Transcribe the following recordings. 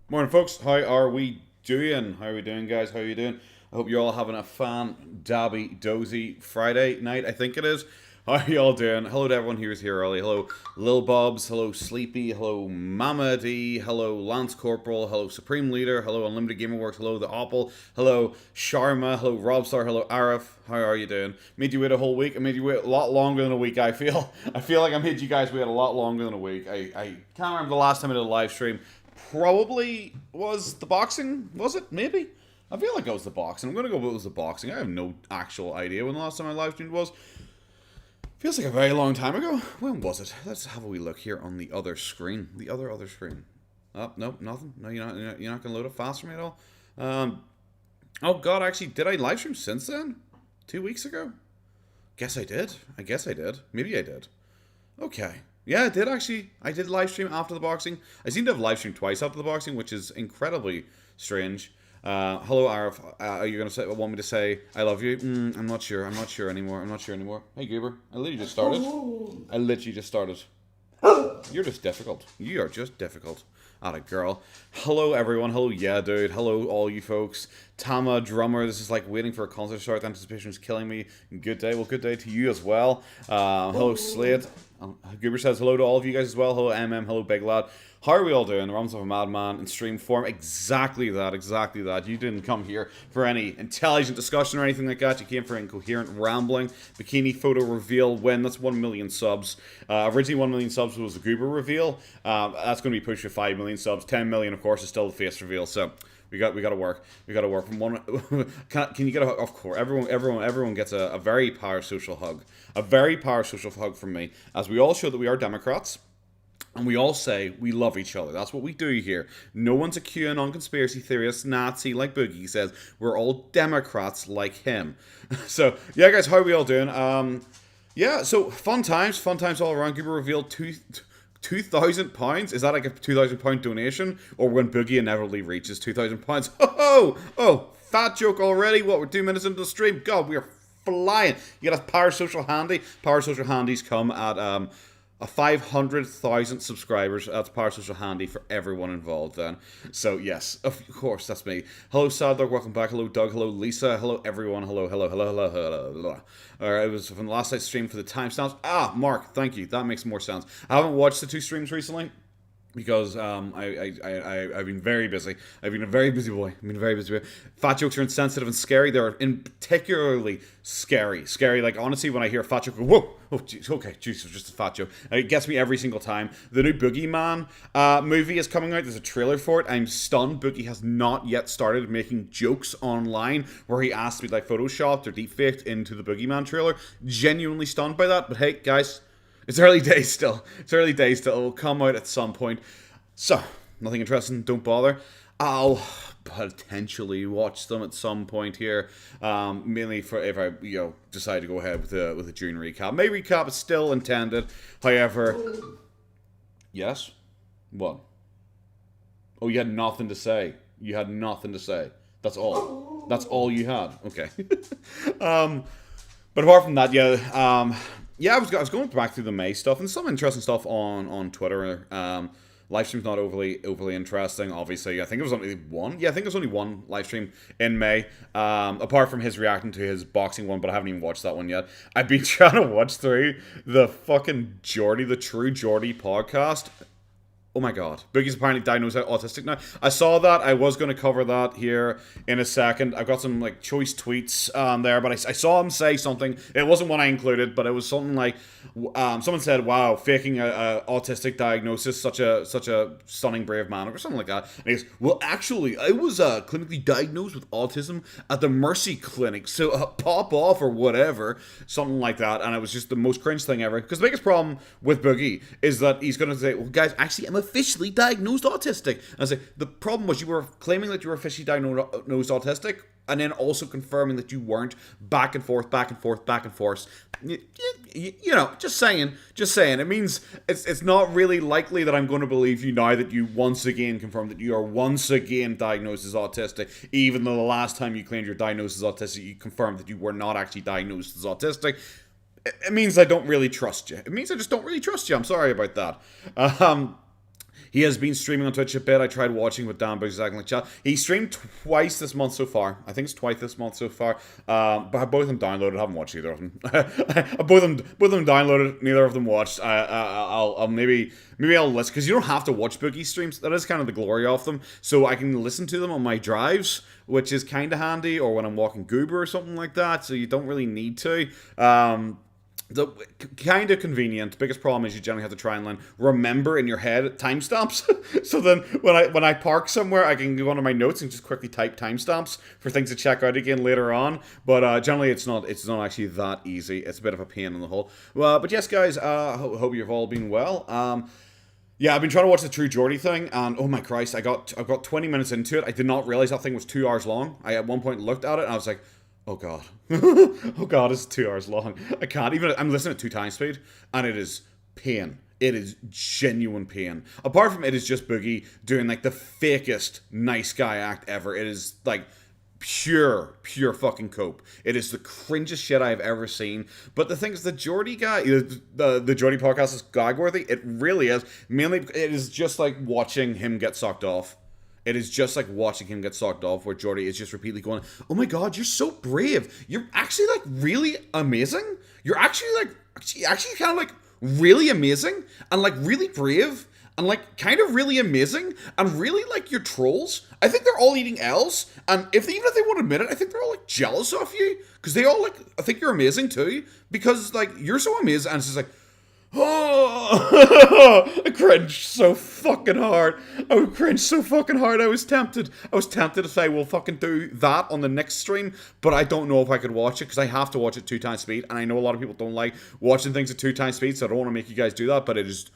Morning, folks. How are we doing? How are we doing, guys? How are you doing? I hope you're all having a fan-dabby dozy Friday night, I think it is. How are you all doing? Hello to everyone who's here early. Hello, Lil Bobs. Hello, Sleepy. Hello, Mama D. Hello, Lance Corporal. Hello, Supreme Leader. Hello, Unlimited Gamer Works. Hello, The Opal. Hello, Sharma. Hello, Robstar. Hello, Arif. How are you doing? Made you wait a whole week. I made you wait a lot longer than a week, I feel. I feel like I made you guys wait a lot longer than a week. I can't remember the last time I did a live stream. Probably was the boxing, was it? Maybe? I feel like it was the boxing. I'm going to go with it was the boxing. I have no actual idea when the last time I live streamed was. Feels like a very long time ago. When was it? Let's have a wee look here on the other screen. The other screen. Oh, no, nothing. No, you're not going to load it fast for me at all. Oh, God, actually, did I live stream since then? 2 weeks ago? Guess I did. I guess I did. Maybe I did. Okay. Yeah, I did actually. I did live stream after the boxing. I seem to have live streamed twice after the boxing, which is incredibly strange. Hello, Arif. Are you gonna want me to say I love you? I'm not sure. I'm not sure anymore. I'm not sure anymore. Hey, Goober. I literally just started. I literally just started. You're just difficult. You are just difficult. Atta girl. Hello, everyone. Hello, yeah, dude. Hello, all you folks. Tama, drummer. This is like waiting for a concert start. The anticipation is killing me. Good day. Well, good day to you as well. Hello, Slade. Goober says hello to all of you guys as well. Hello, MM. Hello, Big Lad. How are we all doing? The Rums of a Madman in stream form. Exactly that. Exactly that. You didn't come here for any intelligent discussion or anything like that. You came for incoherent rambling. Bikini photo reveal win. That's 1 million subs. Originally 1 million subs was the Goober reveal. That's going to be pushed to 5 million subs. 10 million, of course, is still the face reveal. So we got to work. We got to work from one. Can you get a hug? Of course, everyone gets a very parasocial hug. A very parasocial hug from me, as we all show that we are Democrats. And we all say we love each other. That's what we do here. No one's a QAnon conspiracy theorist, Nazi like Boogie says. We're all Democrats like him. So, yeah, guys, how are we all doing? Yeah, so fun times all around. Goober revealed £2,000. Is that like a £2,000 donation? Or when Boogie inevitably reaches £2,000? Oh, fat joke already. What, we're 2 minutes into the stream? God, we are flying. You got a parasocial handy. Parasocial handies come at a 500,000 subscribers. That's parasocial handy for everyone involved then. So yes, of course, that's me. Hello, Sad Dog, welcome back. Hello, Doug. Hello, Lisa. Hello, everyone. Hello. Alright, it was from the last night's stream for the timestamps. Mark, thank you. That makes more sense. I haven't watched the two streams recently, because I've been very busy. I've been a very busy boy. Fat jokes are insensitive and scary. They're in particularly scary. Like, honestly, when I hear a fat joke, whoa, oh, geez, okay, Jesus, just a fat joke. It gets me every single time. The new Boogeyman movie is coming out. There's a trailer for it. I'm stunned. Boogie has not yet started making jokes online where he asked to be like photoshopped or deepfaked into the Boogeyman trailer. Genuinely stunned by that. But hey, guys, it's early days still. It will come out at some point. So, nothing interesting. Don't bother. I'll potentially watch them at some point here. Mainly for if I decide to go ahead with a June recap. May recap is still intended. However, yes. What? Oh, you had nothing to say. That's all you had. Okay. But apart from that, yeah, I was going back through the May stuff and some interesting stuff on Twitter. Live stream's not overly interesting, obviously. I think it was only one. Yeah, I think it was only one live stream in May. Apart from his reacting to his boxing one, but I haven't even watched that one yet. I've been trying to watch through the fucking the True Geordie podcast. Oh my god. Boogie's apparently diagnosed autistic now. I saw that. I was going to cover that here in a second. I've got some like choice tweets there, but I saw him say something. It wasn't one I included, but it was something like someone said, "Wow, faking a autistic diagnosis, such a stunning brave man," or something like that. And he goes, "Well, actually, I was clinically diagnosed with autism at the Mercy Clinic, so pop off or whatever," something like that. And it was just the most cringe thing ever. Because the biggest problem with Boogie is that he's going to say, "Well, guys, actually, I'm officially diagnosed autistic." And I say, the problem was you were claiming that you were officially diagnosed autistic, and then also confirming that you weren't. Back and forth. Just saying. It means it's not really likely that I'm going to believe you now that you once again confirm that you are once again diagnosed as autistic, even though the last time you claimed you're diagnosed as autistic, you confirmed that you were not actually diagnosed as autistic. It means I don't really trust you. It means I just don't really trust you. I'm sorry about that. He has been streaming on Twitch a bit. I tried watching with Dan Boogie's acting like chat. He streamed twice this month so far. I think it's twice this month so far. But I have both of them downloaded. I haven't watched either of them. both of them downloaded. Neither of them watched. I'll maybe I'll listen, because you don't have to watch Boogie streams. That is kind of the glory of them. So I can listen to them on my drives, which is kind of handy, or when I'm walking Goober or something like that. So you don't really need to. The kind of convenient. Biggest problem is you generally have to try and learn remember in your head timestamps. So then when I park somewhere, I can go onto my notes and just quickly type timestamps for things to check out again later on. But generally it's not actually that easy. It's a bit of a pain in the hole. But yes, guys, hope you've all been well. Yeah, I've been trying to watch the True Geordie thing, and oh my Christ, I got 20 minutes into it. I did not realize that thing was 2 hours long. I at one point looked at it and I was like, oh god. Oh god, it's 2 hours long. I can't even. I'm listening at 2 times speed, and it is pain. It is genuine pain. Apart from it is just Boogie doing like the fakest nice guy act ever. It is like pure fucking cope. It is the cringest shit I've ever seen. But the thing is, the Geordie guy, the Geordie podcast is gag worthy. It really is. Mainly, it is just like watching him get sucked off. It is just like watching him get sucked off, where Geordie is just repeatedly going, oh my god, you're so brave. You're actually like really amazing. You're actually like, actually kind of like really amazing and like really brave and like kind of really amazing and really like your trolls. I think they're all eating L's, and even if they won't admit it, I think they're all like jealous of you, because they all like, I think you're amazing too, because like you're so amazing, and it's just like, oh, I cringed so fucking hard. I cringed so fucking hard. I was tempted to say, we'll fucking do that on the next stream, but I don't know if I could watch it, because I have to watch it 2 times speed, and I know a lot of people don't like watching things at 2 times speed, so I don't want to make you guys do that, but it is,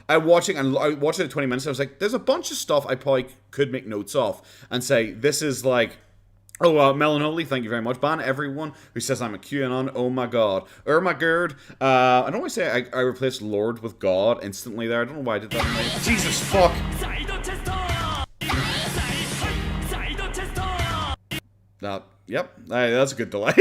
I watched it at 20 minutes, I was like, there's a bunch of stuff I probably could make notes of, and say, this is like, oh, Melon Holy, thank you very much. Ban everyone who says I'm a QAnon. Oh my god. My gird. I don't want to say I replaced Lord with God instantly there. I don't know why I did that. Jesus fuck. Yep. That's a good delay.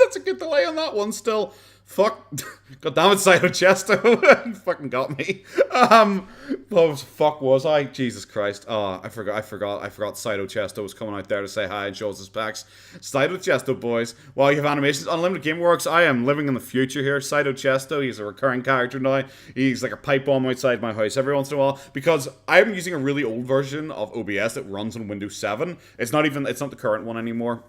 That's a good delay on that one still. Fuck. God damn it, Saito Chesto. You fucking got me. What the fuck was I? Jesus Christ. Oh, I forgot Saito Chesto was coming out there to say hi and show us his packs. Saito Chesto, boys. While you have animations, Unlimited Gameworks, I am living in the future here. Saito Chesto, he's a recurring character now. He's like a pipe bomb outside my house every once in a while, because I'm using a really old version of OBS that runs on Windows 7. It's not the current one anymore.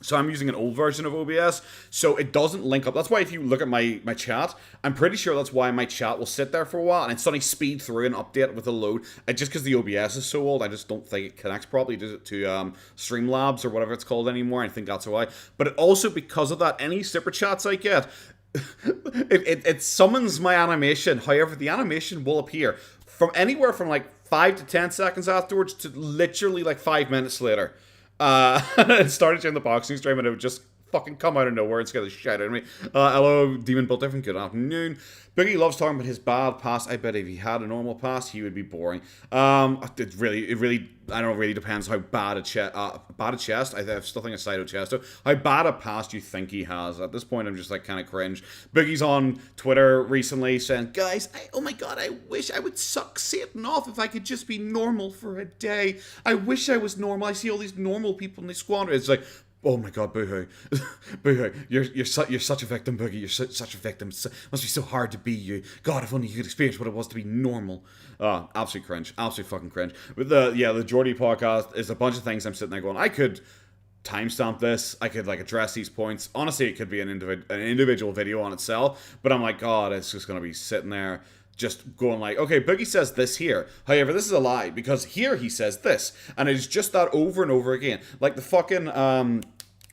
So I'm using an old version of OBS, so it doesn't link up. That's why if you look at my chat, I'm pretty sure that's why my chat will sit there for a while, and it's suddenly speed through and update with a load. Just because the OBS is so old, I just don't think it connects properly to Streamlabs or whatever it's called anymore. I think that's why. But it also, because of that, any super chats I get, it summons my animation. However, the animation will appear from anywhere from like 5 to 10 seconds afterwards to literally like 5 minutes later. It started during the boxing stream, and it would just fucking come out of nowhere and scare the shit out of me. Hello, Demon Bull Different, good afternoon. Boogie loves talking about his bad past. I bet if he had a normal past, he would be boring. It really, I don't know, really depends how bad a chest. I still think it's Saito Chesto. How bad a past you think he has. At this point, I'm just like kind of cringe. Boogie's on Twitter recently saying, guys, oh my god, I wish I would suck Satan off if I could just be normal for a day. I wish I was normal. I see all these normal people and they squander. It's like, oh my god, boohoo. Boohoo. You're such a victim, Boogie. You're such a victim. It must be so hard to be you. God, if only you could experience what it was to be normal. Absolute cringe. Absolute fucking cringe. But the Geordie podcast is a bunch of things I'm sitting there going, I could timestamp this. I could like address these points. Honestly, it could be an individual video on itself. But I'm like, God, it's just going to be sitting there just going like, okay, Boogie says this here. However, this is a lie, because here he says this. And it's just that over and over again. Like the fucking,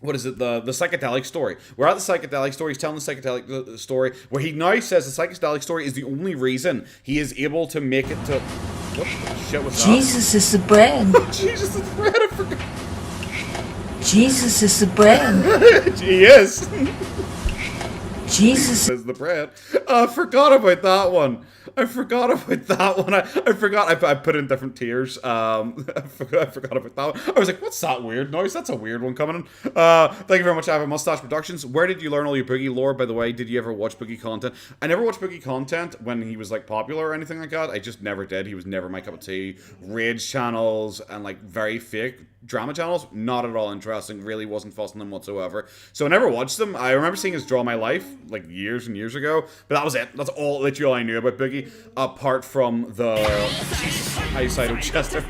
what is it, the psychedelic story. We're at the psychedelic story, he's telling the psychedelic story, where he now says the psychedelic story is the only reason he is able to make it to... What shit was that? Jesus is the bread. Jesus is the bread, I forgot. Jesus is the bread. He is. Jesus is the bread. I forgot about that one. I forgot about that one. I forgot. I put in different tiers. I forgot about that one. I was like, what's that weird noise? That's a weird one coming in. Thank you very much, I Have a Mustache Productions. Where did you learn all your Boogie lore, by the way? Did you ever watch Boogie content? I never watched Boogie content when he was like popular or anything like that. I just never did. He was never my cup of tea. Rage channels and like very fake drama channels, not at all interesting. Really wasn't fussing them whatsoever. So I never watched them. I remember seeing his Draw My Life like years and years ago, but that was it. That's literally all I knew about Boogie, apart from the Saito Chester.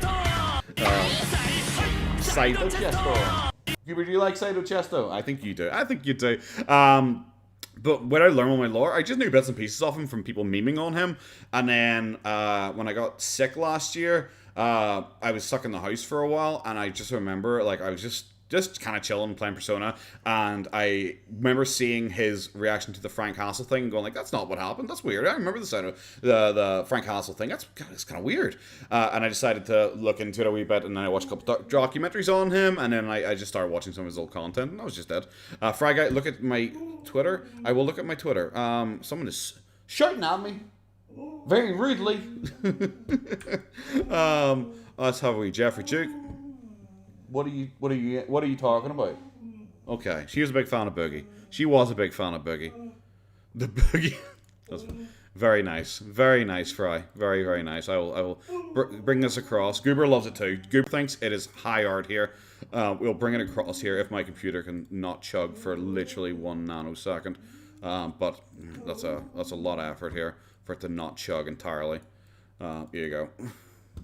Saito Chesto. Do you like Saito Chesto? I think you do. I think you do. But when I learned all my lore, I just knew bits and pieces of him from people memeing on him. And then when I got sick last year, I was stuck in the house for a while, and I just remember, like, I was just kind of chilling, playing Persona, and I remember seeing his reaction to the Frank Castle thing and going like, that's not what happened, that's weird. I remember the Frank Castle thing, that's kind of weird. And I decided to look into it a wee bit, and then I watched a couple documentaries on him, and then I just started watching some of his old content, and that was just it. Fry Guy, look at my Twitter. I will look at my Twitter. Someone is shouting at me very rudely. Let's have a wee Jeffrey Duke. What are you talking about? Okay, she was a big fan of Boogie. She was a big fan of Boogie. The Boogie. That's very nice, Fry. Very, very nice. I will bring this across. Goober loves it too. Goober thinks it is high art here. We'll bring it across here if my computer can not chug for literally 1 nanosecond. But that's a lot of effort here for it to not chug entirely. Here you go.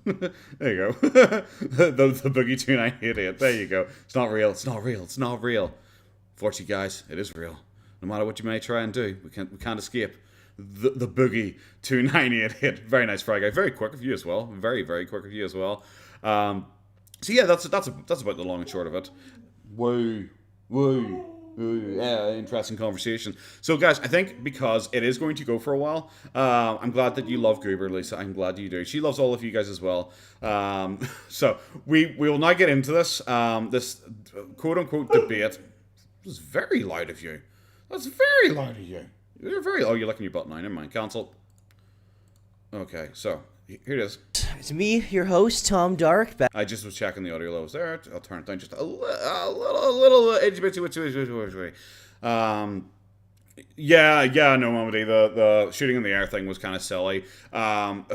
There you go. the Boogie 2988. There you go. It's not real. It's not real. It's not real. Fortunately, guys, it is real. No matter what you may try and do, we can't escape the Boogie 2988. Very nice, Fry Guy. Very quick of you as well. Very, very quick of you as well. So yeah, that's about the long and short of it. Woo. Yeah, interesting conversation. So guys, I think because it is going to go for a while, I'm glad that you love Goober, Lisa. I'm glad you do. She loves all of you guys as well. So we will now get into this this quote unquote debate. That's very loud of you. That's very loud of you. You're very. Oh, you're licking your butt now. Never mind. Cancel. Okay, so here it is. It's me, your host, Tom Dark. I just was checking the audio levels there. I'll turn it down just a little edge bit to it. Yeah, no, Momedy. The shooting in the air thing was kind of silly. For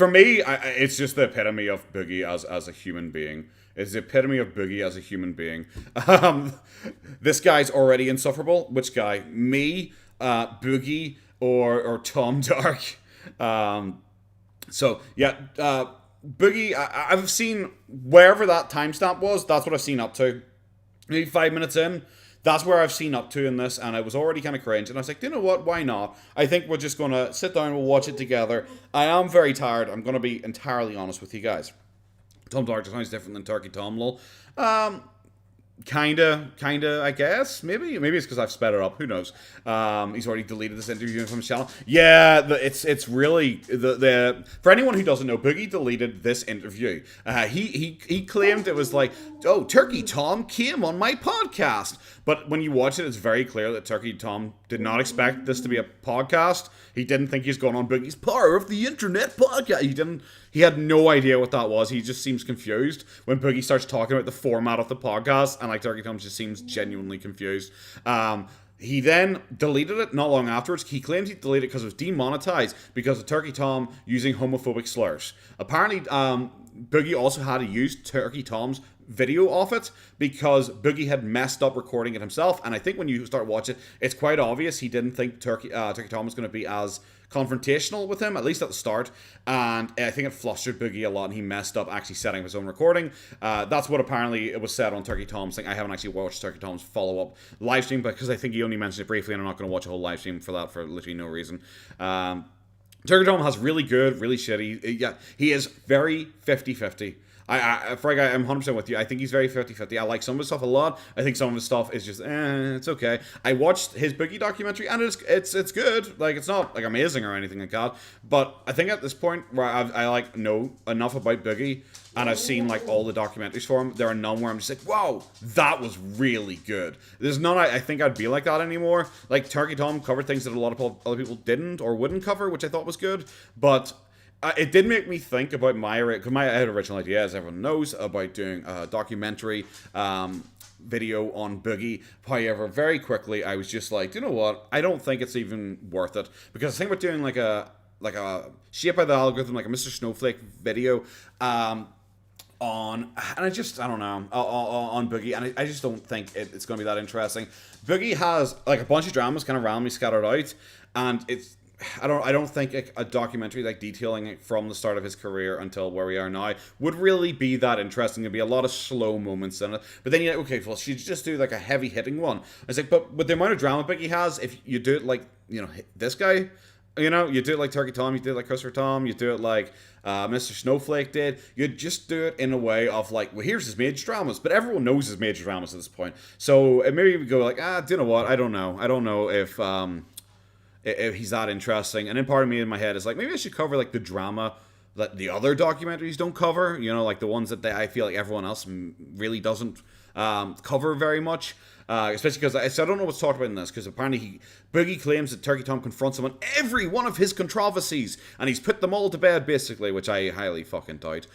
me, it's just the epitome of Boogie as a human being. It's the epitome of Boogie as a human being. This guy's already insufferable. Which guy? Me, Boogie, or Tom Dark? So yeah, Boogie. I've seen wherever that timestamp was. That's what I've seen up to. Maybe 5 minutes in. That's where I've seen up to in this, and I was already kind of cringe. And I was like, you know what? Why not? I think we're just gonna sit down. We'll watch it together. I am very tired. I'm gonna be entirely honest with you guys. Tom Dark sounds different than Turkey Tom, lol. Kinda, I guess. Maybe it's because I've sped it up. Who knows? He's already deleted this interview from his channel. Yeah, it's really the for anyone who doesn't know, Boogie deleted this interview. He claimed it was like, oh, Turkey Tom came on my podcast, but when you watch it, it's very clear that Turkey Tom did not expect this to be a podcast. He didn't think he's going on Boogie's Power of the Internet podcast. He had no idea what that was. He just seems confused when Boogie starts talking about the format of the podcast, and like Turkey Tom just seems genuinely confused. He then deleted it not long afterwards. He claims he deleted it because it was demonetized because of Turkey Tom using homophobic slurs. Apparently, Boogie also had to use Turkey Tom's video of it because Boogie had messed up recording it himself. And I think when you start watching it, it's quite obvious he didn't think Turkey Tom was going to be as confrontational with him, at least at the start, and I think it flustered Boogie a lot, and he messed up actually setting up his own recording. That's what apparently it was said on Turkey Tom's thing. I haven't actually watched Turkey Tom's follow-up live stream because I think he only mentioned it briefly, and I'm not going to watch a whole live stream for that for literally no reason. Turkey Tom has really good, really shitty. Yeah, he is very 50-50. Frag, I'm 100% with you. I think he's very 50-50. I like some of his stuff a lot. I think some of his stuff is just, it's okay. I watched his Boogie documentary, and it's good. Like, it's not, like, amazing or anything like that. But I think at this point, where I like, know enough about Boogie, and I've seen, like, all the documentaries for him, there are none where I'm just like, wow, that was really good. There's none I think I'd be like that anymore. Like, Turkey Tom covered things that a lot of other people didn't or wouldn't cover, which I thought was good. But it did make me think about because I had original idea, as everyone knows, about doing a documentary video on Boogie. However, very quickly, I was just like, you know what? I don't think it's even worth it. Because the thing about doing, like a Shaped by the Algorithm, like a Mr. Snowflake video, on Boogie, and I just don't think it's going to be that interesting. Boogie has like a bunch of dramas kind of randomly scattered out, and I don't think a documentary like detailing it from the start of his career until where we are now would really be that interesting. There'd be a lot of slow moments in it, but then you're like, okay, well, she'd just do like a heavy hitting one. It's like, but with the amount of drama Boogie has, if you do it like, you know, this guy. You know, you do it like Turkey Tom, you do it like Christopher Tom, you do it like Mr. Snowflake did. You just do it in a way of like, well, here's his major dramas, but everyone knows his major dramas at this point. So maybe we go like, do you know what? I don't know if he's that interesting. And then part of me in my head is like, maybe I should cover like the drama that the other documentaries don't cover. You know, like the ones that I feel like everyone else really doesn't cover very much. Especially because I don't know what's talked about in this, because apparently Boogie claims that Turkey Tom confronts him on every one of his controversies, and he's put them all to bed, basically, which I highly fucking doubt.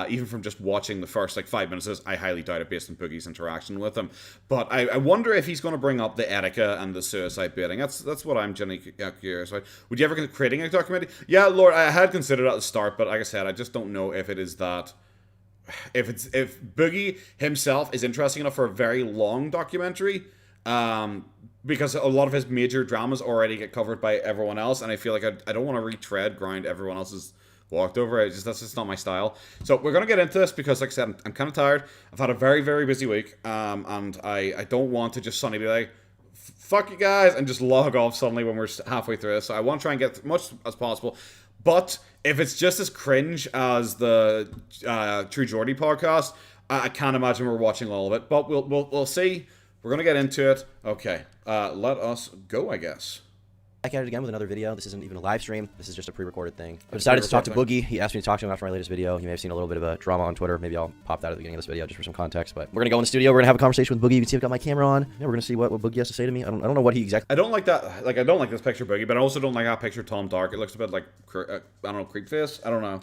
Even from just watching the first, like, 5 minutes of this, I highly doubt it based on Boogie's interaction with him. But I wonder if he's going to bring up the Etika and the suicide baiting. That's what I'm genuinely curious about. Would you ever consider creating a documentary? Yeah, Lord, I had considered at the start, but like I said, I just don't know if it is that... If Boogie himself is interesting enough for a very long documentary, because a lot of his major dramas already get covered by everyone else, and I feel like I don't want to retread ground everyone else has walked over. That's just not my style. So we're gonna get into this because, like I said, I'm kind of tired. I've had a very, very busy week, and I don't want to just suddenly be like, fuck you guys, and just log off suddenly when we're halfway through this. So I want to try and get as much as possible. But if it's just as cringe as the True Geordie podcast, I can't imagine we're watching all of it. But we'll see. We're gonna get into it. Okay, let us go, I guess. Back at it again with another video. This isn't even a live stream. This is just a pre-recorded thing. I decided to talk to Boogie. He asked me to talk to him after my latest video. You may have seen a little bit of a drama on Twitter. Maybe I'll pop that at the beginning of this video just for some context. But we're gonna go in the studio. We're gonna have a conversation with Boogie. You can see I've got my camera on. Yeah, we're gonna see what Boogie has to say to me. I don't know what he exactly. I don't like that. Like, I don't like this picture Boogie, but I also don't like that picture Tom Dark. It looks a bit like I don't know, creep face. I don't know.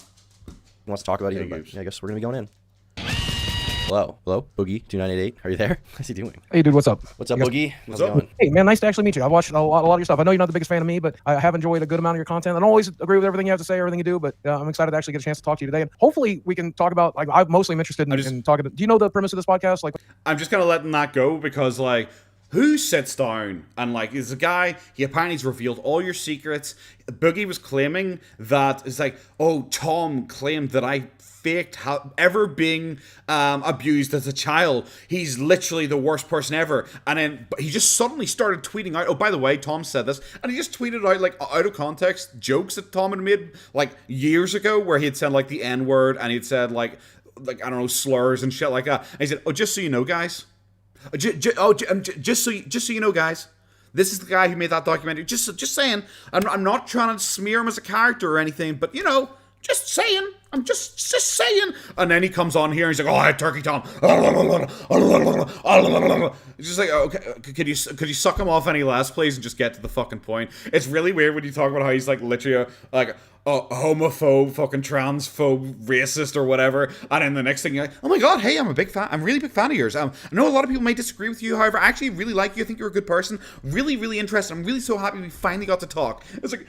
He wants to talk about it, but yeah, I guess we're gonna be going in. Hello, Boogie 2988. Are you there? How's he doing? Hey, dude, what's up? What's up, Boogie? What's up? Going? Hey, man, nice to actually meet you. I've watched a lot of your stuff. I know you're not the biggest fan of me, but I have enjoyed a good amount of your content. I don't always agree with everything you have to say, everything you do, but I'm excited to actually get a chance to talk to you today. And hopefully we can talk about, like, I'm mostly interested in talking. Do you know the premise of this podcast? Like, I'm just kind of letting that go because, like, who sits down and, like, is a guy, he apparently has revealed all your secrets. Boogie was claiming that, it's like, oh, Tom claimed that I faked ever being abused as a child. He's literally the worst person ever. And then he just suddenly started tweeting out, oh, by the way, Tom said this, and he just tweeted out, like, out of context jokes that Tom had made, like, years ago, where he had said, like, the N-word, and he'd said, like, I don't know, slurs and shit like that. And he said, oh, just so you know, guys, just so you know, guys, this is the guy who made that documentary. Just saying, I'm not trying to smear him as a character or anything, but, you know, just saying. I'm just saying. And then he comes on here and he's like, oh, Turkey Tom. It's just like, okay, could you suck him off any less, please, and just get to the fucking point? It's really weird when you talk about how he's like literally a homophobe, fucking transphobe, racist or whatever. And then the next thing you're like, oh my god, hey, I'm a really big fan of yours. I know a lot of people may disagree with you, however, I actually really like you. I think you're a good person. Really, really interested. I'm really so happy we finally got to talk. It's like,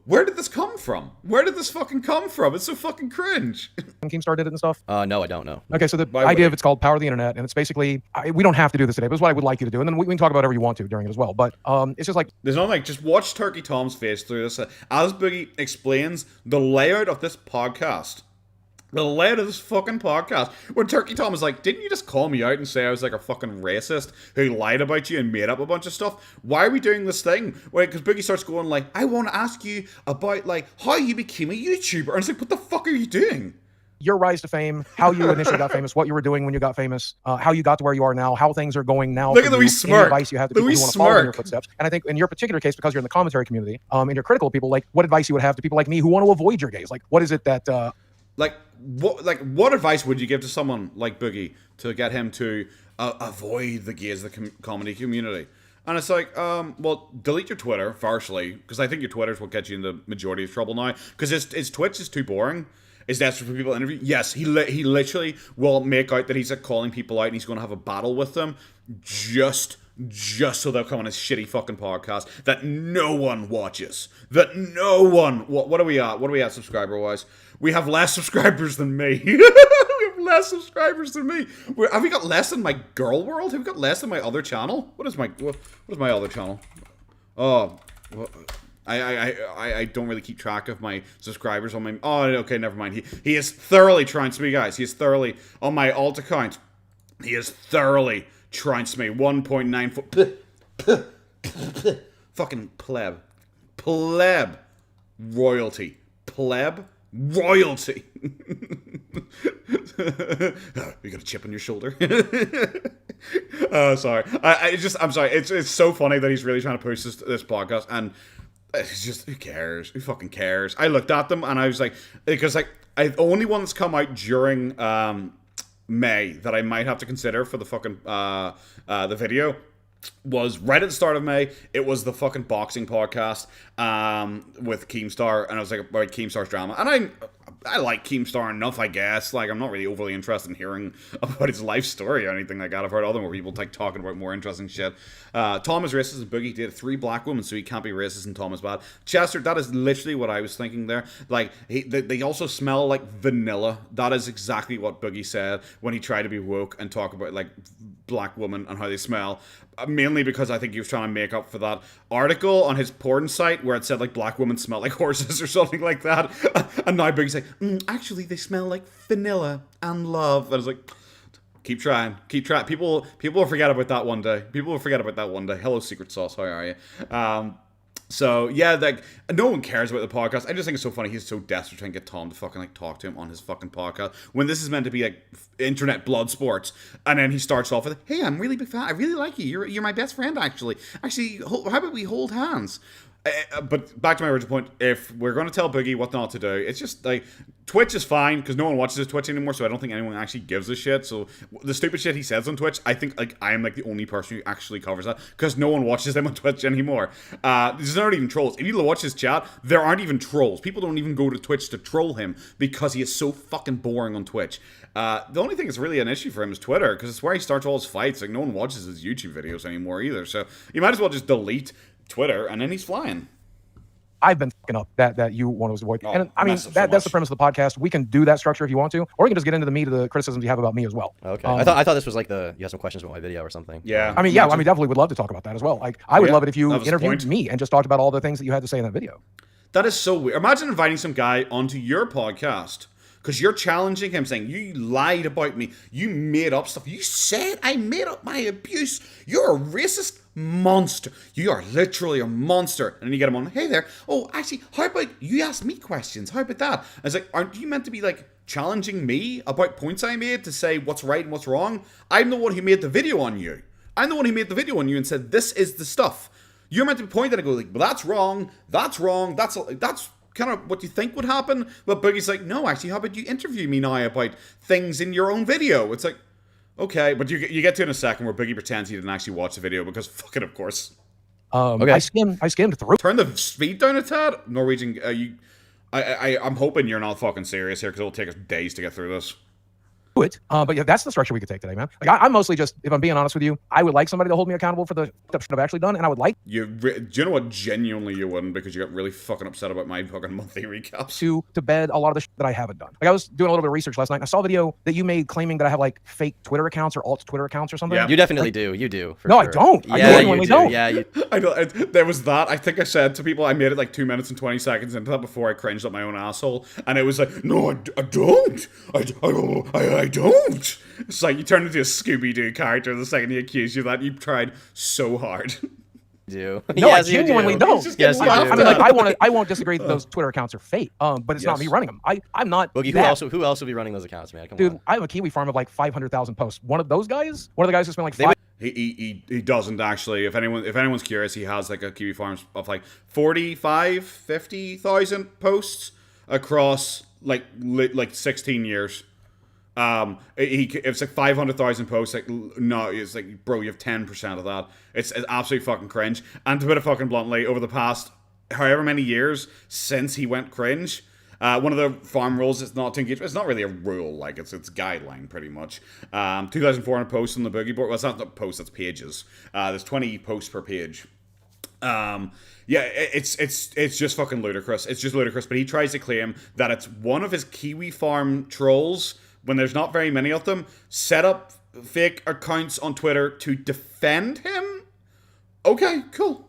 where did this come from? Where did this fucking come from? It's so fucking cringe. Keemstar did it and stuff? No, I don't know. Okay, so the idea of it's called Power of the Internet, and it's basically, we don't have to do this today, but it's what I would like you to do, and then we can talk about whatever you want to during it as well. But it's just like... There's nothing like, just watch Turkey Tom's face through this. As Boogie explains the layout of this podcast. The layout of this fucking podcast, where Turkey Tom is like, didn't you just call me out and say I was like a fucking racist who lied about you and made up a bunch of stuff? Why are we doing this thing? Wait, because Boogie starts going like, I want to ask you about like how you became a YouTuber. And it's like, what the fuck are you doing? your rise to fame, how you initially got famous, what you were doing when you got famous, how you got to where you are now, how things are going now. Look at the wee any smirk. advice you have to The people wee who want to follow in your smirk. footsteps. And I think in your particular case, because you're in the commentary community, and you're critical of people, like what advice you would have to people like me who want to avoid your gaze? Like, what is it that what advice would you give to someone like Boogie to get him to avoid the gaze of the comedy community? And it's like, well, delete your Twitter, firstly, because I think your Twitter's what gets you in the majority of trouble now. Because his Twitch is too boring. Is that for people to interview? Yes, he literally will make out that he's like calling people out and he's going to have a battle with them just so they'll come on his shitty fucking podcast that no one watches. That no one. What are we at? What are we at subscriber-wise? We have less subscribers than me. We have less subscribers than me. Have we got less than my Girl World? Have we got less than my other channel? What is my other channel? Oh, I don't really keep track of my subscribers on my. Oh, okay, never mind. He is thoroughly trounced me, guys. He is thoroughly on my alt account. He is thoroughly trounced me. 1.94. Fucking pleb royalty. You got a chip on your shoulder. Oh, sorry. I'm sorry. It's so funny that he's really trying to push this podcast, and it's just, who cares? Who fucking cares? I looked at them and I was like, because like the only one that's come out during May that I might have to consider for the fucking the video was right at the start of May. It was the fucking boxing podcast with Keemstar, and I was like about Keemstar's drama, and I like Keemstar enough, I guess. Like, I'm not really overly interested in hearing about his life story or anything like that. I've heard other more people like talking about more interesting shit. Tom is racist and Boogie dated 3 black women, so he can't be racist and Tom is bad. Chester, that is literally what I was thinking there. Like, they also smell like vanilla. That is exactly what Boogie said when he tried to be woke and talk about like black women and how they smell. Mainly because I think he was trying to make up for that article on his porn site where it said like black women smell like horses or something like that. And now Biggie's like, actually they smell like vanilla and love. And I was like, keep trying. People will forget about that one day. Hello, Secret Sauce, how are you? So yeah, like no one cares about the podcast. I just think it's so funny. He's so desperate trying to get Tom to fucking like talk to him on his fucking podcast when this is meant to be like internet blood sports. And then he starts off with, "Hey, I'm really big fan. I really like you. You're my best friend, actually. How about we hold hands?" But back to my original point, if we're going to tell Boogie what not to do, it's just like Twitch is fine because no one watches his Twitch anymore, so I don't think anyone actually gives a shit. So the stupid shit he says on Twitch, I think like I am like the only person who actually covers that because no one watches them on Twitch anymore. There's not even trolls. If you watch his chat, there aren't even trolls. People don't even go to Twitch to troll him because he is so fucking boring on Twitch. The only thing that's really an issue for him is Twitter because it's where he starts all his fights. Like no one watches his YouTube videos anymore either, so you might as well just delete Twitter and then he's flying. I've been fucking up that you want to avoid. Oh, and I mean, that's the premise of the podcast. We can do that structure if you want to, or you can just get into the meat of the criticisms you have about me as well. Okay. I thought this was like you had some questions about my video or something. Yeah. I mean, definitely would love to talk about that as well. Like, I would love it if you interviewed me and just talked about all the things that you had to say in that video. That is so weird. Imagine inviting some guy onto your podcast because you're challenging him, saying, you lied about me. You made up stuff. You said I made up my abuse. You're a racist monster. You are literally a monster. And then you get him on, hey there. Oh, actually, how about you ask me questions? How about that? I was like, aren't you meant to be like challenging me about points I made to say what's right and what's wrong? I'm the one who made the video on you. I'm the one who made the video on you and said, this is the stuff. You're meant to be pointing and go like, well, that's wrong. That's kind of what you think would happen. But Boogie's like, no, actually, how about you interview me now about things in your own video? It's like, okay, but you get to it in a second where Boogie pretends he didn't actually watch the video because fucking of course. Okay. I skimmed through. Turn the speed down a tad. Norwegian, I'm hoping you're not fucking serious here because it'll take us days to get through this. It. But yeah, that's the structure we could take today, man. Like I'm mostly just, if I'm being honest with you, I would like somebody to hold me accountable for the stuff I've actually done, and I would like do you know what? Genuinely, you wouldn't because you got really fucking upset about my fucking monthly recaps. to bed a lot of the shit that I haven't done. Like I was doing a little bit of research last night, and I saw a video that you made claiming that I have like fake Twitter accounts or alt Twitter accounts or something. Yeah. You definitely do. You do. For no, sure. I don't. Yeah, I genuinely don't. Yeah, I know. There was that. I think I said to people, I made it like 2 minutes and 20 seconds into that before I cringed up my own asshole, and it was like, no, I don't. I don't. It's like you turned into a Scooby-Doo character the second he accused you of that. You tried so hard. do. No, Yes, I you genuinely do. don't. Yes, you I do. mean, like, I won't disagree that those Twitter accounts are fake. But it's not me running them. I'm not. Boogie, that. who else will be running those accounts, man? Come Dude, on. I have a Kiwi farm of like 500,000 posts. One of the guys who spent like They five. He doesn't actually. If anyone's curious, he has like a Kiwi Farms of like 50,000 posts across like 16 years. It's like 500,000 posts. Like, no, it's like, bro, you have 10% of that. It's absolutely fucking cringe. And to put it fucking bluntly, over the past however many years since he went cringe, one of the farm rules is not to engage. It's not really a rule, like it's guideline pretty much. 2,400 posts on the boogie board. Well, it's not posts, it's pages. There's 20 posts per page. It's just fucking ludicrous. It's just ludicrous. But he tries to claim that it's one of his Kiwi farm trolls, when there's not very many of them, set up fake accounts on Twitter to defend him. Okay, cool.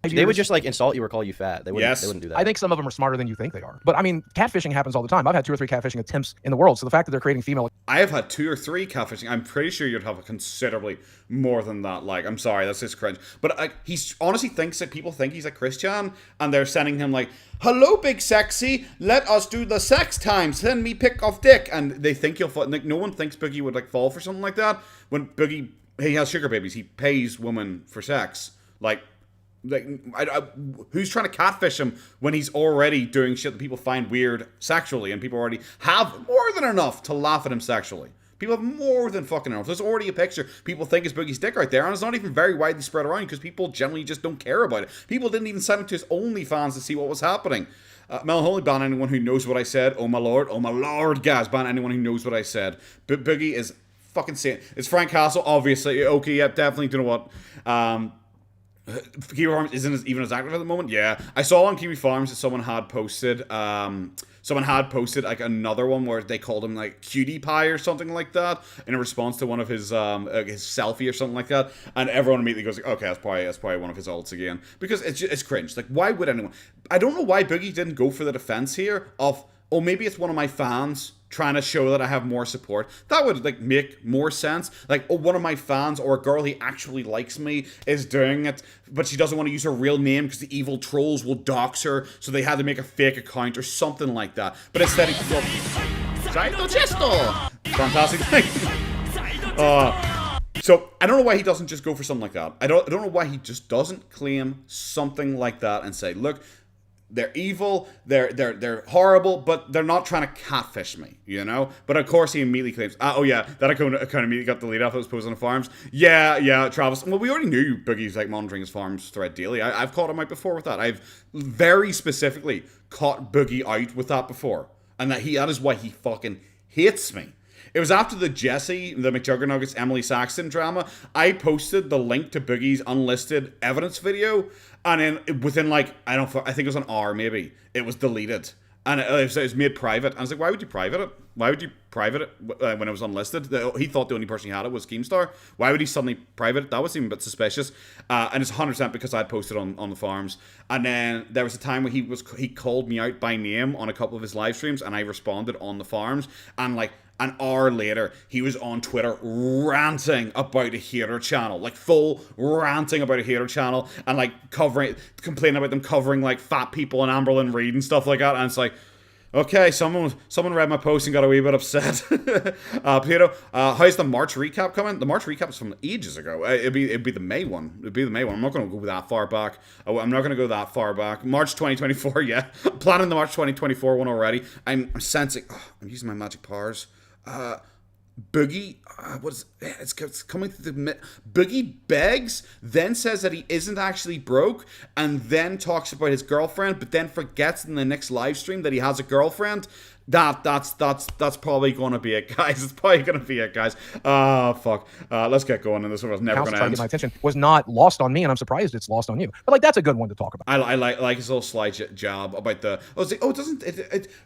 They would just like insult you or call you fat. They wouldn't. Yes. They wouldn't do that. I think some of them are smarter than you think they are. But I mean, catfishing happens all the time. I've had 2 or 3 catfishing attempts in the world. So the fact that they're creating female. I have had 2 or 3 catfishing. I'm pretty sure you'd have considerably more than that. Like, I'm sorry, that's just cringe. But he honestly thinks that people think he's a Christian, and they're sending him like, "Hello, big sexy. Let us do the sex time. Send me pick of dick." And they think he'll fall. Like, no one thinks Boogie would like fall for something like that. When Boogie, he has sugar babies. He pays women for sex. Like, who's trying to catfish him when he's already doing shit that people find weird sexually, and people already have more than enough to laugh at him sexually. People have more than fucking enough. There's already a picture people think is Boogie's dick right there, and it's not even very widely spread around because people generally just don't care about it. People didn't even send it to his OnlyFans to see what was happening. Melancholy, ban anyone who knows what I said. Oh my lord, guys, ban anyone who knows what I said. But Boogie is fucking saying it's Frank Castle, obviously. Okay, yeah, definitely. Do you know what? Kiwi Farms isn't even as active at the moment. Yeah, I saw on Kiwi Farms that someone had posted like another one where they called him like cutie pie or something like that in response to one of his selfie or something like that, and everyone immediately goes like, okay, that's probably one of his ults again, because it's cringe. Like, why would anyone? I don't know why Boogie didn't go for the defense here of, oh, maybe it's one of my fans trying to show that I have more support. That would like make more sense. Like, oh, one of my fans or a girl he actually likes me is doing it, but she doesn't want to use her real name because the evil trolls will dox her, so they had to make a fake account or something like that. But instead he fantastic thing. So I don't know why he doesn't just go for something like that. I don't know why he just doesn't claim something like that and say, look, they're evil, they're horrible, but they're not trying to catfish me, you know? But of course he immediately claims, that account immediately got deleted after it was posted on the farms. Yeah, Travis. Well, we already knew Boogie's like monitoring his farms thread daily. I've caught him out before with that. I've very specifically caught Boogie out with that before. And that is why he fucking hates me. It was after the McJuggernuggets, Emily Saxton drama. I posted the link to Boogie's unlisted evidence video, and then within like, I think it was an hour maybe, it was deleted. And it was made private. And I was like, why would you private it? Why would you private it when it was unlisted? He thought the only person he had it was Keemstar. Why would he suddenly private it? That was even a bit suspicious. And it's 100% because I posted on the farms. And then there was a time where he called me out by name on a couple of his live streams, and I responded on the farms. And like an hour later, he was on Twitter ranting about a hater channel, like full ranting about a hater channel, and like complaining about them covering like fat people and Amberlynn Reid and stuff like that. And it's like, okay, someone read my post and got a wee bit upset. Pedro, how's the March recap coming? The March recap is from ages ago. It'd be the May one. I'm not going to go that far back. March 2024. Yeah, I'm planning the March 2024 one already. I'm sensing. I'm using my magic powers. Boogie, it's coming through the Boogie begs, then says that he isn't actually broke, and then talks about his girlfriend, but then forgets in the next live stream that he has a girlfriend. That's probably gonna be it, guys. It's probably gonna be it, guys. Fuck. Let's get going. And this one was never gonna trying end. To get my attention was not lost on me, and I'm surprised it's lost on you. But like, that's a good one to talk about. I like his little slide job about the. I was like,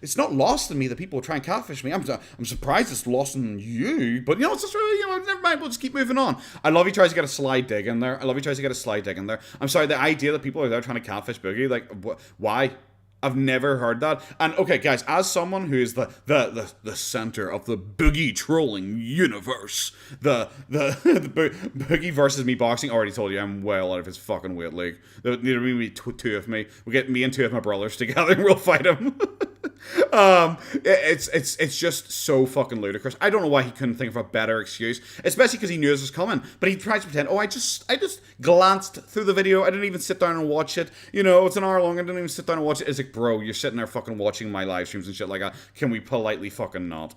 it's not lost on me that people try and catfish me. I'm surprised it's lost on you. But it's just really, never mind. We'll just keep moving on. I love he tries to get a slide dig in there. I'm sorry, the idea that people are there trying to catfish Boogie, like, why? I've never heard that. And okay, guys, as someone who is the center of the Boogie trolling universe, the Boogie versus me boxing, I already told you I'm well out of his fucking weight league. There need to be two of me. We get me and two of my brothers together and we'll fight him. It's just so fucking ludicrous. I don't know why he couldn't think of a better excuse, especially because he knew this was coming. But he tries to pretend, oh, I just glanced through the video. I didn't even sit down and watch it. You know, it's an hour long. I didn't even sit down and watch it. It's like, bro, you're sitting there fucking watching my live streams and shit like that. Can we politely fucking not?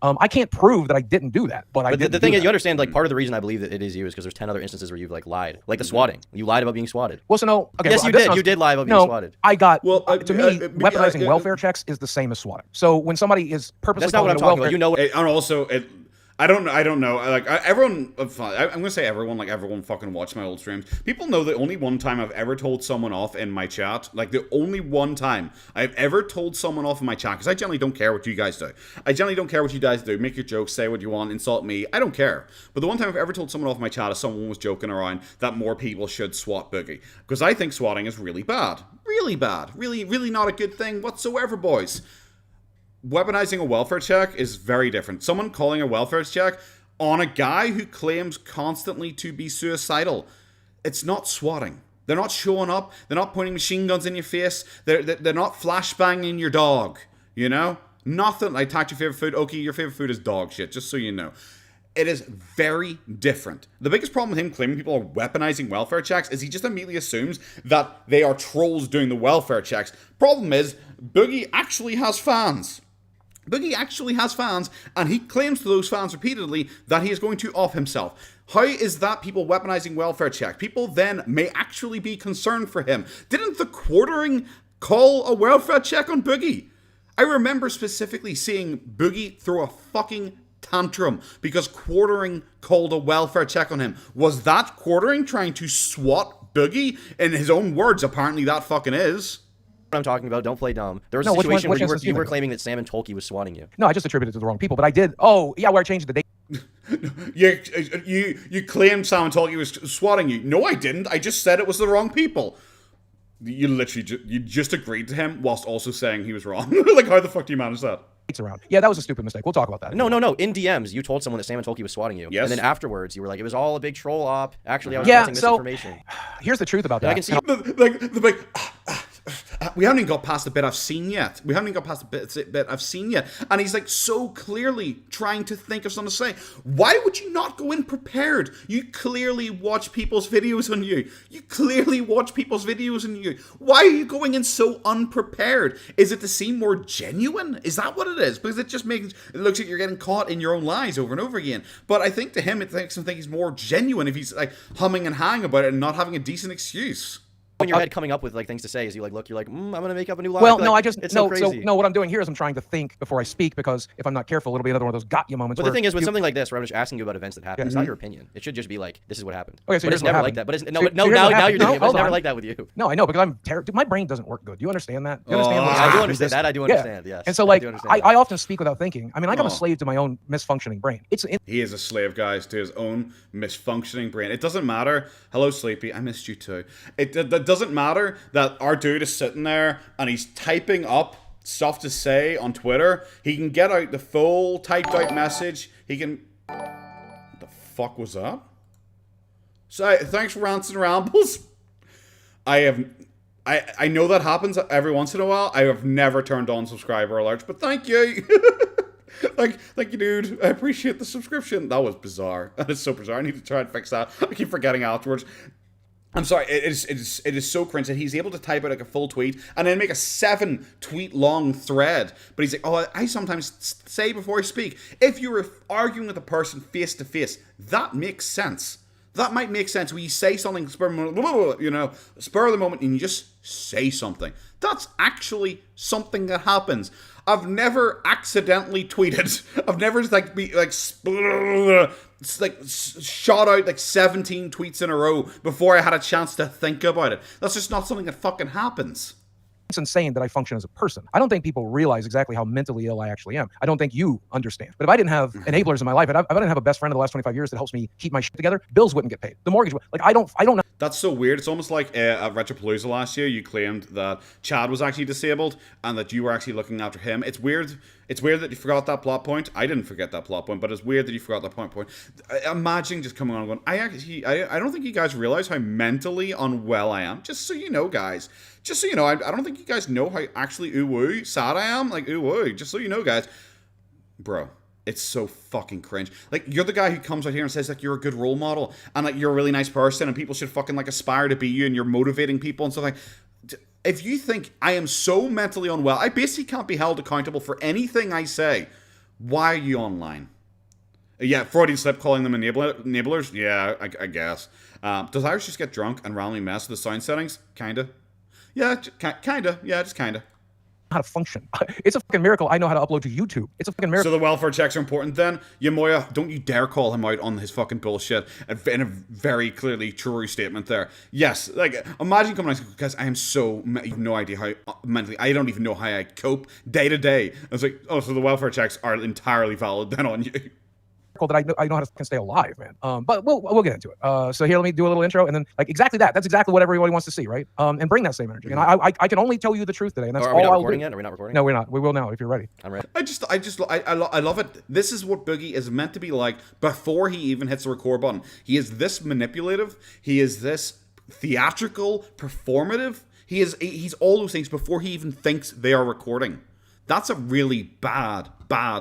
I can't prove that I didn't do that, but I did. The thing is, you understand, like, part of the reason I believe that it is you is because there's 10 other instances where you've, like, lied. Like the swatting. You lied about being swatted. Well, so no. Okay, yes, well, you did. You did lie about being swatted. I got, well, to me, weaponizing welfare checks is the same as swatting. So when somebody is purposely That's not what I'm talking about. You know what? And also, I don't know. Like everyone, I'm gonna say everyone. Like everyone, fucking watch my old streams. People know that only one time I've ever told someone off in my chat. Like the only one time I've ever told someone off in my chat, because I generally don't care what you guys do. I generally don't care what you guys do. Make your jokes, say what you want, insult me. I don't care. But the one time I've ever told someone off in my chat is someone was joking around that more people should swat Boogie, because I think swatting is really bad, really bad, really not a good thing whatsoever, boys. Weaponizing a welfare check is very different. Someone calling a welfare check on a guy who claims constantly to be suicidal, it's not swatting. They're not showing up. They're not pointing machine guns in your face. They're not flashbanging your dog. You know? Nothing. I attacked your favorite food. Okay, your favorite food is dog shit, just so you know. It is very different. The biggest problem with him claiming people are weaponizing welfare checks is he just immediately assumes that they are trolls doing the welfare checks. Problem is, Boogie actually has fans. Boogie actually has fans, and he claims to those fans repeatedly that he is going to off himself. How is that people weaponizing welfare check? People then may actually be concerned for him. Didn't the quartering call a welfare check on Boogie? I remember specifically seeing Boogie throw a fucking tantrum because quartering called a welfare check on him. Was that quartering trying to swat Boogie? In his own words, apparently that fucking is. What I'm talking about, don't play dumb. There was a situation where you were claiming that Sam and Tolkien was swatting you. No, I just attributed it to the wrong people, but I did. Oh, yeah, where I changed the date. You claimed Sam and Tolkien was swatting you. No, I didn't. I just said it was the wrong people. You literally just agreed to him whilst also saying he was wrong. Like, how the fuck do you manage that? Around. Yeah, that was a stupid mistake. We'll talk about that. No. In DMs, you told someone that Sam and Tolkien was swatting you. Yes. And then afterwards, you were like, it was all a big troll op. Actually, I was posting misinformation. Here's the truth about that. I can see the big. We haven't even got past the bit I've seen yet. And he's like so clearly trying to think of something to say. Why would you not go in prepared? You clearly watch people's videos on you. Why are you going in so unprepared? Is it to seem more genuine? Is that what it is? Because it looks like you're getting caught in your own lies over and over again. But I think to him, it makes him think he's more genuine if he's like humming and hawing about it and not having a decent excuse. In your head coming up with like things to say as you like look, you're like, I'm gonna make up a new lie. Well, like, no, I just it's no. so So crazy. no, what I'm doing here is I'm trying to think before I speak, because if I'm not careful, it'll be another one of those got you moments. But the thing is, with something like this, where I'm just asking you about events that happen, it's not your opinion. It should just be like, this is what happened. Okay, so but it's never like that. But it's now you're doing it. It's never like that with you. No, I know, because I'm terrible. My brain doesn't work good. Do you understand that? You understand? I do understand that. I do understand. Yes. And so like I often speak without thinking. I mean, I'm a slave to my own misfunctioning brain. He is a slave, guys, to his own misfunctioning brain. It doesn't matter. Hello, Sleepy. I missed you too. It doesn't matter that our dude is sitting there and he's typing up stuff to say on Twitter. He can get out the full typed out message. He can... What the fuck was that? So, thanks for Rants and Rambles. I know that happens every once in a while. I have never turned on subscriber alerts, but thank you. Thank you, dude. I appreciate the subscription. That was bizarre. That is so bizarre. I need to try and fix that. I keep forgetting afterwards. I'm sorry, it is so cringe that he's able to type out like a full tweet and then make a 7-tweet long thread. But he's like, oh, I sometimes say before I speak. If you were arguing with a person face to face, that makes sense. That might make sense when you say something, spur of the moment, and you just say something. That's actually something that happens. I've never accidentally tweeted. I've never shot out like 17 tweets in a row before I had a chance to think about it. That's just not something that fucking happens. It's insane that I function as a person. I don't think people realize exactly how mentally ill I actually am. I don't think you understand. But if I didn't have enablers in my life, if I didn't have a best friend in the last 25 years that helps me keep my shit together, bills wouldn't get paid. The mortgage, like I don't know. That's so weird. It's almost like at Retropalooza last year, you claimed that Chad was actually disabled and that you were actually looking after him. It's weird. It's weird that you forgot that plot point. I didn't forget that plot point, but it's weird that you forgot that point. Imagine just coming on and going, I don't think you guys realize how mentally unwell I am. Just so you know, guys. Just so you know, I don't think you guys know how actually ooh-woo sad I am. Like, ooh-woo. Just so you know, guys. Bro, it's so fucking cringe. Like, you're the guy who comes out here and says, like, you're a good role model and, like, you're a really nice person and people should fucking, like, aspire to be you and you're motivating people and stuff like. If you think I am so mentally unwell, I basically can't be held accountable for anything I say. Why are you online? Yeah, Freudian slip calling them enablers? Yeah, I guess. Does Irish just get drunk and randomly mess with the sound settings? Kinda. Yeah, kinda. Yeah, just kinda. How to function. It's a fucking miracle I know how to upload to YouTube. It's a fucking miracle. So the welfare checks are important then? Yamoya, don't you dare call him out on his fucking bullshit in a very clearly true statement there. Yes, like, imagine coming out because I am so, you have no idea how mentally, I don't even know how I cope day to day. It's like, oh, so the welfare checks are entirely valid then on you. That I know how to fucking stay alive, man. But we'll get into it. So here, let me do a little intro, and then like exactly that. That's exactly what everybody wants to see, right? And bring that same energy. And I can only tell you the truth today, and that's all I'll do. Are we not recording yet? Are we not recording? No, we're not. We will now if you're ready. I'm ready. I love it. This is what Boogie is meant to be like before he even hits the record button. He is this manipulative. He is this theatrical, performative. He's all those things before he even thinks they are recording. That's a really bad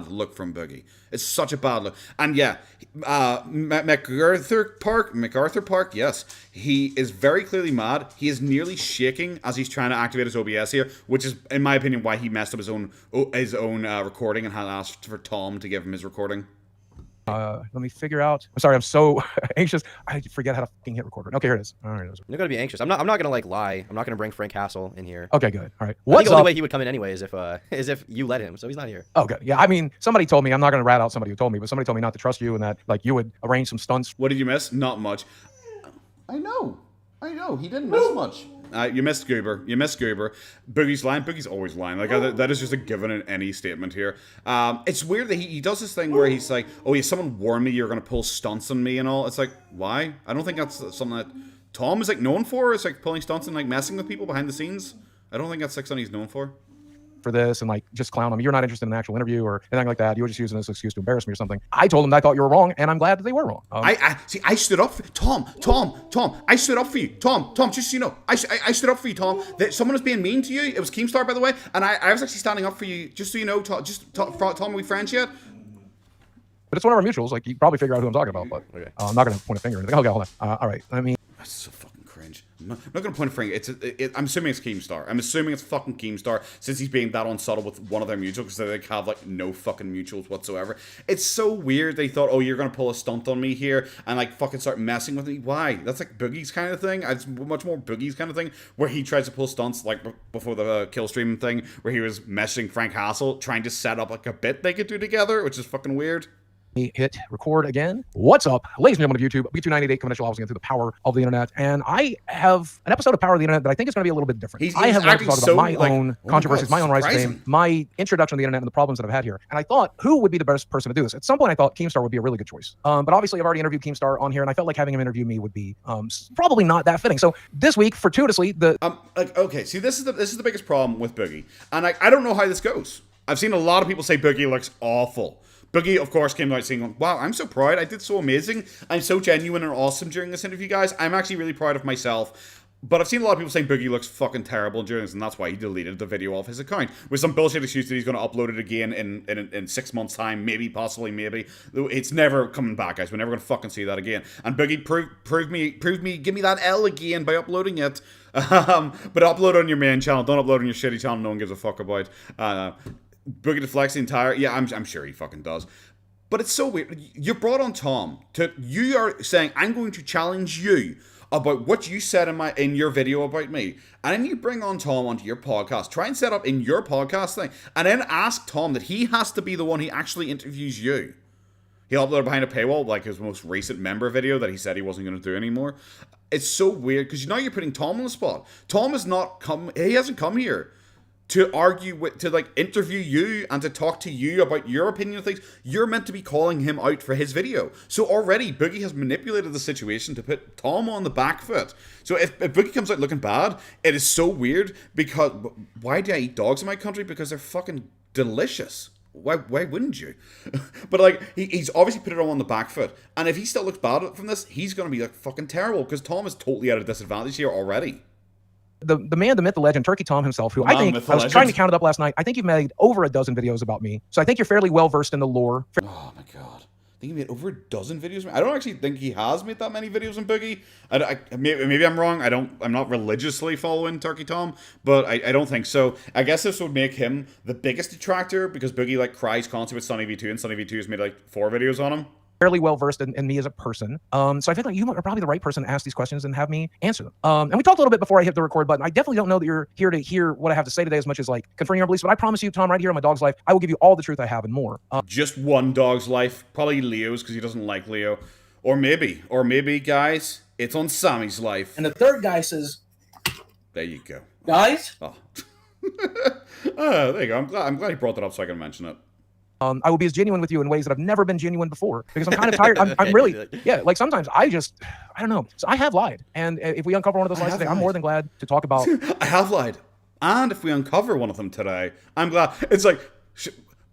look from Boogie. It's such a bad look. And yeah, MacArthur Park, yes. He is very clearly mad. He is nearly shaking as he's trying to activate his OBS here, which is, in my opinion, why he messed up his own recording and had asked for Tom to give him his recording. Let me figure out. I'm sorry, I'm so anxious. I forget how to fucking hit record. Okay, here it is. All right, you're not gonna be anxious. I'm not gonna like lie. I'm not gonna bring Frank Castle in here. Okay, good. All right. I think the only way he would come in anyway is if you let him. So he's not here. Okay. Yeah. I mean, somebody told me, I'm not gonna rat out somebody who told me, but somebody told me not to trust you and that like you would arrange some stunts. What did you miss? Not much. I know. He didn't miss much. You missed Goober. Boogie's lying. Boogie's always lying. Like that is just a given in any statement here. It's weird that he does this thing where he's like, "Oh yeah, someone warned me you're gonna pull stunts on me and all." It's like, why? I don't think that's something that Tom is like known for. It's like pulling stunts and like messing with people behind the scenes. I don't think that's like something he's known for. For this and like just clown him. You're not interested in an actual interview or anything like that. You were just using this excuse to embarrass me or something. I told him that I thought you were wrong, and I'm glad that they were wrong. I stood up for Tom. I stood up for you, Tom. Just so you know, I stood up for you, Tom. That someone was being mean to you. It was Keemstar, by the way, and I was actually standing up for you. Just so you know, Tom, are we friends yet? But it's one of our mutuals. Like you can probably figure out who I'm talking about. But okay. I'm not gonna point a finger or anything. Okay, hold on. All right. I mean, that's so fucking cringe. I'm not going to point a finger. I'm assuming it's Keemstar. I'm assuming it's fucking Keemstar since he's being that unsubtle with one of their mutuals because they like, have like no fucking mutuals whatsoever. It's so weird. They thought, oh, you're going to pull a stunt on me here and like fucking start messing with me. Why? That's like Boogie's kind of thing. It's much more Boogie's kind of thing where he tries to pull stunts like before the kill stream thing where he was messaging Frank Hassel trying to set up like a bit they could do together, which is fucking weird. Hit record again. What's up, ladies and gentlemen of YouTube? B2988 coming at you all through the power of the internet, and I have an episode of Power of the Internet that I think is going to be a little bit different. I have wanted to talk about my own controversies, my own rise to fame, my introduction to the internet, and the problems that I've had here. And I thought, who would be the best person to do this? At some point, I thought Keemstar would be a really good choice. But obviously, I've already interviewed Keemstar on here, and I felt like having him interview me would be probably not that fitting. So this week, fortuitously, okay, see, this is the biggest problem with Boogie, and I don't know how this goes. I've seen a lot of people say Boogie looks awful. Boogie, of course, came out saying, wow, I'm so proud. I did so amazing. I'm so genuine and awesome during this interview, guys. I'm actually really proud of myself. But I've seen a lot of people saying Boogie looks fucking terrible during this, and that's why he deleted the video off his account. With some bullshit excuse that he's going to upload it again in 6 months' time. Maybe, possibly, maybe. It's never coming back, guys. We're never going to fucking see that again. And Boogie, prove me, give me that L again by uploading it. But upload on your main channel. Don't upload on your shitty channel no one gives a fuck about. Boogie deflects the entire... Yeah, I'm sure he fucking does. But it's so weird. You brought on Tom. You are saying, I'm going to challenge you about what you said in your video about me. And then you bring on Tom onto your podcast. Try and set up in your podcast thing. And then ask Tom that he has to be the one who actually interviews you. He'll upload behind a paywall, like his most recent member video that he said he wasn't going to do anymore. It's so weird, because now you're putting Tom on the spot. Tom has not come... He hasn't come here to argue with, to like interview you and to talk to you about your opinion of things. You're meant to be calling him out for his video. So already Boogie has manipulated the situation to put Tom on the back foot. So if Boogie comes out looking bad, it is so weird because why do I eat dogs in my country? Because they're fucking delicious. Why wouldn't you? But like he's obviously put it on the back foot, and if he still looks bad from this, he's gonna be like fucking terrible because Tom is totally at a disadvantage here already. The man, the myth, the legend, Turkey Tom himself, who I think, I was trying to count it up last night, I think you've made over a dozen videos about me. So I think you're fairly well versed in the lore. Oh my god. I think he made over a dozen videos. I don't actually think he has made that many videos on Boogie. Maybe I'm wrong. I'm not religiously following Turkey Tom, but I don't think so. I guess this would make him the biggest detractor because Boogie like cries constantly with Sunny V2, and Sunny V2 has made like 4 videos on him. Fairly well versed in me as a person. So I feel like you are probably the right person to ask these questions and have me answer them. And we talked a little bit before I hit the record button. I definitely don't know that you're here to hear what I have to say today as much as like confirming your beliefs, but I promise you, Tom, right here on my dog's life, I will give you all the truth I have and more. Just one dog's life, probably Leo's because he doesn't like Leo. Or maybe, guys, it's on Sammy's life. And the third guy says, there you go. Guys? Oh. Oh, there you go. I'm glad he brought that up so I can mention it. I will be as genuine with you in ways that I've never been genuine before because I'm kind of tired. I'm really, yeah, like sometimes I don't know. So I have lied. And if we uncover one of those lies today, I'm more than glad to talk about. I have lied. And if we uncover one of them today, I'm glad. It's like,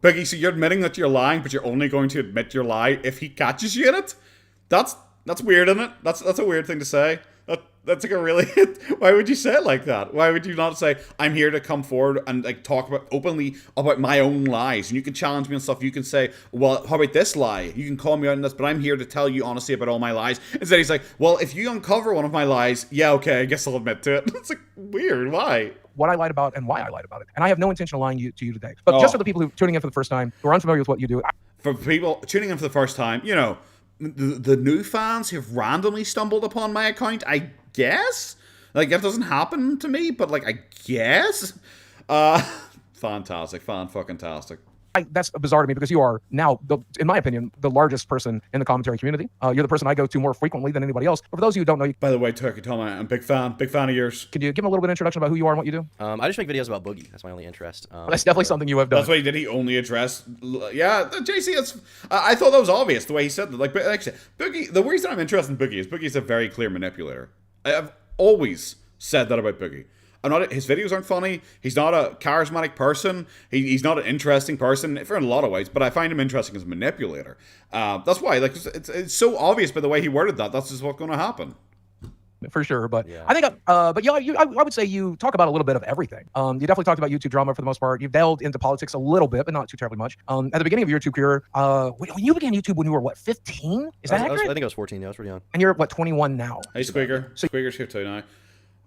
Boogie, so you're admitting that you're lying, but you're only going to admit your lie if he catches you in it? That's weird, isn't it? That's a weird thing to say. That's like a really... Why would you say it like that? Why would you not say, I'm here to come forward and like talk openly about my own lies? And you can challenge me on stuff. You can say, well, how about this lie? You can call me out on this, but I'm here to tell you honestly about all my lies. Instead, he's like, well, if you uncover one of my lies, yeah, okay, I guess I'll admit to it. It's like, weird. Why? What I lied about and why I lied about it. And I have no intention of lying to you today. But just for the people who are tuning in for the first time, who are unfamiliar with what you do. For people tuning in for the first time, you know, the new fans who've randomly stumbled upon my account, I guess? Like, that doesn't happen to me, but, like, I guess? Fantastic. Fan-fucking-tastic. That's bizarre to me because you are now, in my opinion, the largest person in the commentary community. You're the person I go to more frequently than anybody else. But for those of you who don't know, by the way, Turkey Tom, I'm a big fan of yours. Could you give him a little bit of introduction about who you are and what you do? I just make videos about Boogie. That's my only interest. That's definitely something you have done. That's what he did. He only addressed. Yeah, JC. I thought that was obvious the way he said that. Like I said, Boogie. The reason I'm interested in Boogie is Boogie's a very clear manipulator. I've always said that about Boogie. His videos aren't funny. He's not a charismatic person. He's not an interesting person for in a lot of ways. But I find him interesting as a manipulator. That's why, like, it's so obvious by the way he worded that. That's just what's going to happen. For sure, but yeah. I think, but yeah, I would say you talk about a little bit of everything. You definitely talked about YouTube drama for the most part. You've delved into politics a little bit, but not too terribly much. At the beginning of your YouTube career, when you began YouTube when you were what, 15? Is that accurate? I think I was 14. Yeah, I was pretty young. And you're what, 21 now? Hey, Squeaker. Squeaker's here too now.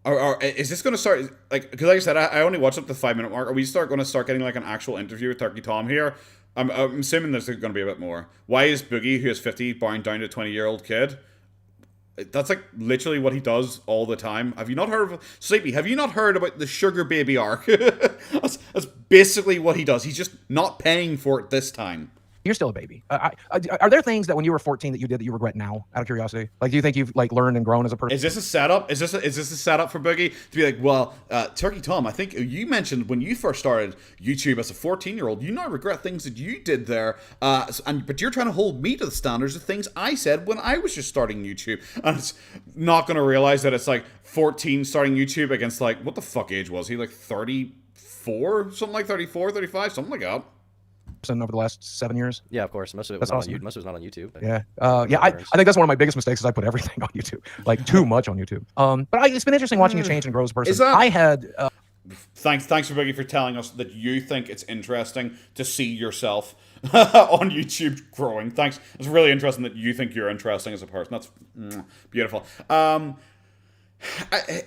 Or is this going to start, like, because like I said, I only watched up to the 5-minute mark. Are we going to start getting like an actual interview with Turkey Tom here? I'm assuming there's going to be a bit more. Why is Boogie, who is 50, bound down to a 20-year-old kid? That's like literally what he does all the time. Have you not heard of Sleepy? Have you not heard about the sugar baby arc? that's basically what he does. He's just not paying for it this time. You're still a baby. Are there things that when you were 14 that you did that you regret now, out of curiosity? Like, do you think you've like learned and grown as a person? Is this a setup? Is this a setup for Boogie to be like, well, Turkey Tom, I think you mentioned when you first started YouTube as a 14-year-old, you now regret things that you did there, but you're trying to hold me to the standards of things I said when I was just starting YouTube, and it's not going to realize that it's like 14 starting YouTube against like, what the fuck age was he? Like 34, something like 34, 35, something like that. Over the last 7 years. Yeah, of course. Most of it was most of it was not on YouTube. But yeah, I think that's one of my biggest mistakes is I put everything on YouTube, like too much on YouTube. But it's been interesting watching you change and grow as a person. I had. Thanks for Boogie for telling us that you think it's interesting to see yourself on YouTube growing. Thanks. It's really interesting that you think you're interesting as a person. That's beautiful.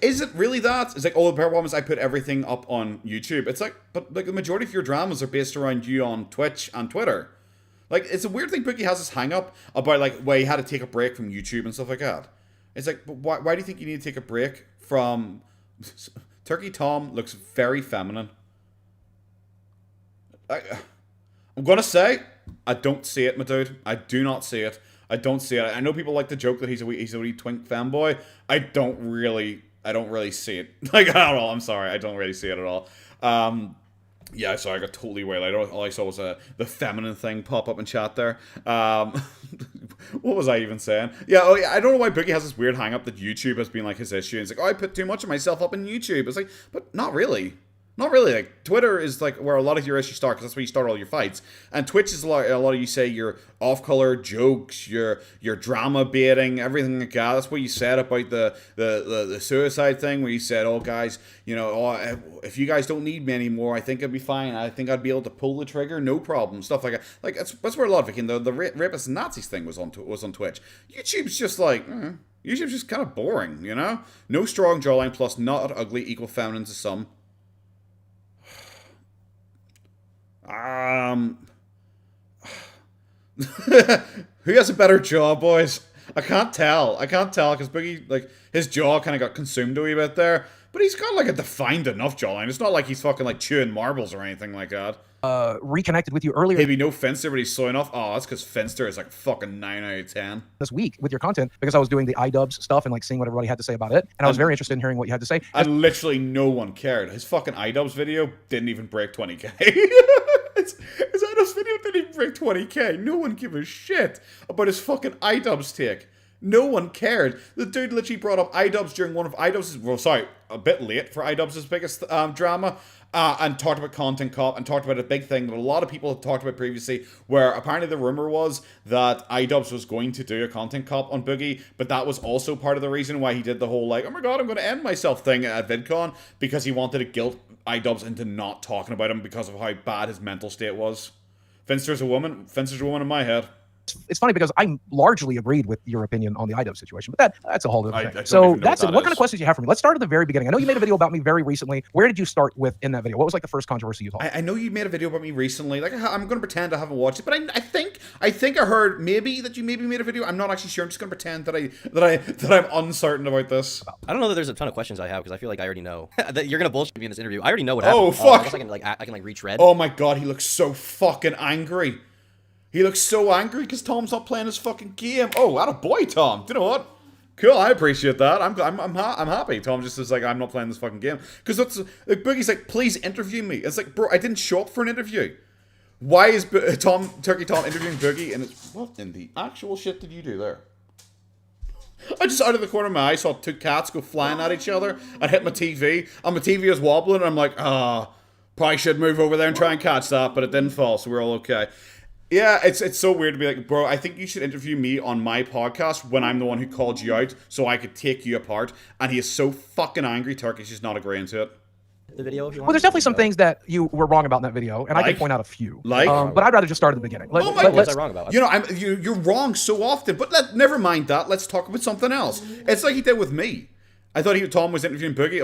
Is it really that? It's like, oh, the problem is I put everything up on YouTube. It's like, but like the majority of your dramas are based around you on Twitch and Twitter. Like, it's a weird thing Boogie has this hang up about like why he had to take a break from YouTube and stuff like that. It's like, but why do you think you need to take a break from... Turkey Tom looks very feminine. I'm gonna say, I don't see it, my dude. I do not see it. I don't see it. I know people like to joke that he's a wee twink fanboy. I don't really see it. Like, I don't know. I'm sorry. I don't really see it at all. Yeah, sorry, I got totally waylaid. All I saw was the feminine thing pop up in chat there. What was I even saying? Yeah, oh yeah, I don't know why Boogie has this weird hang up that YouTube has been like his issue. It's like, oh, I put too much of myself up in YouTube. It's like, but not really. Not really. Like, Twitter is like where a lot of your issues start, because that's where you start all your fights. And Twitch is a lot of you say your off-color jokes, your drama baiting, everything like that. That's what you said about the suicide thing, where you said, oh, guys, you know, oh, if you guys don't need me anymore, I think I'd be fine. I think I'd be able to pull the trigger, no problem. Stuff like that. Like, that's where a lot of it came. The rapist Nazis thing was on Twitch. YouTube's just like... YouTube's just kind of boring, you know? No strong jawline plus not ugly equal feminine to some. Who has a better jaw, boys? I can't tell because Boogie, like, his jaw kind of got consumed a wee bit there, but he's got like a defined enough jawline. It's not like he's fucking like chewing marbles or anything like that. Reconnected with you earlier. Maybe no Finster, but he's slowing off. Oh, that's because Finster is like fucking 9 out of 10 this week with your content, because I was doing the iDubbbz stuff and like seeing what everybody had to say about it, and I was very interested in hearing what you had to say. And literally no one cared. His fucking iDubbbz video didn't even break 20k. His iDubbbz video didn't even break 20k. No one gave a shit about his fucking iDubbbz take. No one cared. The dude literally brought up iDubbbz during one of iDubbbz's, well, sorry, a bit late for iDubbbz's biggest drama, and talked about Content Cop, and talked about a big thing that a lot of people had talked about previously, where apparently the rumor was that iDubbbz was going to do a Content Cop on Boogie, but that was also part of the reason why he did the whole, like, oh my god, I'm going to end myself thing at VidCon, because he wanted to guilt iDubbbz into not talking about him because of how bad his mental state was. Finster's a woman in my head. It's funny because I largely agreed with your opinion on the iDubbbz situation, but that's a whole other thing. So that's it. What kind of questions do you have for me? Let's start at the very beginning. I know you made a video about me very recently. Where did you start with in that video? What was like the first controversy you thought? I know you made a video about me recently. Like, I'm going to pretend I haven't watched it, but I think I heard maybe that you maybe made a video. I'm not actually sure. I'm just going to pretend that I'm uncertain about this. I don't know that there's a ton of questions I have, because I feel like I already know that you're going to bullshit me in this interview. I already know what happened. Oh fuck! I guess I can retread. Oh my god, he looks so fucking angry. He looks so angry because Tom's not playing his fucking game. Oh, attaboy, Tom. Do you know what? Cool, I appreciate that. I'm happy. Tom just is like, I'm not playing this fucking game. Because that's like, Boogie's like, please interview me. It's like, bro, I didn't show up for an interview. Why is Turkey Tom interviewing Boogie? And it's, what in the actual shit did you do there? I just, out of the corner of my eye, saw two cats go flying at each other. I hit my TV, and my TV was wobbling, and I'm like, probably should move over there and try and catch that, but it didn't fall, so we're all okay. Yeah, it's so weird to be like, bro, I think you should interview me on my podcast when I'm the one who called you out, so I could take you apart. And he is so fucking angry, Turkey's just not agreeing to it. The video, if you want. Well, there's definitely some things that you were wrong about in that video, and I can point out a few. But I'd rather just start at the beginning. What was I wrong about? You know, you're wrong so often, but never mind that. Let's talk about something else. It's like he did with me. I thought Tom was interviewing Boogie.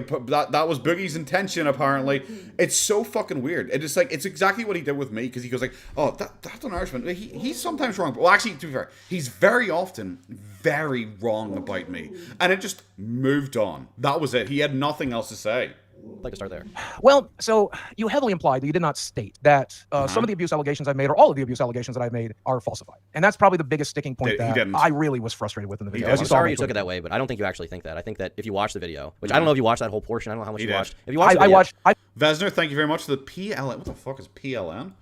That was Boogie's intention, apparently. It's so fucking weird. It's like, it's exactly what he did with me, because he goes like, oh, that's an Irishman. He's sometimes wrong. Well, actually, to be fair, he's very often very wrong about me. And it just moved on. That was it. He had nothing else to say. I'd like to start there. Well, so you heavily implied that you did not state that some of the abuse allegations I've made, or all of the abuse allegations that I've made, are falsified. And that's probably the biggest sticking point that I really was frustrated with in the video. I'm sorry you took it that way, but I don't think you actually think that. I think that if you watch the video, which I don't know if you watched that whole portion, I don't know how much you watched. If you watched the video, Vesner, thank you very much for the PLN. What the fuck is PLN?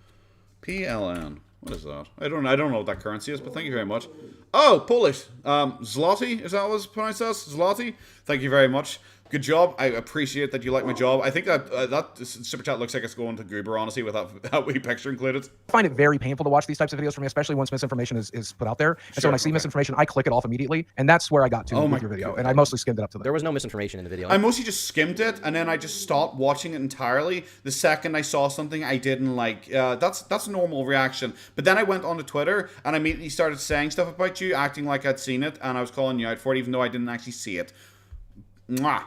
PLN. What is that? I don't know what that currency is, but thank you very much. Oh, Polish. Zloty, is that what it's pronounced as? Zloty? Thank you very much. Good job. I appreciate that you like my job. I think that that super chat looks like it's going to Goober, honestly, with that wee picture included. I find it very painful to watch these types of videos for me, especially once misinformation is put out there. And so when I see misinformation, I click it off immediately, and that's where I got to with your video. And I mostly skimmed it up to there. There was no misinformation in the video. I mostly just skimmed it, and then I just stopped watching it entirely the second I saw something I didn't like. That's a normal reaction. But then I went onto Twitter, and I immediately started saying stuff about you, acting like I'd seen it, and I was calling you out for it, even though I didn't actually see it. Mwah.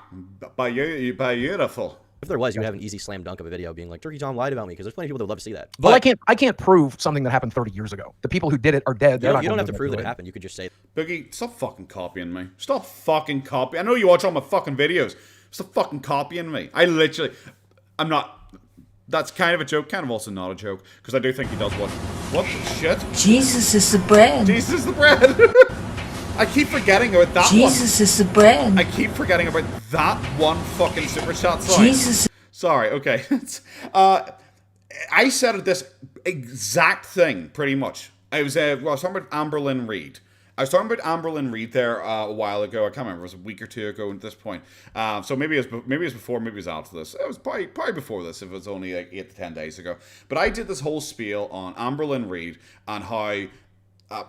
Beautiful. If there was, you would have an easy slam dunk of a video being like, Turkey Tom lied about me, because there's plenty of people that would love to see that. But well, I can't prove something that happened 30 years ago. The people who did it are dead. You don't have to prove that it happened. You could just say, Boogie, stop fucking copying me. Stop fucking copying. I know you watch all my fucking videos. Stop fucking copying me. I'm not. That's kind of a joke, kind of also not a joke, because I do think he does what the shit? Jesus is the bread. Jesus is the bread. I keep forgetting about that Jesus is the bread. I keep forgetting about that one fucking super chat sign. Jesus. Sorry, okay. I said this exact thing, pretty much. I was talking about Amberlynn Reid. I was talking about Amberlynn Reid there a while ago. I can't remember. It was a week or two ago at this point. So maybe it was before, maybe it was after this. It was probably before this, if it was only like 8 to 10 days ago. But I did this whole spiel on Amberlynn Reid and how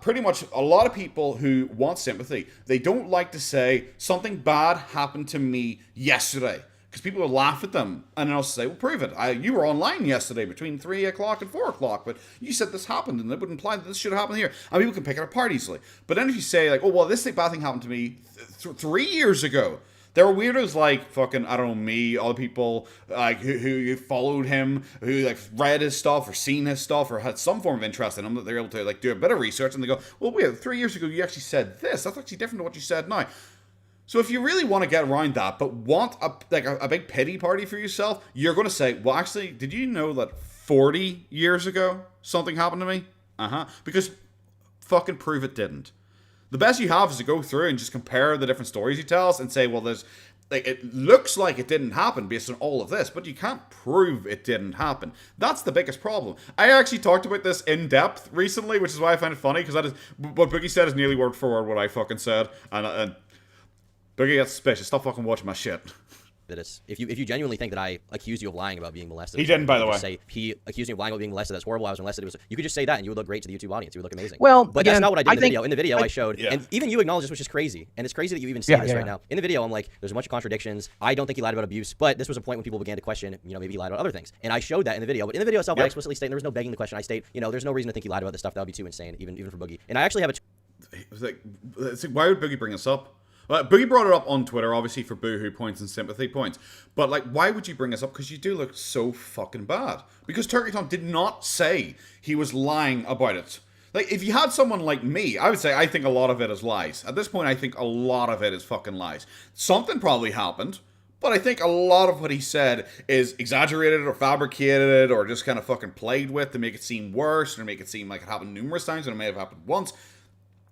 pretty much a lot of people who want sympathy, they don't like to say something bad happened to me yesterday. Because people will laugh at them and then also say, well, prove it. You were online yesterday between 3 o'clock and 4 o'clock, but you said this happened and it would imply that this should have happened here. And people can pick it apart easily. But then if you say, like, oh, well, this bad thing happened to me 3 years ago. There were weirdos like fucking, I don't know, me, other people like who followed him, who like read his stuff or seen his stuff or had some form of interest in him, that they're able to like do a bit of research and they go, well, wait, 3 years ago you actually said this. That's actually different to what you said now. So if you really want to get around that, but want a big pity party for yourself, you're going to say, well, actually, did you know that 40 years ago something happened to me? Because fucking prove it didn't. The best you have is to go through and just compare the different stories he tells and say, well, there's like it looks like it didn't happen based on all of this, but you can't prove it didn't happen. That's the biggest problem. I actually talked about this in depth recently, which is why I find it funny, because that is what Boogie said is nearly word for word what I fucking said, and Boogie gets suspicious. Stop fucking watching my shit. If you genuinely think that I accused you of lying about being molested, he didn't, by the way. Say he accused me of lying about being molested. That's horrible. I was molested. You could just say that, and you would look great to the YouTube audience. You would look amazing. Well, but again, that's not what I did in the video. In the video, I showed, yeah. and even you acknowledge this, which is crazy. And it's crazy that you even see this right now. In the video, I'm like, there's a bunch of contradictions. I don't think he lied about abuse, but this was a point when people began to question, maybe he lied about other things. And I showed that in the video. But in the video itself, I explicitly state, and there was no begging the question. I state, there's no reason to think he lied about this stuff. That would be too insane, even for Boogie. And I actually have it's like, why would Boogie bring this up? Boogie brought it up on Twitter, obviously, for boohoo points and sympathy points. But, like, why would you bring this up? Because you do look so fucking bad. Because Turkey Tom did not say he was lying about it. Like, if you had someone like me, I would say I think a lot of it is lies. At this point, I think a lot of it is fucking lies. Something probably happened, but I think a lot of what he said is exaggerated or fabricated or just kind of fucking played with to make it seem worse or make it seem like it happened numerous times when it may have happened once.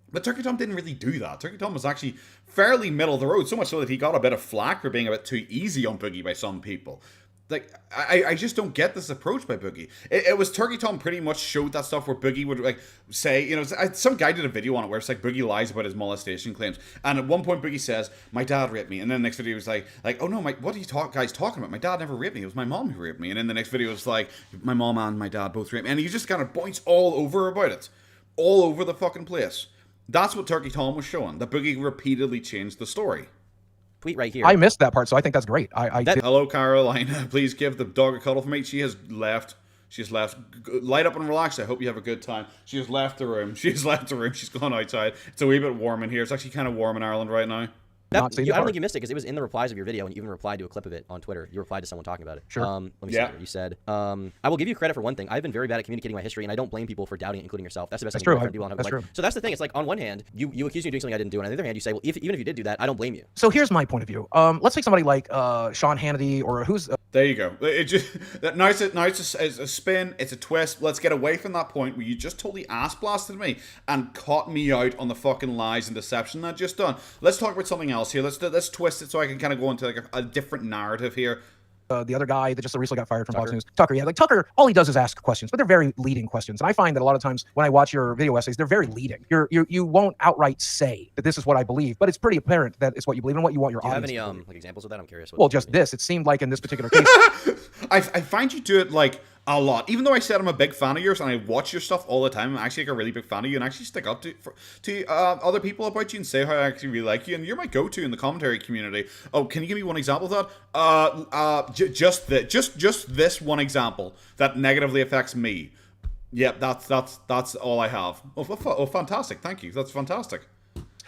But Turkey Tom didn't really do that. Turkey Tom was actually fairly middle of the road, so much so that he got a bit of flack for being a bit too easy on Boogie by some people. Like, I just don't get this approach by Boogie. It was Turkey Tom pretty much showed that stuff where Boogie would, like, say, some guy did a video on it where it's like Boogie lies about his molestation claims. And at one point, Boogie says, my dad raped me. And then the next video was like, oh no, what are you guys talking about? My dad never raped me. It was my mom who raped me. And then the next video was like, my mom and my dad both raped me. And he just kind of points all over about it. All over the fucking place. That's what Turkey Tom was showing. That Boogie repeatedly changed the story. tweet right here. I missed that part, so I think that's great. Hello, Carolina. Please give the dog a cuddle for me. She has left. She's left. Light up and relax. I hope you have a good time. She has left the room. She's left the room. She's gone outside. It's a wee bit warm in here. It's actually kind of warm in Ireland right now. I don't think you missed it because it was in the replies of your video, and you even replied to a clip of it on Twitter. You replied to someone talking about it. Sure. Let me see here. You said, I will give you credit for one thing. I've been very bad at communicating my history, and I don't blame people for doubting it, including yourself. That's the best thing to do. That's true. So that's the thing. It's like, on one hand, you accuse me of doing something I didn't do, and on the other hand, you say, well, even if you did do that, I don't blame you. So here's my point of view. Let's take somebody like Sean Hannity, or who's... There you go. It just now it's a spin. It's a twist. Let's get away from that point where you just totally ass blasted me and caught me out on the fucking lies and deception that I just done. Let's talk about something else here. Let's twist it so I can kind of go into like a different narrative here. The other guy that just recently got fired from Fox News, Tucker. Yeah, like Tucker, all he does is ask questions, but they're very leading questions. And I find that a lot of times when I watch your video essays, they're very leading. You won't outright say that this is what I believe, but it's pretty apparent that it's what you believe and what you want your audience to believe. Do you have any like examples of that? I'm curious. Well, just this. It seemed like in this particular case. I find you do it like a lot. Even though I said I'm a big fan of yours and I watch your stuff all the time, I'm actually like a really big fan of you and actually stick up to other people about you and say how I actually really like you. And you're my go-to in the commentary community. Oh, can you give me one example of that? Just this one example that negatively affects me. Yep, that's all I have. Oh, fantastic! Thank you. That's fantastic.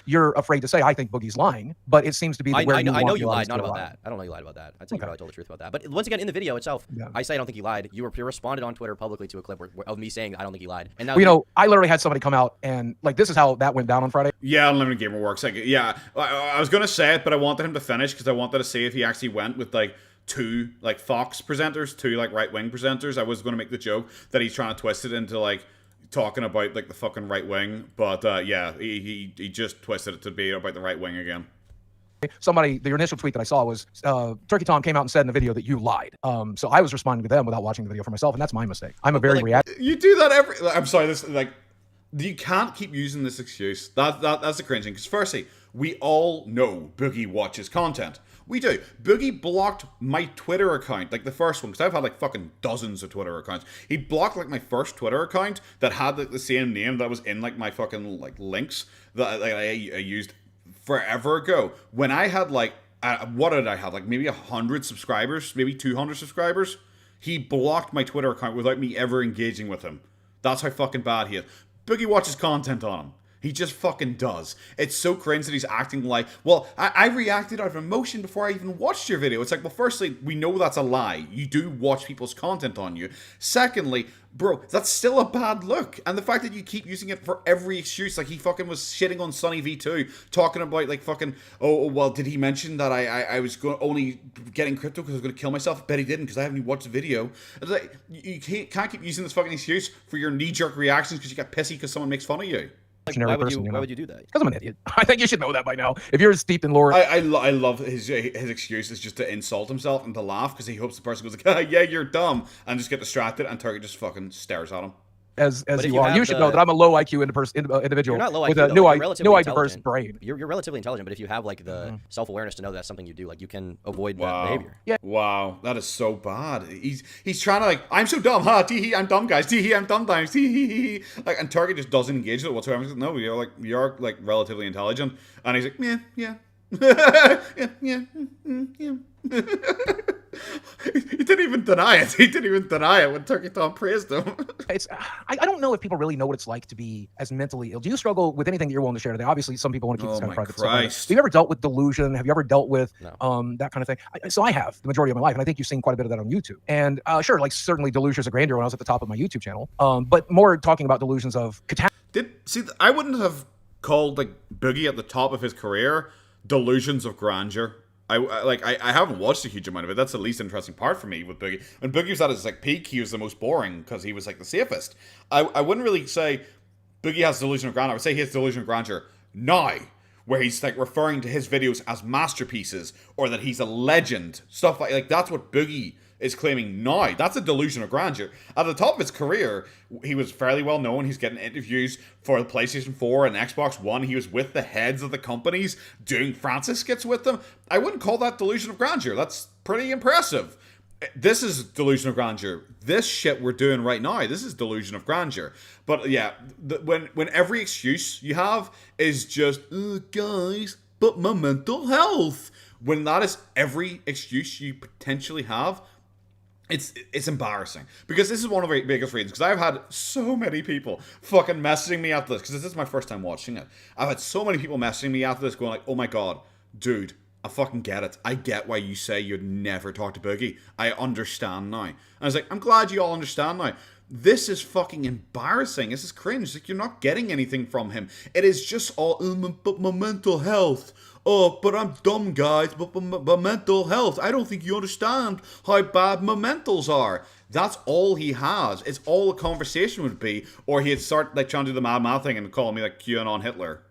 You're afraid to say, I think Boogie's lying, but it seems to be where I know you lied, not about that. I don't know you lied about that. I'd say you probably told the truth about that. But once again, in the video itself, I say I don't think he lied. You responded on Twitter publicly to a clip of me saying I don't think he lied. And now, I literally had somebody come out and like, this is how that went down on Friday. Yeah, Unlimited Gamer works. Like, yeah, I was gonna say it, but I wanted him to finish because I wanted to see if he actually went with like two like Fox presenters, two like right-wing presenters. I was gonna make the joke that he's trying to twist it into like talking about like the fucking right wing, but yeah, he just twisted it to be about the right wing again. Somebody, the initial tweet that I saw was Turkey Tom came out and said in the video that you lied. So I was responding to them without watching the video for myself, and that's my mistake. I'm a very reactive. You do that I'm sorry, this like you can't keep using this excuse. That's the cringing. Because firstly, we all know Boogie watches content. We do. Boogie blocked my Twitter account, like the first one, because I've had like fucking dozens of Twitter accounts. He blocked like my first Twitter account that had like the same name that was in like my fucking like links that I used forever ago. When I had like, what did I have? Like maybe 100 subscribers, maybe 200 subscribers. He blocked my Twitter account without me ever engaging with him. That's how fucking bad he is. Boogie watches content on him. He just fucking does. It's so cringe that he's acting like, well, I reacted out of emotion before I even watched your video. It's like, well, firstly, we know that's a lie. You do watch people's content on you. Secondly, bro, that's still a bad look. And the fact that you keep using it for every excuse, like he fucking was shitting on Sunny V2, talking about like fucking, oh well, did he mention that I was only getting crypto because I was going to kill myself? I bet he didn't because I haven't even watched the video. It's like, you can't keep using this fucking excuse for your knee-jerk reactions because you get pissy because someone makes fun of you. Why would you do that? Because I'm an idiot. I think you should know that by now. If you're steeped in lore, I love his excuse is just to insult himself and to laugh because he hopes the person goes like, ah, yeah, you're dumb, and just get distracted, and Turkey just fucking stares at him. As you are. You should know that I'm a low IQ individual You're not low IQ, with a new diverse brain. You're relatively intelligent, but if you have like the self-awareness to know that's something you do, like you can avoid that behavior. Yeah. Wow, that is so bad. He's trying to like, I'm so dumb, ha, tee hee, I'm dumb, guys, tee hee, I'm dumb times, tee hee hee. Like, and Turkey just doesn't engage with it whatsoever. He's like, no, you're like relatively intelligent, and he's like, yeah, yeah. He didn't even deny it. He didn't even deny it when Turkey Tom praised him. I don't know if people really know what it's like to be as mentally ill. Do you struggle with anything that you're willing to share today? Obviously, some people want to keep this kind of private stuff. Have you ever dealt with delusion? Have you ever dealt with that kind of thing? So I have the majority of my life, and I think you've seen quite a bit of that on YouTube. And sure, like certainly delusions of grandeur when I was at the top of my YouTube channel. But more talking about delusions of catastrophe. I wouldn't have called like Boogie at the top of his career delusions of grandeur. I haven't watched a huge amount of it. That's the least interesting part for me with Boogie. When Boogie was at his like peak, he was the most boring because he was like the safest. I wouldn't really say Boogie has delusion of grandeur. I would say he has delusion of grandeur now, where he's like referring to his videos as masterpieces or that he's a legend. Stuff like that's what Boogie is claiming now. That's a delusion of grandeur. At the top of his career, he was fairly well known. He's getting interviews for the PlayStation 4 and Xbox One. He was with the heads of the companies doing Francis skits with them. I wouldn't call that delusion of grandeur. That's pretty impressive. This is delusion of grandeur. This shit we're doing right now, this is delusion of grandeur. But yeah, when every excuse you have is just, guys, but my mental health. When that is every excuse you potentially have, it's embarrassing. Because this is one of the biggest reasons. Because I've had so many people fucking messaging me after this. Because this is my first time watching it. I've had so many people messaging me after this going like, oh my god, dude, I fucking get it. I get why you say you'd never talk to Boogie. I understand now. And I was like, I'm glad you all understand now. This is fucking embarrassing. This is cringe. Like, you're not getting anything from him. It is just all, but my mental health. Oh, but I'm dumb, guys. But my mental health. I don't think you understand how bad my mentals are. That's all he has. It's all a conversation would be. Or he'd start like trying to do the mad thing and call me like QAnon Hitler.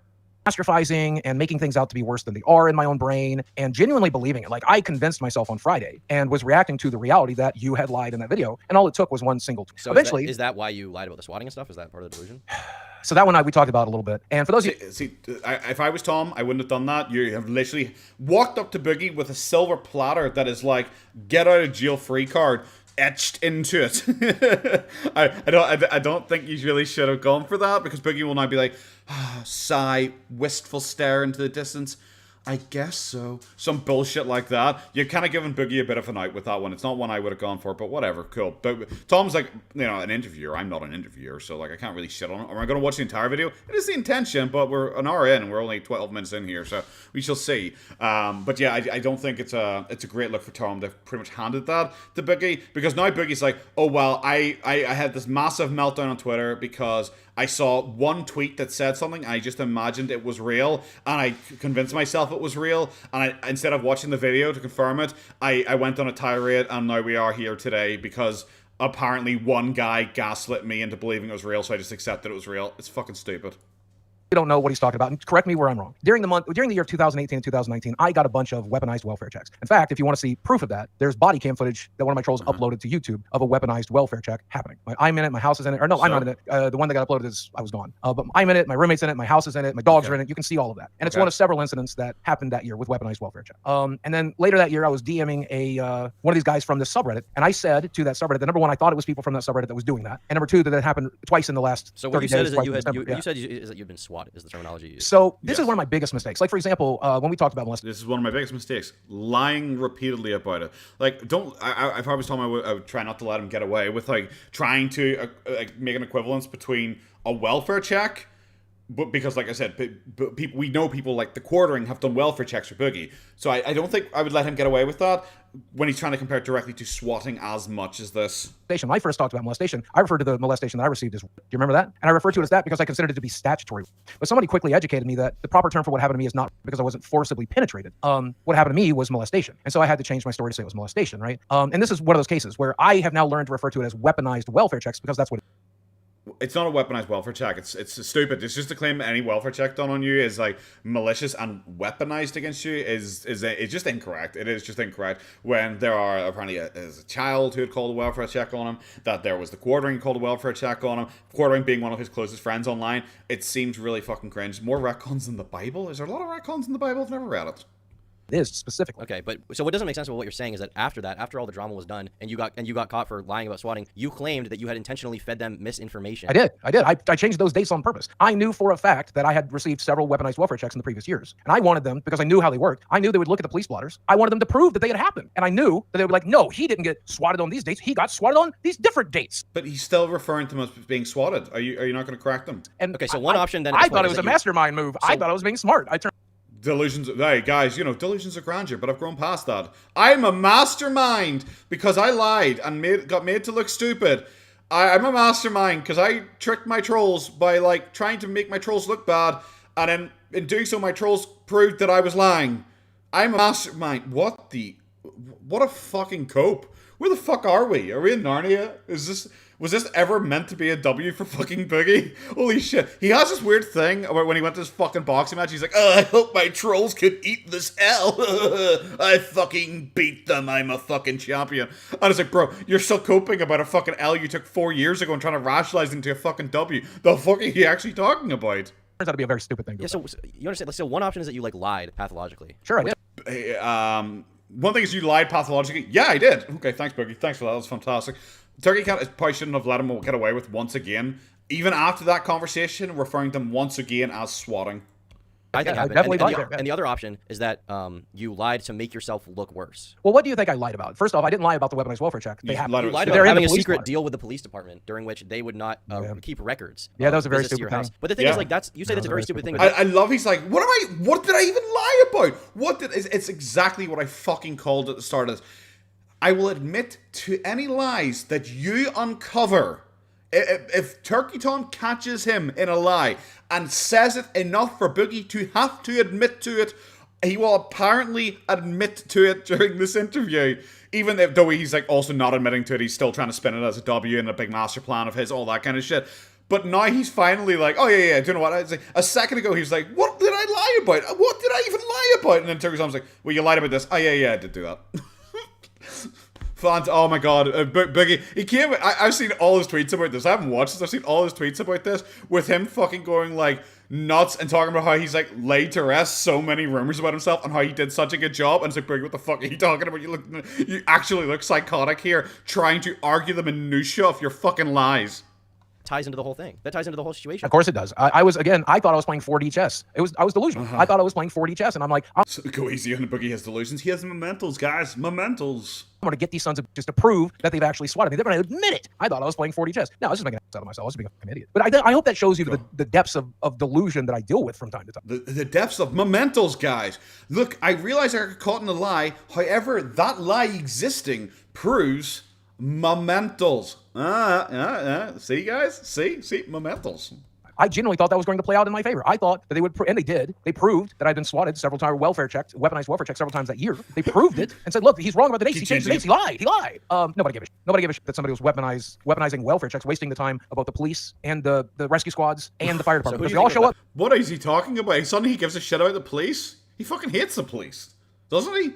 Catastrophizing and making things out to be worse than they are in my own brain and genuinely believing it. Like I convinced myself on Friday and was reacting to the reality that you had lied in that video. And all it took was one single tweet. So eventually, is that why you lied about the swatting and stuff? Is that part of the delusion? So that one we talked about a little bit. And for those of you... if I was Tom, I wouldn't have done that. You have literally walked up to Boogie with a silver platter that is like, get out of jail free card etched into it. I don't think you really should have gone for that because Boogie will now be like, sigh, wistful stare into the distance. I guess so. Some bullshit like that. You're kind of giving Boogie a bit of an out with that one. It's not one I would have gone for, but whatever, cool. But Tom's like, an interviewer. I'm not an interviewer, so like I can't really shit on it. Am I going to watch the entire video? It is the intention, but we're an hour in and we're only 12 minutes in here, so we shall see. But yeah, I don't think it's a great look for Tom. They've pretty much handed that to Boogie because now Boogie's like, oh well, I had this massive meltdown on Twitter because I saw one tweet that said something. I just imagined it was real, and I convinced myself it was real. And instead of watching the video to confirm it, I went on a tirade, and now we are here today because apparently one guy gaslit me into believing it was real, so I just accepted it was real. It's fucking stupid. don't know what he's talking about. And correct me where I'm wrong. During the year of 2018 and 2019, I got a bunch of weaponized welfare checks. In fact, if you want to see proof of that, there's body cam footage that one of my trolls uploaded to YouTube of a weaponized welfare check happening. I'm in it, my house is in it. Or no, I'm not in it. The one that got uploaded is I was gone. But I'm in it, my roommate's in it, my house is in it, my dogs are in it. You can see all of that. And it's one of several incidents that happened that year with weaponized welfare check. And then later that year, I was DMing one of these guys from this subreddit, and I said to that subreddit that number one, I thought it was people from that subreddit that was doing that, and number two, that it happened twice in the last 30 days. So what you said is that you said that you've been swatted, is the terminology you used. So this is one of my biggest mistakes. Like, for example, when we talked about molestation. This is one of my biggest mistakes. Lying repeatedly about it. Like, I've always told him I would try not to let him get away with, like, trying to make an equivalence between a welfare check, but because, like I said, we know people like the Quartering have done welfare checks for Boogie. So I don't think I would let him get away with that when he's trying to compare it directly to swatting as much as this. When I first talked about molestation, I referred to the molestation that I received as, do you remember that? And I referred to it as that because I considered it to be statutory. But somebody quickly educated me that the proper term for what happened to me is not because I wasn't forcibly penetrated. What happened to me was molestation. And so I had to change my story to say it was molestation, right? And this is one of those cases where I have now learned to refer to it as weaponized welfare checks because that's what it is. It's not a weaponized welfare check. It's stupid. It's just to claim any welfare check done on you is like malicious and weaponized against you is just incorrect. It is just incorrect. When there are apparently there's a child who had called a welfare check on him, that there was the Quartering called a welfare check on him. Quartering being one of his closest friends online. It seems really fucking cringe. More retcons in the Bible. Is there a lot of retcons in the Bible? I've never read it. Is specifically. Okay, but so what doesn't make sense about what you're saying is that after all the drama was done and you got caught for lying about swatting, you claimed that you had intentionally fed them misinformation. I did. I changed those dates on purpose. I knew for a fact that I had received several weaponized welfare checks in the previous years. And I wanted them because I knew how they worked. I knew they would look at the police blotters. I wanted them to prove that they had happened. And I knew that they would be like, no, he didn't get swatted on these dates. He got swatted on these different dates. But he's still referring to them as being swatted. Are you not going to correct them? And okay, so one option then. I thought it was a mastermind move. I thought I was being smart. Delusions, hey guys, delusions of grandeur, but I've grown past that. I'm a mastermind because I lied and got made to look stupid. I'm a mastermind because I tricked my trolls by like trying to make my trolls look bad, and then in doing so, my trolls proved that I was lying. I'm a mastermind. What a fucking cope. Where the fuck are we? Are we in Narnia? Was this ever meant to be a W for fucking Boogie? Holy shit. He has this weird thing about when he went to this fucking boxing match. He's like, I hope my trolls could eat this L. I fucking beat them. I'm a fucking champion. And it's like, bro, you're still coping about a fucking L you took 4 years ago and trying to rationalize it into a fucking W. The fuck are you actually talking about? Turns out to be a very stupid thing. Yeah, so you understand? So one option is that you like lied pathologically. Sure, I did. One thing is you lied pathologically. Yeah, I did. Okay, thanks, Boogie. Thanks for that. That was fantastic. Turkey Cat probably shouldn't have let him get away with once again. Even after that conversation, referring to him once again as swatting. I definitely lied there. And the other option is that you lied to make yourself look worse. Well, what do you think I lied about? First off, I didn't lie about the weaponized welfare check. You lied about having a secret deal with the police department during which they would not keep records. Yeah, that was a very stupid thing. But the thing is, like, you say that's a very stupid thing. I love. He's like, what did I even lie about? It's exactly what I fucking called at the start of this. I will admit to any lies that you uncover. If Turkey Tom catches him in a lie and says it enough for Boogie to have to admit to it, he will apparently admit to it during this interview. Even though he's like also not admitting to it, he's still trying to spin it as a W and a big master plan of his, all that kind of shit. But now he's finally like, oh yeah, do you know what? I was like, a second ago he was like, what did I lie about? What did I even lie about? And then Turkey Tom's like, well, you lied about this. Oh yeah, I did do that. Oh my god, Boogie, he came, I've seen all his tweets about this. I haven't watched this, I've seen all his tweets about this with him fucking going like nuts and talking about how he's like laid to rest so many rumors about himself and how he did such a good job. And it's like, Boogie, what the fuck are you talking about? You actually look psychotic here, trying to argue the minutia of your fucking lies. Ties into the whole thing. That ties into the whole situation. Of course it does. I thought I was playing 4D chess. I was delusional. I thought I was playing 4D chess, and I'm like, so go easy on the Boogie. Has delusions. He has mementos, guys. Mementos. I'm going to get these sons of just to prove that they've actually swatted me. They're going to admit it. I thought I was playing 4D chess. No, I was just making an ass out of myself. I was being an idiot. But I hope that shows you the depths of delusion that I deal with from time to time. The depths of mementos, guys. Look, I realize I got caught in a lie. However, that lie existing proves mementos. See, guys? See? Mementos. I genuinely thought that was going to play out in my favor. I thought that they would, and they did. They proved that I'd been swatted several times, weaponized welfare checked several times that year. They proved it and said, look, he's wrong about the dates. He changed the dates. He lied. He lied. Nobody gave a shit. Nobody gave a shit that somebody was weaponizing welfare checks, wasting the time about the police and the rescue squads and the fire department. Because they all show up. What is he talking about? Suddenly he gives a shit about the police? He fucking hates the police. Doesn't he?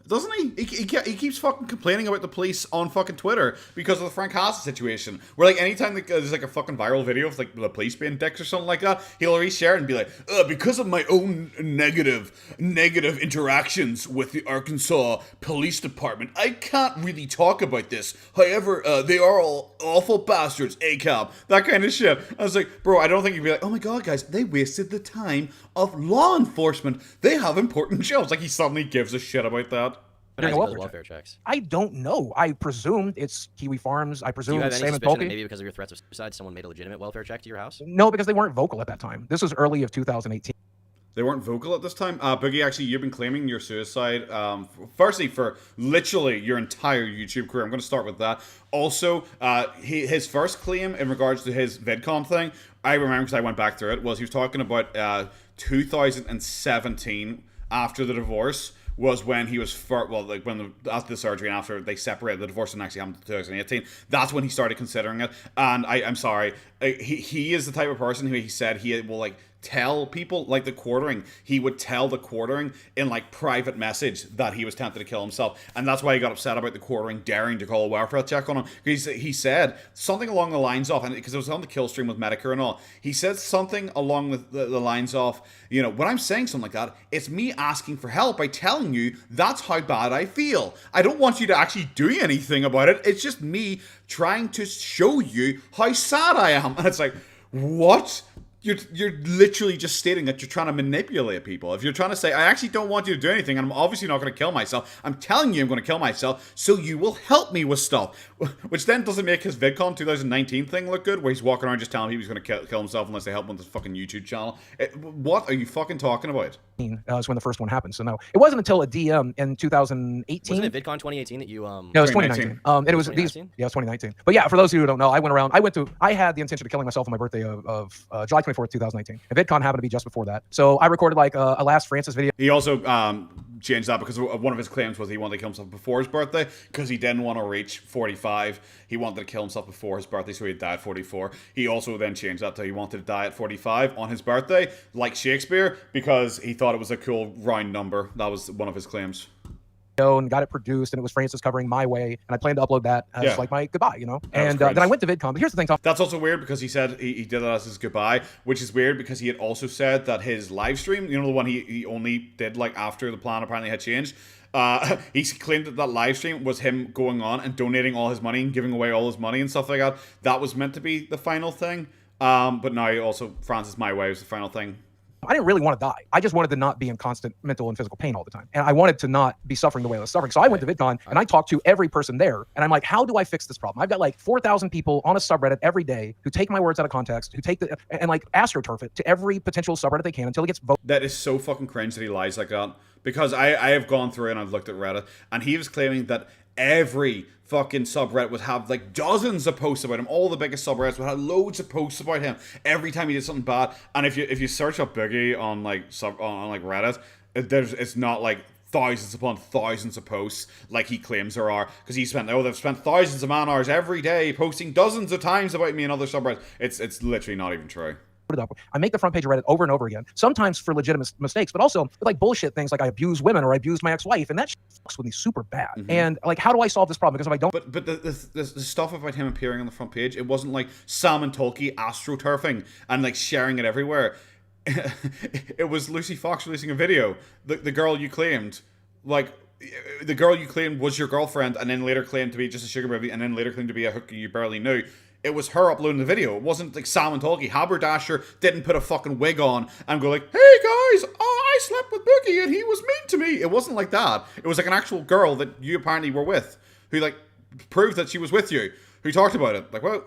Doesn't he? He keeps fucking complaining about the police on fucking Twitter because of the Frank Haas situation. Where, like, anytime there's, like, a fucking viral video of, like, the police being dicks or something like that, he'll reshare it and be like, because of my own negative interactions with the Arkansas Police Department, I can't really talk about this. However, they are all awful bastards, ACAB. That kind of shit. I was like, bro, I don't think you'd be like, oh my god, guys, they wasted the time of law enforcement. They have important jobs. Like, he suddenly gives a shit about that. Welfare checks. I don't know. I presume it's Kiwi Farms. I presume it's Sam and Polky. Polky. Maybe because of your threats of suicide, someone made a legitimate welfare check to your house? No, because they weren't vocal at that time. This was early of 2018. They weren't vocal at this time. Boogie, actually, you've been claiming your suicide, firstly, for literally your entire YouTube career. I'm going to start with that. Also, his first claim in regards to his VidCon thing, I remember because I went back through it, was he was talking about 2017, after the divorce, was when he was after the surgery and after they separated. The divorce didn't actually happen in 2018. That's when he started considering it. And I'm sorry, he is the type of person who he said he will, like, tell people, like, the quartering, he would tell the quartering in, like, private message that he was tempted to kill himself, and that's why he got upset about the quartering daring to call a welfare check on him. He said something along the lines of, and because it was on the kill stream with Medicare and all, he said something along the lines of, you know, when I'm saying something like that, it's me asking for help by telling you that's how bad I feel. I don't want you to actually do anything about it. It's just me trying to show you how sad I am. And it's like, what? You're literally just stating that you're trying to manipulate people. If you're trying to say, I actually don't want you to do anything, and I'm obviously not going to kill myself, I'm telling you I'm going to kill myself, so you will help me with stuff. Which then doesn't make his VidCon 2019 thing look good, where he's walking around just telling people he's going to kill himself unless they help him with his fucking YouTube channel. What are you fucking talking about? Is when the first one happened. So no, it wasn't until a DM in 2018. Wasn't it VidCon 2018 that you No, it was 2019. And it was 2019? Yeah, it was 2019. But yeah, for those of you who don't know, I had the intention of killing myself on my birthday of July 24th, 2019. And VidCon happened to be just before that. So I recorded like a Last Francis video. He also changed that because one of his claims was he wanted to kill himself before his birthday because he didn't want to reach 45. He wanted to kill himself before his birthday, so he'd die at 44. He also then changed that to he wanted to die at 45 on his birthday, like Shakespeare, because he thought it was a cool round number. That was one of his claims. And got it produced, and it was Francis covering My Way, and I planned to upload that as like my goodbye, you know. And then I went to VidCon. But here's the thing, Tom. That's also weird because he said he did that as his goodbye, which is weird because he had also said that his live stream, you know, the one he only did like after the plan apparently had changed. He claimed that live stream was him going on and donating all his money and giving away all his money and stuff like that. That was meant to be the final thing. But now also Francis My Way was the final thing. I didn't really want to die. I just wanted to not be in constant mental and physical pain all the time. And I wanted to not be suffering the way I was suffering. So I went to VidCon and I talked to every person there. And I'm like, how do I fix this problem? I've got like 4,000 people on a subreddit every day who take my words out of context, who take and like astroturf it to every potential subreddit they can until it gets voted. That is so fucking cringe that he lies like that. Because I have gone through and I've looked at Reddit, and he was claiming that every fucking subreddit would have like dozens of posts about him. All the biggest subreddits would have loads of posts about him every time he did something bad. And if you search up Boogie on like Reddit, it's not like thousands upon thousands of posts like he claims there are, because they've spent thousands of man hours every day posting dozens of times about me and other subreddits. It's literally not even true. Up. I make the front page of Reddit over and over again, sometimes for legitimate mistakes, but also with like bullshit things like I abuse women or I abused my ex-wife, and that shit fucks with me super bad. Mm-hmm. And like, how do I solve this problem? Because if I don't... But the stuff about him appearing on the front page, it wasn't like Sam and Tolkien astroturfing and like sharing it everywhere. It was Lucy Fox releasing a video. The girl you claimed, like... The girl you claimed was your girlfriend, and then later claimed to be just a sugar baby, and then later claimed to be a hooker you barely knew. It was her uploading the video. It wasn't like Sam and Tolkien. Haberdasher didn't put a fucking wig on and go like, hey guys, I slept with Boogie and he was mean to me. It wasn't like that. It was like an actual girl that you apparently were with, who like proved that she was with you, who talked about it. Like, well,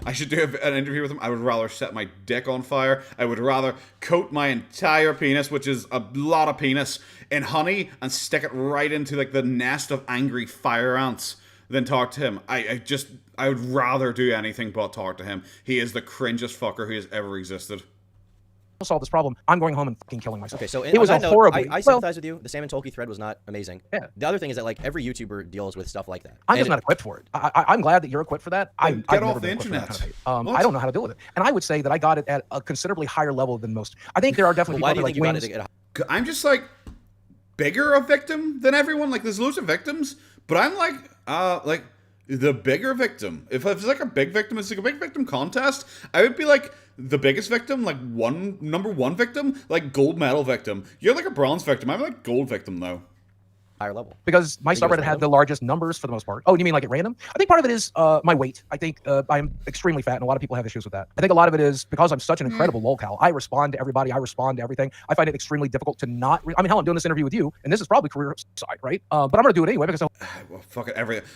I should do an interview with him. I would rather set my dick on fire. I would rather coat my entire penis, which is a lot of penis, in honey and stick it right into like the nest of angry fire ants than talk to him. I would rather do anything but talk to him. He is the cringest fucker who has ever existed. Solve this problem. I'm going home and fucking killing myself. Okay, so it was a horrible. I sympathize with you. The Sam and Tolkien thread was not amazing. Yeah. The other thing is that like every YouTuber deals with stuff like that. I'm just not equipped for it. I'm glad that you're equipped for that. I've get never off the been equipped for that internet. kind of hate. I don't know how to deal with it, and I would say that I got it at a considerably higher level than most. I think there are definitely Why do people you that think like you got wings. it at I'm just like bigger a victim than everyone. Like there's loads of victims, but I'm like the bigger victim. If it's like a big victim, it's like a big victim contest. I would be like the biggest victim, like number one victim, like gold medal victim. You're like a bronze victim. I'm like gold victim though. higher level? Because my Think it was subreddit had random? the largest numbers for the most part. Oh, you mean like at random? I think part of it is my weight. I think I'm extremely fat, and a lot of people have issues with that. I think a lot of it is because I'm such an incredible lolcow. I respond to everybody. I respond to everything. I find it extremely difficult to not. I mean, hell, I'm doing this interview with you, and this is probably career side, right? But I'm gonna do it anyway because Well, fuck it, everything.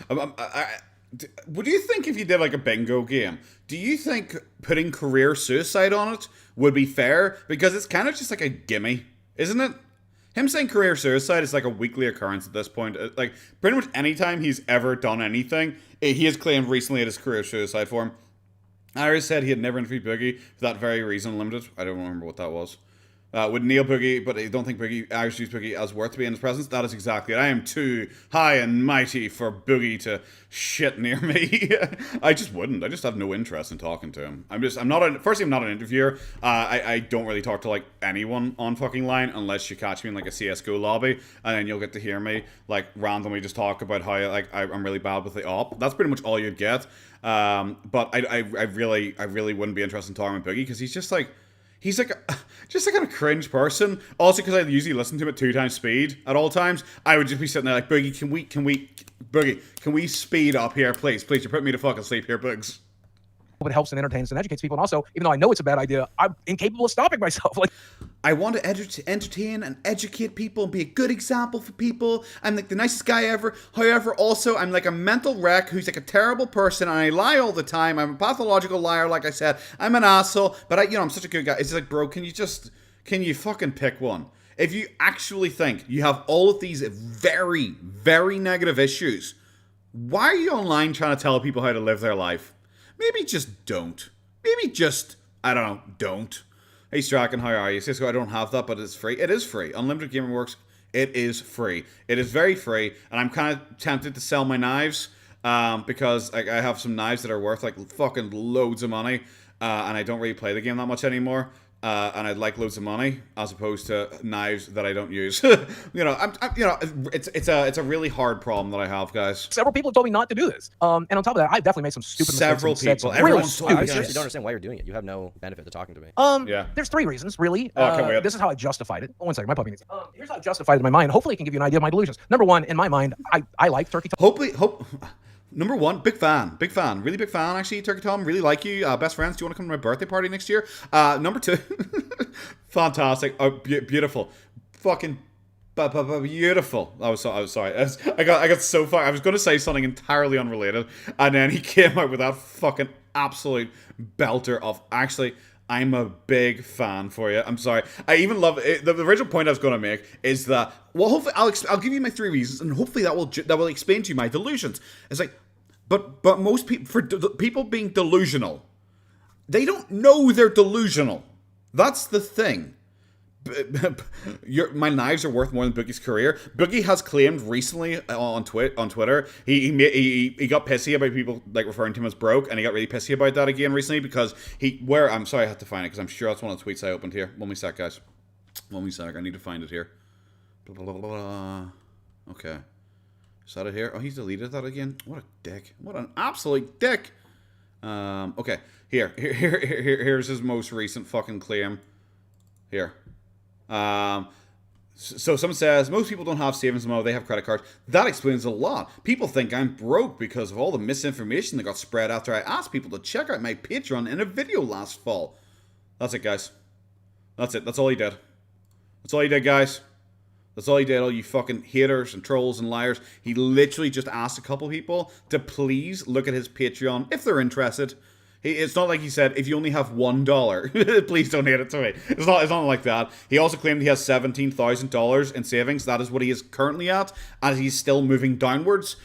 Would you think if you did like a bingo game, do you think putting career suicide on it would be fair? Because it's kind of just like a gimme, isn't it? Him saying career suicide is like a weekly occurrence at this point. Like, pretty much anytime he's ever done anything, he has claimed recently it is career suicide for him. Iris said he had never interviewed Boogie for that very reason, Limited. I don't remember what that was. Would Neil Boogie, but I don't think Irish views Boogie as worth to be in his presence. That is exactly it. I am too high and mighty for Boogie to shit near me. I just wouldn't. I just have no interest in talking to him. Firstly, I'm not an interviewer. I don't really talk to like anyone on fucking line unless you catch me in like a CSGO lobby, and then you'll get to hear me like randomly just talk about how like I'm really bad with the op. That's pretty much all you'd get. But I really wouldn't be interested in talking with Boogie because he's like just like a cringe person. Also, because I usually listen to him at 2 times speed at all times, I would just be sitting there like, Boogie, can we speed up here, please? Please, you're putting me to fucking sleep here, Boogs. it helps and entertains and educates people. And also, even though I know it's a bad idea, I'm incapable of stopping myself. Like, I want to entertain and educate people and be a good example for people. I'm like the nicest guy ever. However, also, I'm like a mental wreck who's like a terrible person and I lie all the time. I'm a pathological liar, like I said. I'm an asshole, but I'm such a good guy. It's like, bro, can you fucking pick one? If you actually think you have all of these very, very negative issues, why are you online trying to tell people how to live their life? Maybe just don't. Maybe just, I don't know, don't. Hey Strachan, how are you? Cisco, I don't have that, but it's free. It is free. Unlimited Gaming Works, it is free. It is very free, and I'm kind of tempted to sell my knives because I have some knives that are worth like fucking loads of money, and I don't really play the game that much anymore. And I'd like loads of money as opposed to knives that I don't use. It's a really hard problem that I have, guys. several people have told me not to do this. And on top of that, I've definitely made some stupid Several mistakes. and said people. some really Everyone's told I me stupid actually this. don't understand why you're doing it. You have no benefit to talking to me. Yeah. There's 3 reasons, really. Oh, can't wait. This is how I justified it. One second, my puppy needs. Here's how I justified it in my mind. Hopefully, it can give you an idea of my delusions. Number 1, in my mind, I like Turkey Tom. Number 1, big fan, really big fan. Actually, Turkey Tom, really like you. Best friends. Do you want to come to my birthday party next year? Number 2, fantastic, beautiful, fucking beautiful. I was sorry. I got so far. I was going to say something entirely unrelated, and then he came out with that fucking absolute belter of actually. I'm a big fan for you. I'm sorry. I even love it. The original point I was going to make is that, well, hopefully I'll give you my 3 reasons, and hopefully that will explain to you my delusions. It's like, but most people, for people being delusional, they don't know they're delusional. That's the thing. My knives are worth more than Boogie's career. Boogie has claimed recently on Twitter he got pissy about people like referring to him as broke, and he got really pissy about that again recently because I'm sorry, I had to find it because I'm sure that's one of the tweets I opened here. One wee sec, guys. One wee sec. I need to find it here. Blah, blah, blah, blah. Okay. Is that it here? Oh, he's deleted that again. What a dick. What an absolute dick. Okay. Here's his most recent fucking claim. Here. So someone says, most people don't have savings mode, they have credit cards. That explains a lot. People think I'm broke because of all the misinformation that got spread after I asked people to check out my Patreon in a video last fall. That's it, guys. That's it. That's all he did. That's all he did, guys. That's all he did, all you fucking haters and trolls and liars. He literally just asked a couple people to please look at his Patreon if they're interested. It's not like he said, if you only have $1, please donate it to me. It's not like that. He also claimed he has $17,000 in savings. That is what he is currently at, and he's still moving downwards,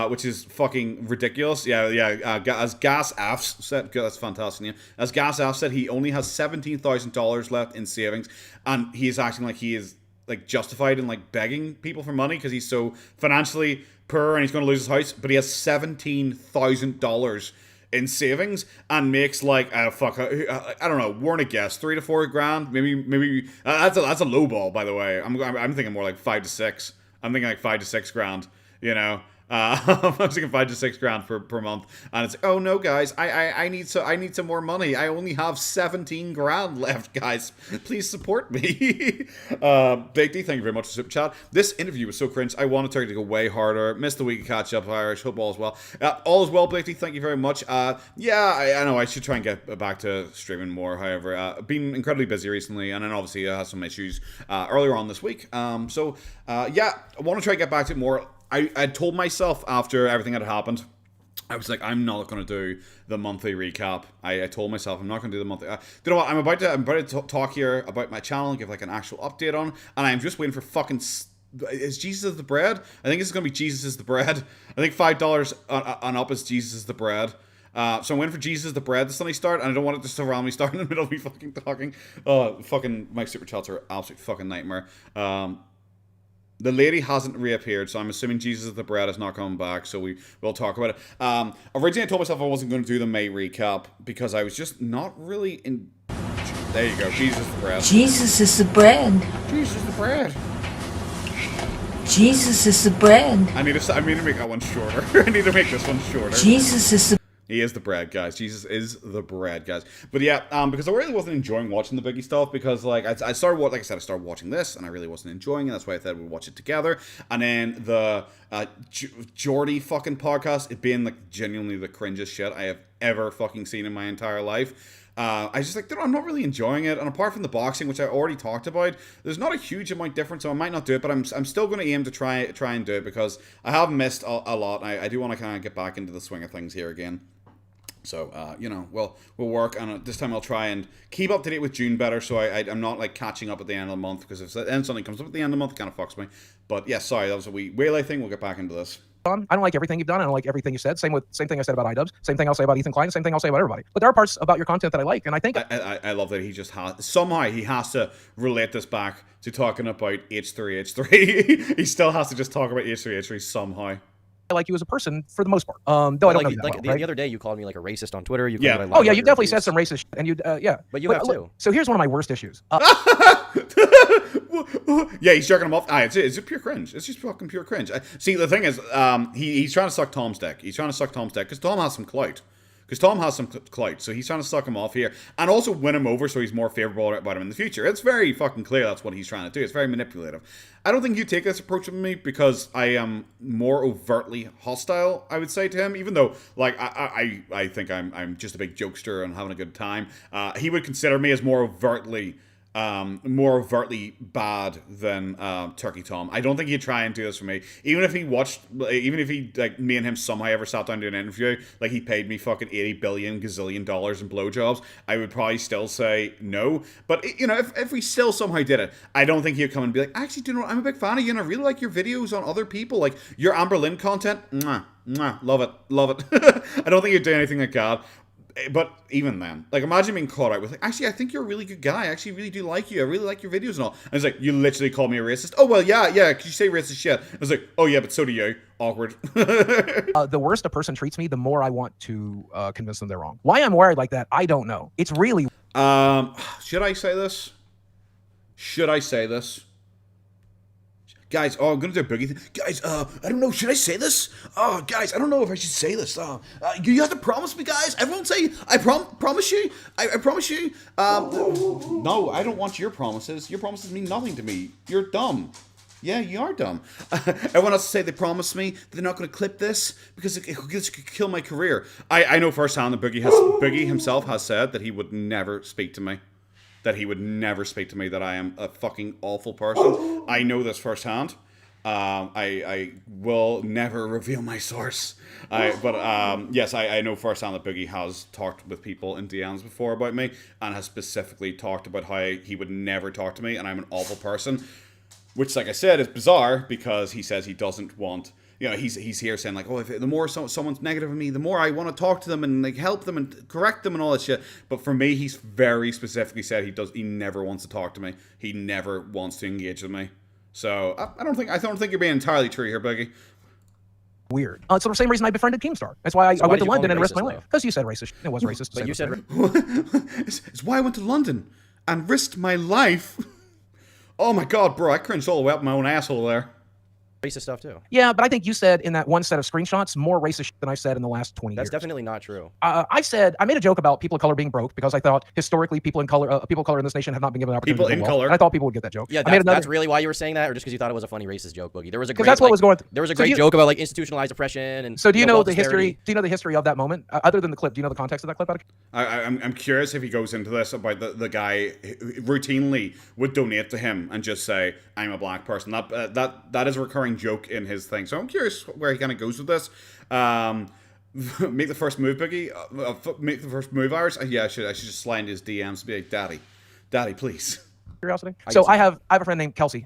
which is fucking ridiculous. As Gas Afs said, that's fantastic. Yeah. As Gas Afs said, he only has $17,000 left in savings, and he is acting like he is like justified in like begging people for money because he's so financially poor and he's going to lose his house. But he has $17,000 in savings and makes like I don't know, warn a guess, 3 to 4 grand, maybe that's a low ball, by the way. I'm thinking more like 5 to 6. I'm thinking like 5 to 6 grand, you know. I'm thinking 5 to 6 grand per month, and it's like, oh no, guys, I need some more money. I only have 17 grand left, guys. Please support me. Big D, thank you very much for super chat. This interview was so cringe. I wanted Turkey to go way harder. Missed the week of catch up, Irish. Hope all is well. All is well, Big D. Thank you very much. I know I should try and get back to streaming more. However, been incredibly busy recently, and then obviously I had some issues earlier on this week. I want to try and get back to it more. I told myself after everything had happened, I was like, I'm not going to do the monthly recap. I told myself I'm not going to do the monthly. You know what? I'm about to talk here about my channel, give like an actual update on, and I'm just waiting for fucking. Is Jesus is the bread? I think it's going to be Jesus is the bread. I think $5 on up is Jesus is the bread. So I'm waiting for Jesus is the bread to suddenly start, and I don't want it just to randomly start in the middle of me fucking talking. Fucking my super chats are an absolute fucking nightmare. The lady hasn't reappeared, so I'm assuming Jesus is the bread is not coming back, so we'll talk about it. Originally I told myself I wasn't going to do the May recap because I was just not really in. There you go, Jesus is the bread. Jesus is the bread. Jesus is the bread. Jesus is the bread. I need to make that one shorter. I need to make this one shorter. Jesus is the He is the bread, guys. Jesus is the bread, guys. But yeah, because I really wasn't enjoying watching the Boogie stuff because, like, I started watching this, and I really wasn't enjoying it. That's why I thought we'd watch it together. And then the Geordie fucking podcast, it being, like, genuinely the cringest shit I have ever fucking seen in my entire life. I just like, I'm not really enjoying it, and apart from the boxing, which I already talked about, there's not a huge amount different, so I might not do it, but I'm still going to aim to try and do it because I have missed a lot, and I do want to kind of get back into the swing of things here again. So, we'll work, and this time I'll try and keep up to date with June better, so I'm not, like, catching up at the end of the month, because if then something comes up at the end of the month, it kind of fucks me. But, yeah, sorry, that was a wee waylay thing. We'll get back into this. I don't like everything you've done. I don't like everything you said. Same thing I said about iDubbbz. Same thing I'll say about Ethan Klein. Same thing I'll say about everybody. But there are parts about your content that I like, and I think I love that he just somehow he has to relate this back to talking about H3H3. He still has to just talk about H3H3 somehow. I like you as a person for the most part. Though I don't know you that well, the other day you called me like a racist on Twitter. You yeah. called me, oh yeah, you definitely said some racist shit, and you yeah. But you have too. So here's one of my worst issues. Yeah, he's jerking him off. It's pure cringe. It's just fucking pure cringe. See, the thing is, he's trying to suck Tom's dick. He's trying to suck Tom's dick because Tom has some clout. So he's trying to suck him off here and also win him over so he's more favorable about him in the future. It's very fucking clear that's what he's trying to do. It's very manipulative. I don't think you take this approach with me because I am more overtly hostile, I would say, to him, even though, like, I think I'm just a big jokester and having a good time. He would consider me as more overtly bad than Turkey Tom. I don't think he'd try and do this for me. Even if he like me and him somehow ever sat down to an interview, like he paid me fucking $80 billion gazillion dollars in blowjobs, I would probably still say no. But if we still somehow did it, I don't think he'd come and be like, actually, do you know what? I'm a big fan of you and I really like your videos on other people, like your Amber Lynn content. Love it. I don't think he'd do anything like that. But even then, like, imagine being caught out with, like, actually, I think you're a really good guy. I actually really do like you. I really like your videos and all. And it's like, you literally called me a racist. Oh, well, yeah, because you say racist shit. I was like, oh, yeah, but so do you. Awkward. The worse a person treats me, the more I want to convince them they're wrong. Why I'm wired like that, I don't know. It's really... Should I say this? Guys, I'm going to do a Boogie thing. Guys, I don't know. Should I say this? Oh, guys, I don't know if I should say this. You have to promise me, guys. Everyone say, I promise you. I promise you. No, I don't want your promises. Your promises mean nothing to me. You're dumb. Yeah, you are dumb. Everyone else say they promise me that they're not going to clip this because it could kill my career. I know firsthand that Boogie himself has said that he would never speak to me. That I am a fucking awful person. I know this firsthand. I will never reveal my source. Yes, I know firsthand that Boogie has talked with people in DMs before about me, and has specifically talked about how he would never talk to me, and I'm an awful person. Which, like I said, is bizarre because he says he doesn't want. He's here saying like, oh, if the more someone's negative of me, the more I want to talk to them and like help them and correct them and all that shit. But for me, he's very specifically said he never wants to talk to me. He never wants to engage with me. So I don't think you're being entirely true here, Boogie. Weird. It's the same reason I befriended Keemstar. That's why I went to London and risked my racist, life. Because you said racist. It was racist. But you said It's why I went to London and risked my life. Oh my god, bro, I cringed all the way up my own asshole there. racist stuff too. Yeah, but I think you said in that one set of screenshots more racist than I said in the last 20 years. That's definitely not true. I made a joke about people of color being broke because I thought historically people of color in this nation have not been given the opportunity. People to in do color. well. And I thought people would get that joke. Yeah, that's really why you were saying that, or just because you thought it was a funny racist joke, Boogie? There was a great, that's what was going. There was a great joke about like institutionalized oppression and. So do you know the austerity. history? Do you know the history of that moment other than the clip? Do you know the context of that clip? I'm curious if he goes into this about the guy who routinely would donate to him and just say, "I'm a black person." That is a recurring joke in his thing. So I'm curious where he kind of goes with this. Make the first move, Boogie. Make the first move, Iris. Yeah, I should just slide into his DMs and be like, Daddy, please. Curiosity. So I have a friend named Kelsey,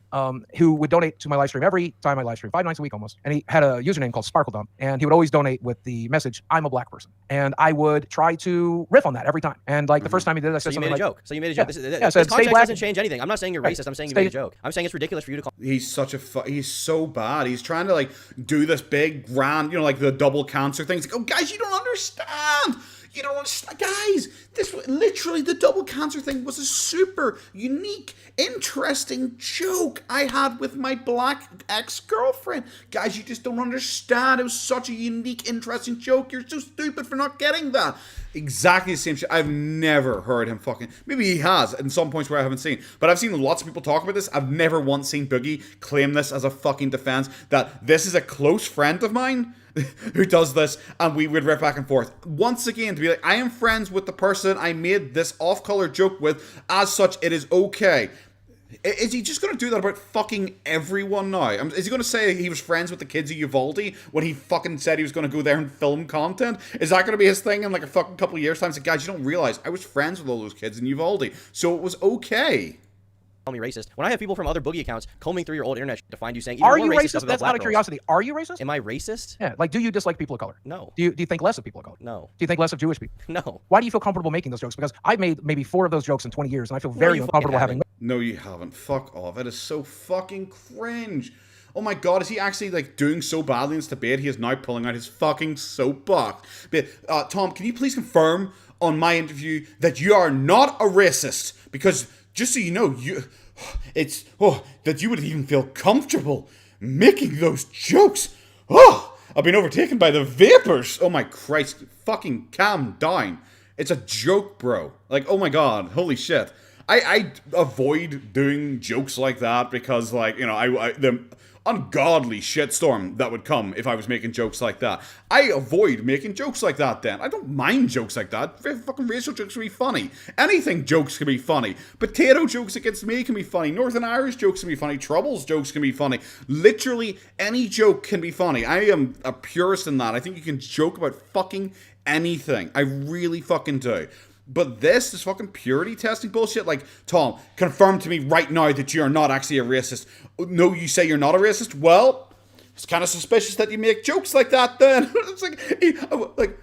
who would donate to my live stream every time I live stream, 5 nights a week almost. And he had a username called Sparkle Dump, and he would always donate with the message, "I'm a black person." And I would try to riff on that every time. And like the first time he did it, I said So you something made a like, joke. So you made a joke. Yeah, This so context black. doesn't change anything. I'm not saying you're racist. I'm saying you made a joke. I'm saying it's ridiculous for you to call. He's such a he's so bad. He's trying to like do this big grand, like the double cancer thing. It's like, oh guys, you don't understand. You don't understand, guys. This literally the double cancer thing was a super unique, interesting joke I had with my black ex-girlfriend. Guys, you just don't understand. It was such a unique, interesting joke. You're so stupid for not getting that. Exactly the same shit. I've never heard him fucking. Maybe he has in some points where I haven't seen, but I've seen lots of people talk about this. I've never once seen Boogie claim this as a fucking defense that this is a close friend of mine who does this, and we would riff back and forth. Once again, to be like, I am friends with the person I made this off-color joke with, as such, it is okay. Is he just going to do that about fucking everyone now? Is he going to say he was friends with the kids of Uvalde when he fucking said he was going to go there and film content? Is that going to be his thing in like a fucking couple of years' time? It's like, guys, you don't realize I was friends with all those kids in Uvalde, so it was okay. Call me racist. When I have people from other Boogie accounts combing through your old internet to find you saying, "Are even you more racist?" stuff about That's black out of girls. curiosity. Are you racist? Am I racist? Yeah. Like, do you dislike people of color? No. Do you think less of people of color? No. Do you think less of Jewish people? No. Why do you feel comfortable making those jokes? Because I've made maybe 4 of those jokes in 20 years, and I feel very you uncomfortable fucking having. No, you haven't. Fuck off. It is so fucking cringe. Oh my god, is he actually like doing so badly in this debate? He is now pulling out his fucking soapbox. But Tom, can you please confirm on my interview that you are not a racist? Because just so you know, that you would even feel comfortable making those jokes. I've been overtaken by the vapors. Oh my Christ, fucking calm down. It's a joke, bro. Like, oh my god, holy shit. I avoid doing jokes like that because, like, the ungodly shitstorm that would come if I was making jokes like that. I avoid making jokes like that then. I don't mind jokes like that. Fucking racial jokes can be funny. Anything jokes can be funny. Potato jokes against me can be funny. Northern Irish jokes can be funny. Troubles jokes can be funny. Literally any joke can be funny. I am a purist in that. I think you can joke about fucking anything. I really fucking do. But this fucking purity testing bullshit, like, Tom, confirm to me right now that you are not actually a racist. No, you say you're not a racist? Well, it's kind of suspicious that you make jokes like that then. It's like,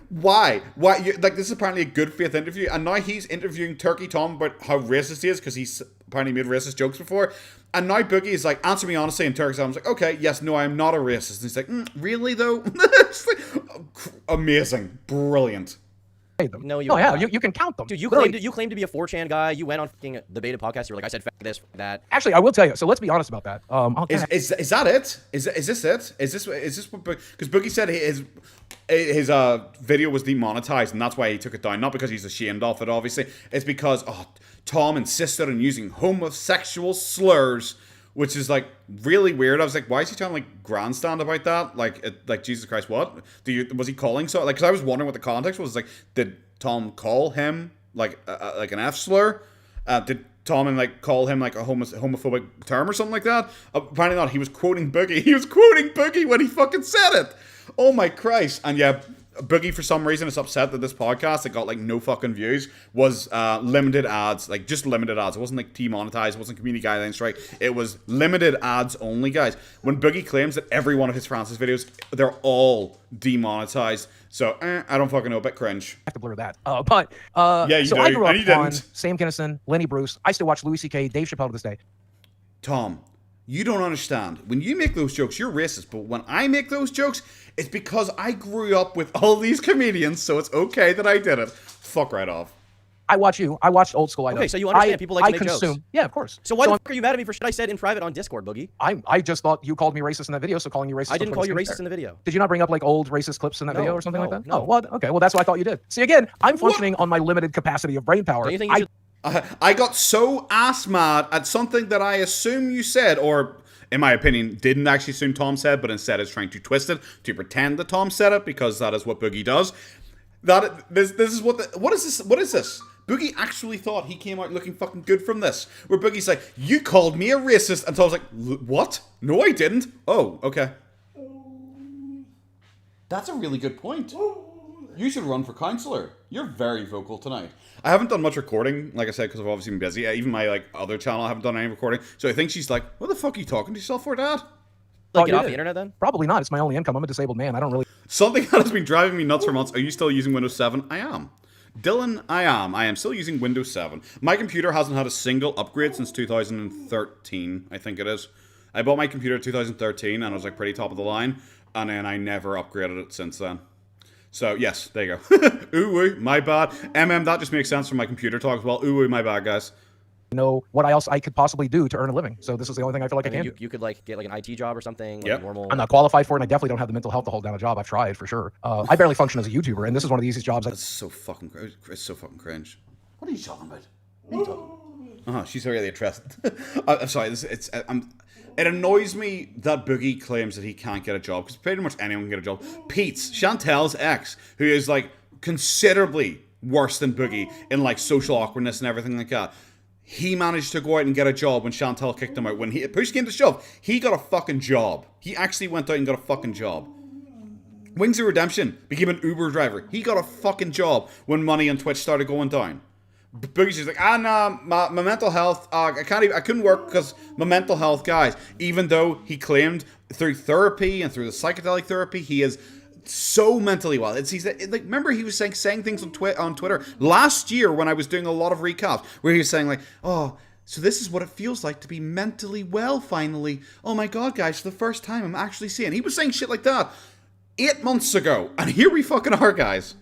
why? Why? Like, this is apparently a good faith interview, and now he's interviewing Turkey Tom about how racist he is, because he's apparently made racist jokes before. And now Boogie is like, answer me honestly in Turkish. I was like, okay, yes, no, I'm not a racist. And he's like, really though? It's like, amazing. Brilliant. Them. No, you you can count them. Dude, you claimed to be a 4chan guy. You went on fucking debated podcast. You were like, I said fuck this, fuck that. Actually, I will tell you. So let's be honest about that. Is that it? Is this it? Is this what? Because Boogie said his video was demonetized, and that's why he took it down. Not because he's ashamed of it, obviously. It's because Tom insisted on using homosexual slurs, which is like really weird. I was like, why is he trying to like grandstand about that? Like Jesus Christ, what? Was he calling so? Like, because I was wondering what the context was. Like, did Tom call him like an F slur? Did Tom and like call him like a homophobic term or something like that. Apparently not. He was quoting Boogie. He was quoting Boogie when he fucking said it. Oh my Christ. And yeah, Boogie for some reason is upset that this podcast that got like no fucking views was limited ads, like just limited ads. It wasn't like demonetized, it wasn't community guidelines strike. It was limited ads only, guys. When Boogie claims that every one of his Francis videos, they're all demonetized. So I don't fucking know, a bit cringe. I have to blur that. Yeah, you so do, I grew and up you on didn't. Sam Kinison, Lenny Bruce. I still watch Louis C.K., Dave Chappelle to this day. Tom, you don't understand. When you make those jokes, you're racist. But when I make those jokes, it's because I grew up with all these comedians, so it's okay that I did it. Fuck right off. I watch you. I watched old school. Okay, so you understand people like to make consume. jokes. Yeah, of course. So why the fuck are you mad at me for shit I said in private on Discord, Boogie? I just thought you called me racist in that video, so calling you racist. I didn't call you fair. racist in the video. Did you not bring up like old racist clips in that video or something like that? No. Oh, well, okay. Well, that's what I thought you did. See, again, I'm functioning on my limited capacity of brain power. Don't you think you should... I got so ass mad at something that I assume you said, or in my opinion, didn't actually assume Tom said, but instead is trying to twist it to pretend that Tom said it because that is what Boogie does. This is what is this? Boogie actually thought he came out looking fucking good from this. Where Boogie's like, you called me a racist, and Tom's like, what? No, I didn't. Oh, okay. That's a really good point. You should run for councillor. You're very vocal tonight. I haven't done much recording, like I said, because I've obviously been busy. Even my like other channel, I haven't done any recording. So I think she's like, what the fuck are you talking to yourself for, Dad? Like, get off the internet then? Probably not. It's my only income. I'm a disabled man. I don't really. Something that has been driving me nuts for months. Are you still using Windows 7? I am. Dylan, I am. I am still using Windows 7. My computer hasn't had a single upgrade since 2013, I think it is. I bought my computer in 2013 and it was like pretty top of the line, and then I never upgraded it since then. So, yes, there you go. Ooh, my bad. That just makes sense from my computer talk as well. Ooh, my bad, guys. Know what else I could possibly do to earn a living. So this is the only thing I feel like I can do. You could like get like an IT job or something. Like Yep. normal. I'm not qualified for it, and I definitely don't have the mental health to hold down a job. I've tried for sure. I barely function as a YouTuber, and this is one of the easiest jobs. That's so fucking it's so fucking cringe. What are you talking about? What are you talking? She's really interested. I'm sorry. It annoys me that Boogie claims that he can't get a job because pretty much anyone can get a job. Pete's, Chantel's ex, who is like considerably worse than Boogie in like social awkwardness and everything like that. He managed to go out and get a job when Chantel kicked him out. When push came to shove, he got a fucking job. He actually went out and got a fucking job. Wings of Redemption became an Uber driver. He got a fucking job when money on Twitch started going down. Boogie's just like, nah, my mental health, I couldn't work because my mental health, guys. Even though he claimed through therapy and through the psychedelic therapy, he is so mentally well. Remember he was saying things on Twitter last year when I was doing a lot of recaps where he was saying like, oh, so this is what it feels like to be mentally well finally. Oh my god, guys, for the first time I'm actually seeing. He was saying shit like that 8 months ago, and here we fucking are, guys.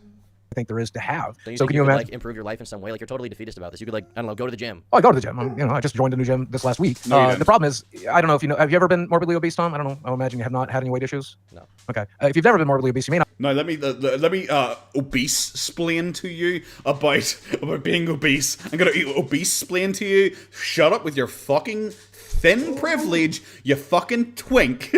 I think there is to have. So can you imagine? Like improve your life in some way? Like you're totally defeatist about this. You could like, I don't know, go to the gym. Oh, I go to the gym. I just joined a new gym this last week. No, the problem is, I don't know if you know. Have you ever been morbidly obese, Tom? I don't know. I imagine you have not had any weight issues. No. Okay. If you've never been morbidly obese, you may not. Now let me obese-splain to you about being obese. I'm gonna obese-splain to you. Shut up with your fucking thin privilege, you fucking twink.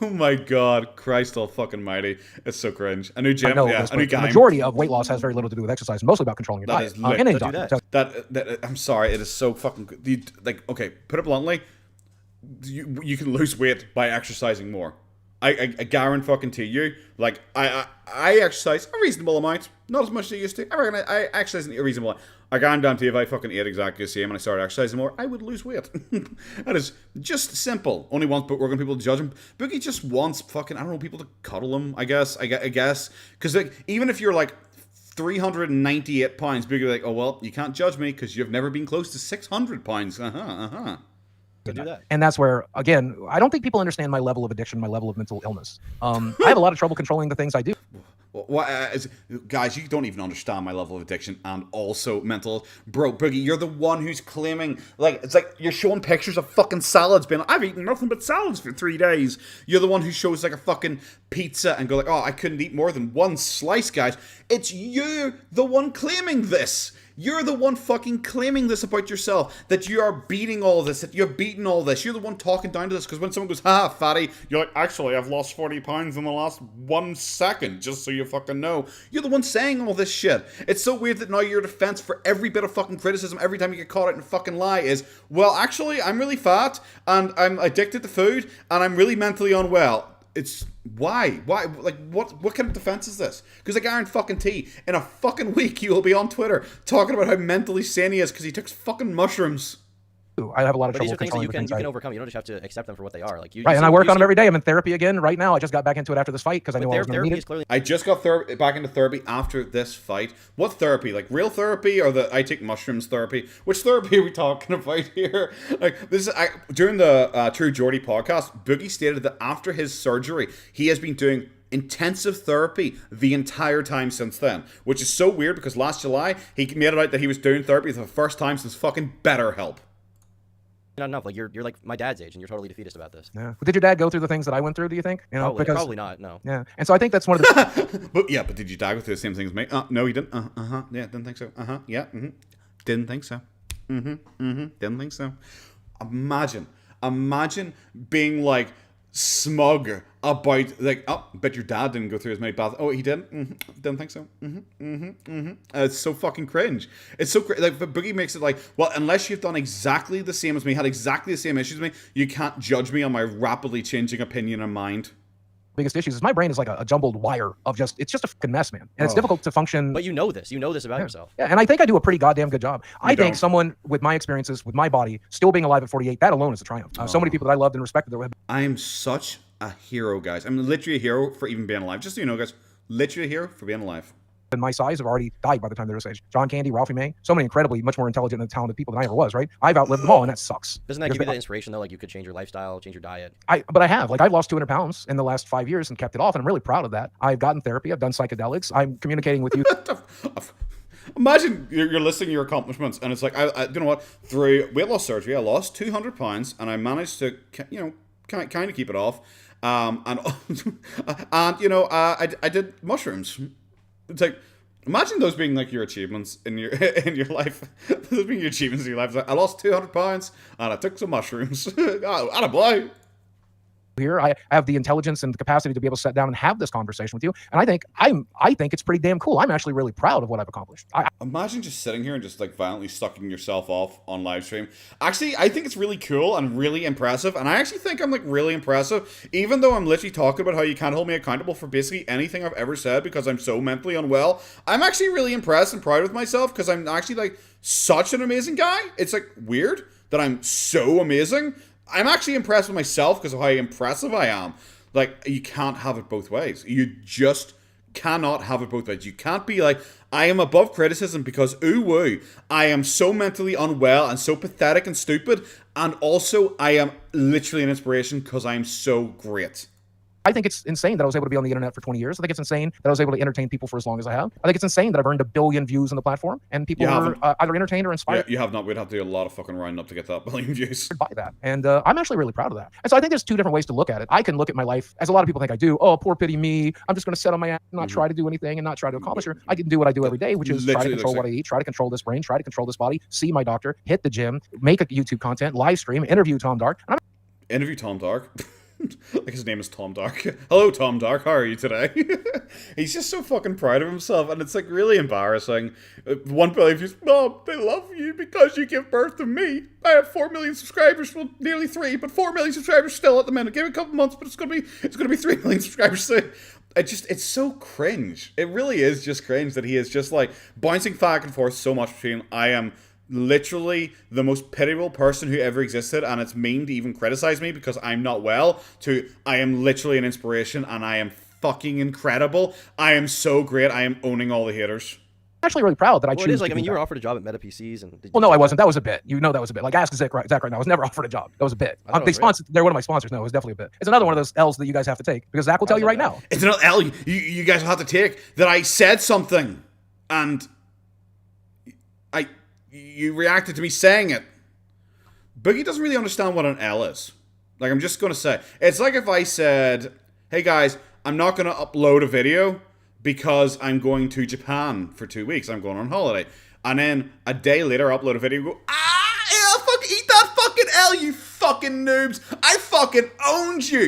Oh my god, Christ all fucking mighty. It's so cringe. A new gym, yeah, a new the game. majority of weight loss has very little to do with exercise, mostly about controlling your diet. And any diet. That I'm sorry, it is so fucking like, okay, put it bluntly, you can lose weight by exercising more. I guarantee you, like, I exercise a reasonable amount, not as much as I used to. I reckon I exercise a reasonable amount. I guarantee if I fucking ate exactly the same and I started exercising more, I would lose weight. That is just simple. Only wants but working people to judge him. Boogie just wants fucking, I don't know, people to cuddle him, I guess. Because like, even if you're like 398 pounds, Boogie like, oh well, you can't judge me because you've never been close to 600 pounds. To do that. And that's where, again, I don't think people understand my level of addiction, my level of mental illness. I have a lot of trouble controlling the things I do. Guys, you don't even understand my level of addiction and also mental. Bro, Boogie, you're the one who's claiming, like, it's like you're showing pictures of fucking salads being like, I've eaten nothing but salads for 3 days. You're the one who shows like a fucking pizza and go like, oh, I couldn't eat more than one slice, guys. It's you, the one claiming this. You're the one fucking claiming this about yourself, that you are beating all this, that you're beating all this. You're the one talking down to this, because when someone goes, ha, fatty, you're like, actually, I've lost 40 pounds in the last 1 second, just so you fucking know. You're the one saying all this shit. It's so weird that now your defense for every bit of fucking criticism, every time you get caught out in a fucking lie is, well, actually, I'm really fat, and I'm addicted to food, and I'm really mentally unwell. It's why? Like, what kind of defense is this? Because I guarantee in a fucking week you will be on Twitter talking about how mentally sane he is because he took fucking mushrooms. I have a lot of trouble. These are things that you can overcome. You don't just have to accept them for what they are. Like you, right, and I work on them every day. I'm in therapy again right now. I just got back into it after this fight because I knew I was going to need it. Clearly... I just got back into therapy after this fight. What therapy? Like real therapy or the I take mushrooms therapy? Which therapy are we talking about here? Like this is during the True Geordie podcast, Boogie stated that after his surgery, he has been doing intensive therapy the entire time since then, which is so weird because last July he made it out that he was doing therapy for the first time since fucking BetterHelp. Not enough. Like you're like my dad's age, and you're totally defeatist about this. Yeah. But did your dad go through the things that I went through? Do you think? You know, probably not. No. Yeah. And so I think that's one of the. but did your dad go through the same things as me? No, he didn't. Yeah, didn't think so. Yeah. Didn't think so. Didn't think so. Imagine being like smug about like, but your dad didn't go through as many baths. Oh, he didn't. Didn't think so. It's so fucking cringe. It's so like, but Boogie makes it like, well, unless you've done exactly the same as me, had exactly the same issues as me, you can't judge me on my rapidly changing opinion and mind. Biggest issues is my brain is like a jumbled wire of it's just a fucking mess, man, and it's difficult to function. But you know this about yourself. Yeah, and I think I do a pretty goddamn good job. I think someone with my experiences, with my body, still being alive at 48, that alone is a triumph. So many people that I loved and respected. I am such a hero, guys. I'm literally a hero for even being alive. Just so you know, guys, literally a hero for being alive. And my size have already died by the time they're this age. John Candy, Ralphie May, so many incredibly much more intelligent and talented people than I ever was, right? I've outlived them all, and that sucks. Doesn't that give you the inspiration, though? Like, you could change your lifestyle, change your diet? But I have. Like, I've lost 200 pounds in the last 5 years and kept it off, and I'm really proud of that. I've gotten therapy. I've done psychedelics. I'm communicating with you. Imagine you're listing your accomplishments, and it's like, you know what? Through weight loss surgery, I lost 200 pounds, and I managed to, kind of keep it off. And I did mushrooms. It's like, imagine those being like your achievements in your life. Those being your achievements in your life. Like, I lost 200 pounds and I took some mushrooms. Attaboy. Here, I have the intelligence and the capacity to be able to sit down and have this conversation with you, and I think it's pretty damn cool. I'm actually really proud of what I've accomplished. Imagine just sitting here and just like violently sucking yourself off on live stream. Actually, I think it's really cool and really impressive, and I actually think I'm like really impressive, even though I'm literally talking about how you can't hold me accountable for basically anything I've ever said because I'm so mentally unwell. I'm actually really impressed and proud of myself because I'm actually like such an amazing guy. It's like weird that I'm so amazing. I'm actually impressed with myself because of how impressive I am. Like, you can't have it both ways. You just cannot have it both ways. You can't be like, I am above criticism because, ooh woo, I am so mentally unwell and so pathetic and stupid, and also I am literally an inspiration because I am so great. I think it's insane that I was able to be on the internet for 20 years. I think it's insane that I was able to entertain people for as long as I have. I think it's insane that I've earned 1 billion views on the platform, and people were either entertained or inspired. Yeah, you have not. We'd have to do a lot of fucking rounding up to get that 1 billion views. By that, and I'm actually really proud of that. And so I think there's two different ways to look at it. I can look at my life, as a lot of people think I do. Oh, poor pity me. I'm just going to sit on my ass and not try to do anything and not try to accomplish it. I can do what I do every day, which is try to control what I eat, try to control this brain, try to control this body, see my doctor, hit the gym, make a YouTube content, live stream, interview Tom Dark. Interview Tom Dark? Like his name is Tom Dark. Hello, Tom Dark. How are you today? He's just so fucking proud of himself, and it's like really embarrassing. 1 billion views. Mom, they love you because you give birth to me. I have 4 million subscribers. Well, nearly 3, but 4 million subscribers still at the minute. Give it a couple months, but it's gonna be 3 million subscribers soon. It's so cringe. It really is just cringe that he is just like bouncing back and forth so much between I am literally the most pitiable person who ever existed, and it's mean to even criticize me because I'm not well, to I am literally an inspiration and I am fucking incredible. I am so great. I am owning all the haters. I'm actually really proud that I choose. It is like, I mean, you were offered a job at Meta PCs, and well, no, I wasn't. That was a bit. You know, that was a bit. Like, ask Zach right now. I was never offered a job. That was a bit. They sponsored. They're one of my sponsors. No, it was definitely a bit. It's another one of those L's that you guys have to take because Zach will tell you right now. It's another L you guys will have to take that I said something and you reacted to me saying it. Boogie doesn't really understand what an L is. Like, I'm just going to say. It's like if I said, hey guys, I'm not going to upload a video because I'm going to Japan for 2 weeks. I'm going on holiday. And then a day later, upload a video and go, eat that fucking L, you fucking noobs. I fucking owned you.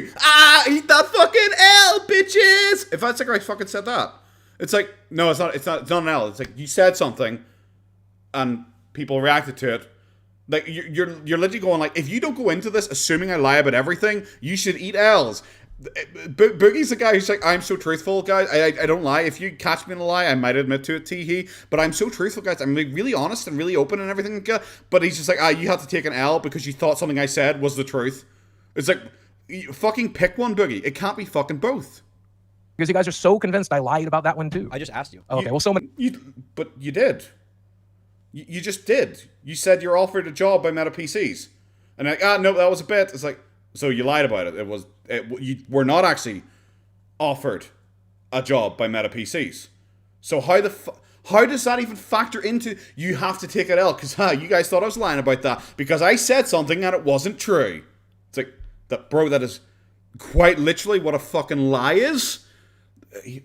Eat that fucking L, bitches. If that's like I fucking said that. It's like, no, it's not an L. It's like you said something and people reacted to it. Like you're literally going like, if you don't go into this assuming I lie about everything, you should eat L's. Boogie's the guy who's like, I'm so truthful, guys. I don't lie. If you catch me in a lie, I might admit to it, tee-hee. But I'm so truthful, guys. I'm like really honest and really open and everything. But he's just like, you have to take an L because you thought something I said was the truth. It's like, you fucking pick one, Boogie. It can't be fucking both. Because you guys are so convinced I lied about that one too. I just asked you. Okay, well, so many. But you did. You just did. You said you're offered a job by Meta PCs. And like, no, that was a bit. It's like, so you lied about it. You were not actually offered a job by Meta PCs. So how does that even factor into you have to take it L? Because you guys thought I was lying about that because I said something and it wasn't true. It's like, bro, that is quite literally what a fucking lie is.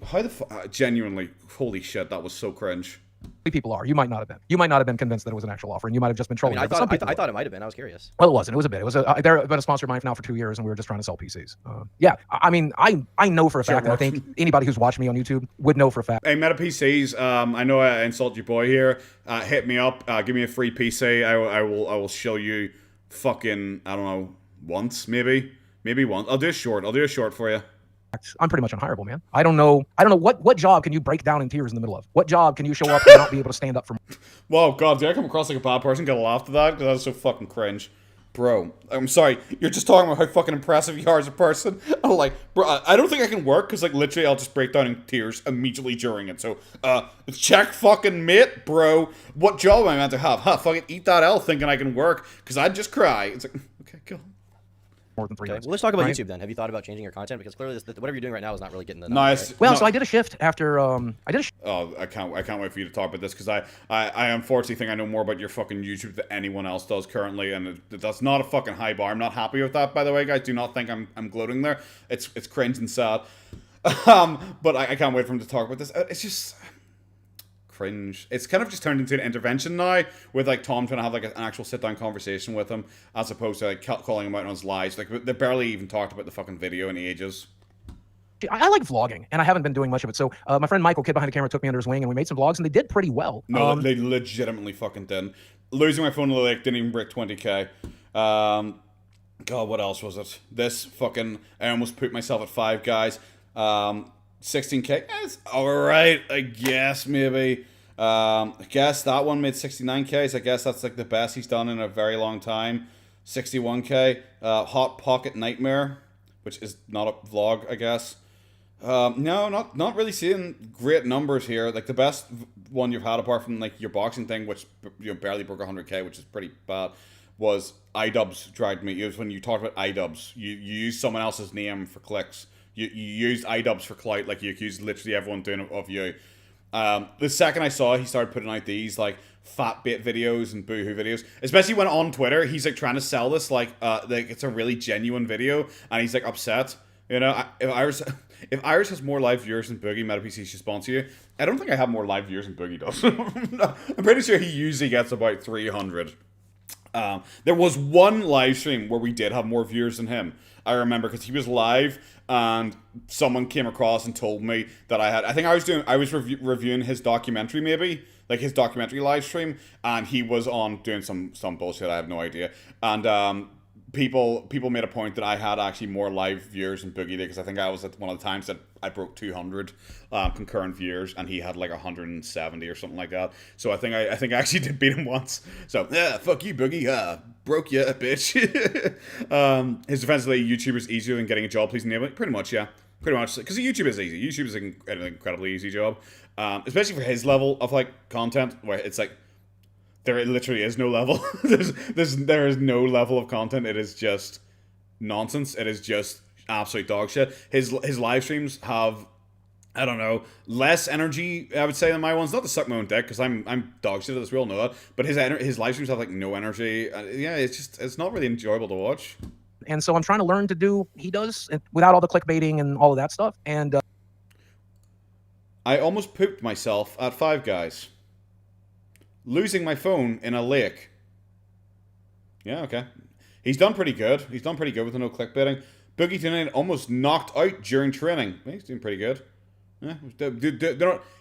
How the fuck? Genuinely, holy shit, that was so cringe. People are. You might not have been. You might not have been convinced that it was an actual offer, and you might have just been trolling. I thought it might have been. I was curious. Well, it wasn't. It was a bit. It was they've been a sponsor of mine now for 2 years, and we were just trying to sell PCs. Yeah, I mean, I know for a fact, and I think anybody who's watching me on YouTube would know for a fact. Hey, Meta PCs, I know I insult your boy here. Hit me up. Give me a free PC. I will show you fucking, I don't know, once maybe once. I'll do a short for you. I'm pretty much unhireable, man. I don't know what job can you break down in tears in the middle of? What job can you show up and not be able to stand up for? Whoa, God, did I come across like a bad person? Gotta laugh at that because that's so fucking cringe. Bro, I'm sorry. You're just talking about how fucking impressive you are as a person. I'm like, bro, I don't think I can work because like literally I'll just break down in tears immediately during it. So, check fucking mate, bro. What job am I meant to have? Fucking eat that L thinking I can work because I'd just cry. It's like, okay, go. More than 3 years. Well, let's talk about right? YouTube then. Have you thought about changing your content? Because clearly, whatever you're doing right now is not really getting the Nice. numbers, right? Well, No. so I did a shift after Oh, I can't wait for you to talk about this because I unfortunately think I know more about your fucking YouTube than anyone else does currently, and that's not a fucking high bar. I'm not happy with that, by the way, guys. Do not think I'm gloating there. It's cringe and sad. But I can't wait for him to talk about this. It's just cringe. It's kind of just turned into an intervention now with like Tom trying to have like an actual sit down conversation with him as opposed to like calling him out on his lies. Like they barely even talked about the fucking video in ages. I like vlogging, and I haven't been doing much of it. So my friend Michael, kid behind the camera, took me under his wing, and we made some vlogs, and they did pretty well. No, they legitimately fucking didn't. Losing my phone like didn't even break 20k. God, what else was it? This fucking I almost put myself at 5 guys. 16k. It's alright, I guess maybe. I guess that one made 69k. So I guess that's like the best he's done in a very long time. 61k. Hot Pocket Nightmare, which is not a vlog, I guess. No, not really seeing great numbers here. Like the best one you've had apart from like your boxing thing, which barely broke 100k, which is pretty bad, was iDubbbz dragged me. It was when you talked about iDubbbz. You used someone else's name for clicks. You used iDubbbz for clout, like you accused literally everyone doing it of you. The second I saw he started putting out these like fat bait videos and boohoo videos, especially when on Twitter he's like trying to sell this like it's a really genuine video and he's like upset. You know, if Irish has more live viewers than Boogie, MetaPC should sponsor you. I don't think I have more live viewers than Boogie does. I'm pretty sure he usually gets about 300. There was one live stream where we did have more viewers than him. I remember because he was live and someone came across and told me that I was reviewing his documentary, maybe like his documentary live stream, and he was on doing some bullshit. I have no idea. And people made a point that I had actually more live viewers than Boogie did, because I think I was at one of the times that I broke 200 concurrent viewers and he had like 170 or something like that. So I think I actually did beat him once. So yeah, fuck you, Boogie. Broke you, bitch. His defense is like, YouTuber's easier than getting a job, please enable it. Pretty much, yeah. Pretty much, because YouTube is easy. YouTube is an incredibly easy job, especially for his level of like content, where it's like there literally is no level. there is no level of content. It is just nonsense. It is just absolute dog shit. His live streams have, I don't know, less energy, I would say, than my ones. Not to suck my own dick, because I'm dog shit at this. We all know that. But his live streams have like no energy. Yeah, it's not really enjoyable to watch. And so I'm trying to learn to do he does without all the clickbaiting and all of that stuff. And I almost pooped myself at Five Guys. Losing my phone in a lake. Yeah, okay. He's done pretty good. He's done pretty good with the no clickbaiting. Boogie tonight almost knocked out during training. He's doing pretty good. Yeah,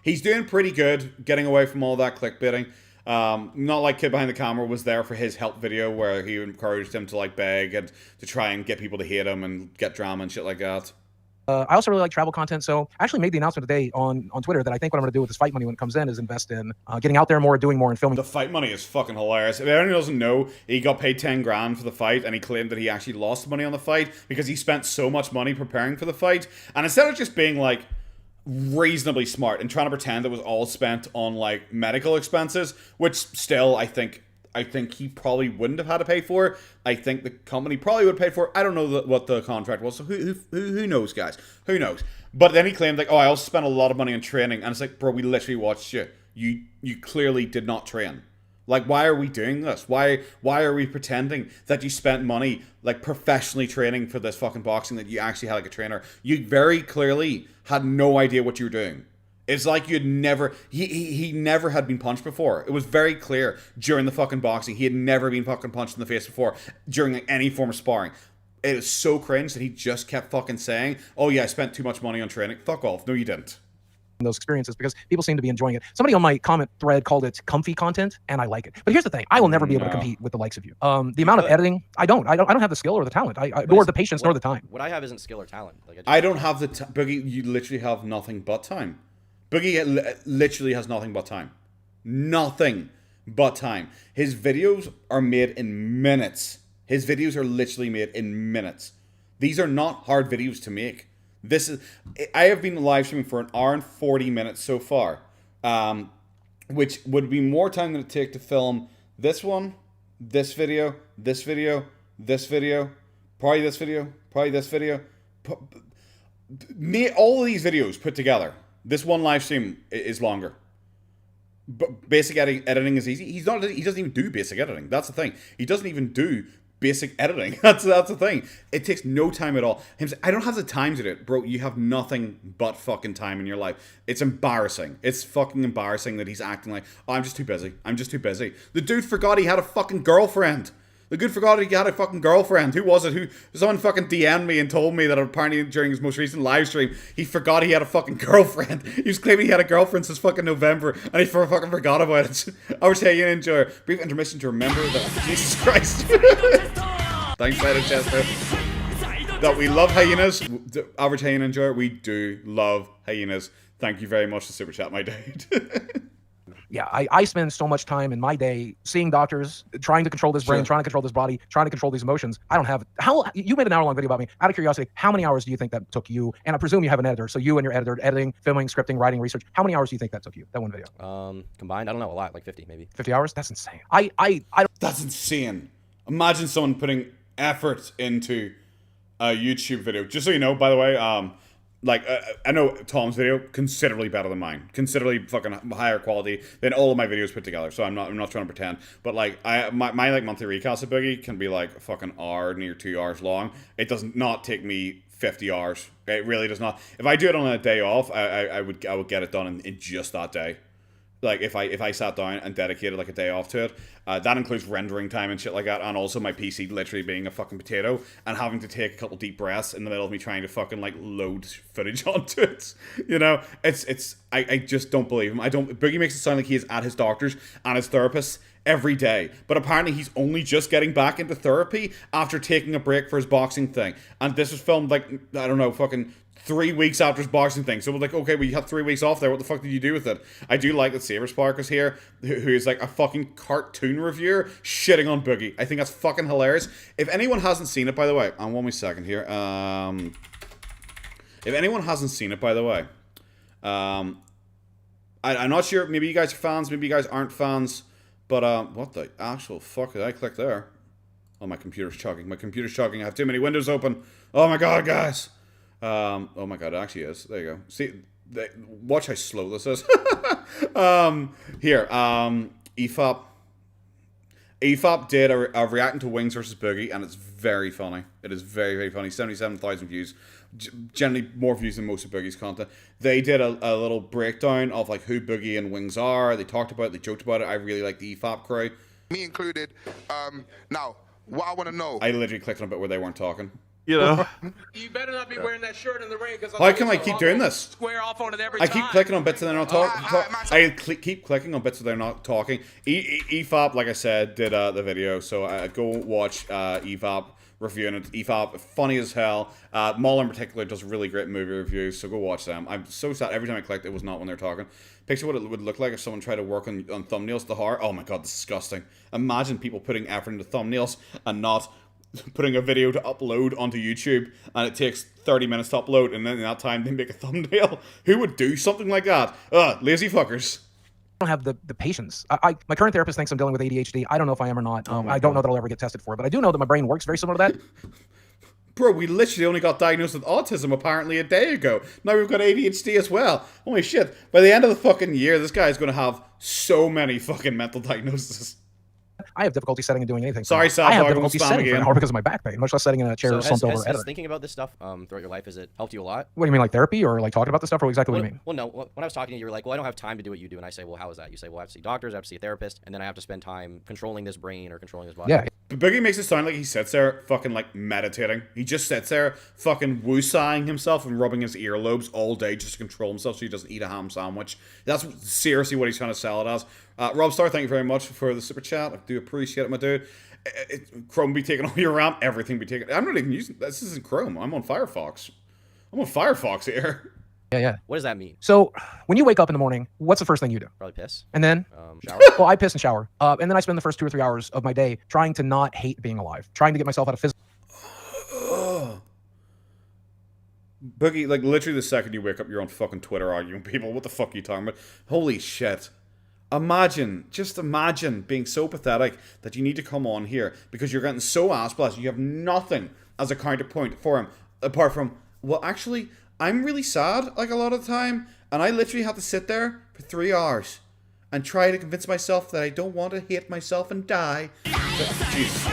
he's doing pretty good getting away from all that clickbaiting. Not like Kid Behind the Camera was there for his help video where he encouraged him to like beg and to try and get people to hate him and get drama and shit like that. I also really like travel content, so I actually made the announcement today on Twitter that I think what I'm going to do with this fight money when it comes in is invest in getting out there more, doing more, and filming. The fight money is fucking hilarious. If anyone doesn't know, he got paid 10 grand for the fight, and he claimed that he actually lost money on the fight because he spent so much money preparing for the fight. And instead of just being like reasonably smart and trying to pretend it was all spent on like medical expenses, which still I think he probably wouldn't have had to pay for. I think the company probably would have paid for it. I don't know what the contract was, so who knows, guys? Who knows? But then he claimed, like, oh, I also spent a lot of money on training. And it's like, bro, we literally watched you. You clearly did not train. Like, why are we doing this? Why are we pretending that you spent money, like, professionally training for this fucking boxing, that you actually had, like, a trainer? You very clearly had no idea what you were doing. It's like you'd never... He never had been punched before. It was very clear during the fucking boxing. He had never been fucking punched in the face before during like, any form of sparring. It is so cringe that he just kept fucking saying, oh yeah, I spent too much money on training. Fuck off. No, you didn't. Those experiences because people seem to be enjoying it. Somebody on my comment thread called it comfy content, and I like it. But here's the thing: I will never be able to compete with the likes of you. The amount of editing, I don't have the skill or the talent, nor the patience, nor the time. What I have isn't skill or talent. Like I don't have the Boogie. You literally have nothing but time. Boogie literally has nothing but time. Nothing but time. His videos are made in minutes. His videos are literally made in minutes. These are not hard videos to make. I have been live streaming for 1 hour and 40 minutes so far, which would be more time than it take to film this one, this video, this video, this video, probably this video, probably this video. All of these videos put together, this one live stream is longer. But basic editing is easy. He doesn't even do basic editing. That's the thing. He doesn't even do basic editing. That's the thing. It takes no time at all. I don't have the time to do it. Bro, you have nothing but fucking time in your life. It's embarrassing. It's fucking embarrassing that he's acting like, oh, I'm just too busy. I'm just too busy. The dude forgot he had a fucking girlfriend. The dude forgot he had a fucking girlfriend. Who was it? Someone fucking DM'd me and told me that apparently during his most recent live stream, he forgot he had a fucking girlfriend. He was claiming he had a girlfriend since fucking November, and he fucking forgot about it. I would say you enjoy a brief intermission to remember that. Jesus Christ. Thanks, Spider Chester. That we love hyenas. Average hyena enjoyer. We do love hyenas. Thank you very much for super chat, my dude. Yeah, I spend so much time in my day seeing doctors, trying to control this brain, trying to control this body, trying to control these emotions. I don't have you made an hour-long video about me. Out of curiosity, how many hours do you think that took you? And I presume you have an editor, so you and your editor, editing, filming, scripting, writing, research. How many hours do you think that took you? That one video? Combined, I don't know, a lot, like 50 maybe. 50 hours? That's insane. I don't. That's insane. Imagine someone putting effort into a YouTube video. Just so you know, by the way, I know Tom's video considerably better than mine, considerably fucking higher quality than all of my videos put together. So I'm not trying to pretend, but like my like monthly recast of Boogie can be like a fucking hour, near 2 hours long. It does not take me 50 hours. It really does not. If I do it on a day off, I would get it done in just that day. Like if I sat down and dedicated like a day off to it, that includes rendering time and shit like that, and also my PC literally being a fucking potato and having to take a couple deep breaths in the middle of me trying to fucking like load footage onto it. You know, I just don't believe him. Boogie makes it sound like he is at his doctor's and his therapist every day, but apparently he's only just getting back into therapy after taking a break for his boxing thing, and this was filmed like, I don't know, fucking 3 weeks after his boxing thing. So we're like, okay, well, you had 3 weeks off there. What the fuck did you do with it? I do like that Saber Spark is here, who is like a fucking cartoon reviewer shitting on Boogie. I think that's fucking hilarious. If anyone hasn't seen it, by the way, and 1 second here. If anyone hasn't seen it, by the way, I'm not sure. Maybe you guys are fans. Maybe you guys aren't fans. But what the actual fuck did I click there? Oh, my computer's chugging. My computer's chugging. I have too many windows open. Oh my god, guys. Oh my god, it actually is. There you go. See, watch how slow this is. Here, EFOP. EFOP did a reacting to Wings versus Boogie, and it's very funny. It is very, very funny. 77,000 views. generally more views than most of Boogie's content. They did a little breakdown of like who Boogie and Wings are. They talked about it, they joked about it. I really like the EFAP crew. Me included. Now, what I want to know. I literally clicked on a bit where they weren't talking. You know, You better not be wearing that shirt in the ring because How come I keep doing this? Square off on it every I time. keep clicking on bits and they're not talking. Keep clicking on bits and they're not talking. EFAP, like I said, did the video, so go watch EFAP reviewing it. EFAP, funny as hell. Maul in particular does really great movie reviews, so go watch them. I'm so sad. Every time I clicked, it was not when they're talking. Picture what it would look like if someone tried to work on thumbnails. The horror. Oh my god, disgusting. Imagine people putting effort into thumbnails and not putting a video to upload onto YouTube, and it takes 30 minutes to upload, and then in that time they make a thumbnail. Who would do something like that? Lazy fuckers. I don't have the patience. My current therapist thinks I'm dealing with ADHD. I don't know if I am or not. I don't know that I'll ever get tested for it, but I do know that my brain works very similar to that. Bro, we literally only got diagnosed with autism apparently a day ago. Now we've got ADHD as well. Holy shit. By the end of the fucking year, this guy's going to have so many fucking mental diagnoses. I have difficulty setting and doing anything. Sorry, Sal, I have I won't difficulty spam setting for again. an hour because of my back pain, much less setting in a chair So or slumped over. has editing. thinking about this stuff throughout your life, has it helped you a lot? What do you mean, like therapy or like talking about this stuff, or exactly what do you mean? Well, no. When I was talking to you, you were like, well, I don't have time to do what you do. And I say, well, how is that? You say, well, I have to see doctors, I have to see a therapist, and then I have to spend time controlling this brain or controlling this body. Yeah. But Boogie makes it sound like he sits there fucking like meditating. He just sits there fucking woosahing himself and rubbing his earlobes all day just to control himself so he doesn't eat a ham sandwich. That's seriously what he's trying to sell it as. Robstar, thank you very much for the super chat. I do appreciate it, my dude. Chrome be taking all your RAM, everything be taken. I'm not even using this. Isn't Chrome. I'm on Firefox. I'm on Firefox here. Yeah. What does that mean? So when you wake up in the morning, what's the first thing you do? Probably piss. And then? Shower. Well, I piss and shower. And then I spend the first 2 or 3 hours of my day trying to not hate being alive, trying to get myself out of physical. Boogie, like literally the second you wake up, you're on fucking Twitter arguing with people. What the fuck are you talking about? Holy shit. Just imagine being so pathetic that you need to come on here because you're getting so ass blasted. You have nothing as a counterpoint for him apart from, well, actually, I'm really sad like a lot of the time, and I literally have to sit there for 3 hours and try to convince myself that I don't want to hate myself and die. Jesus.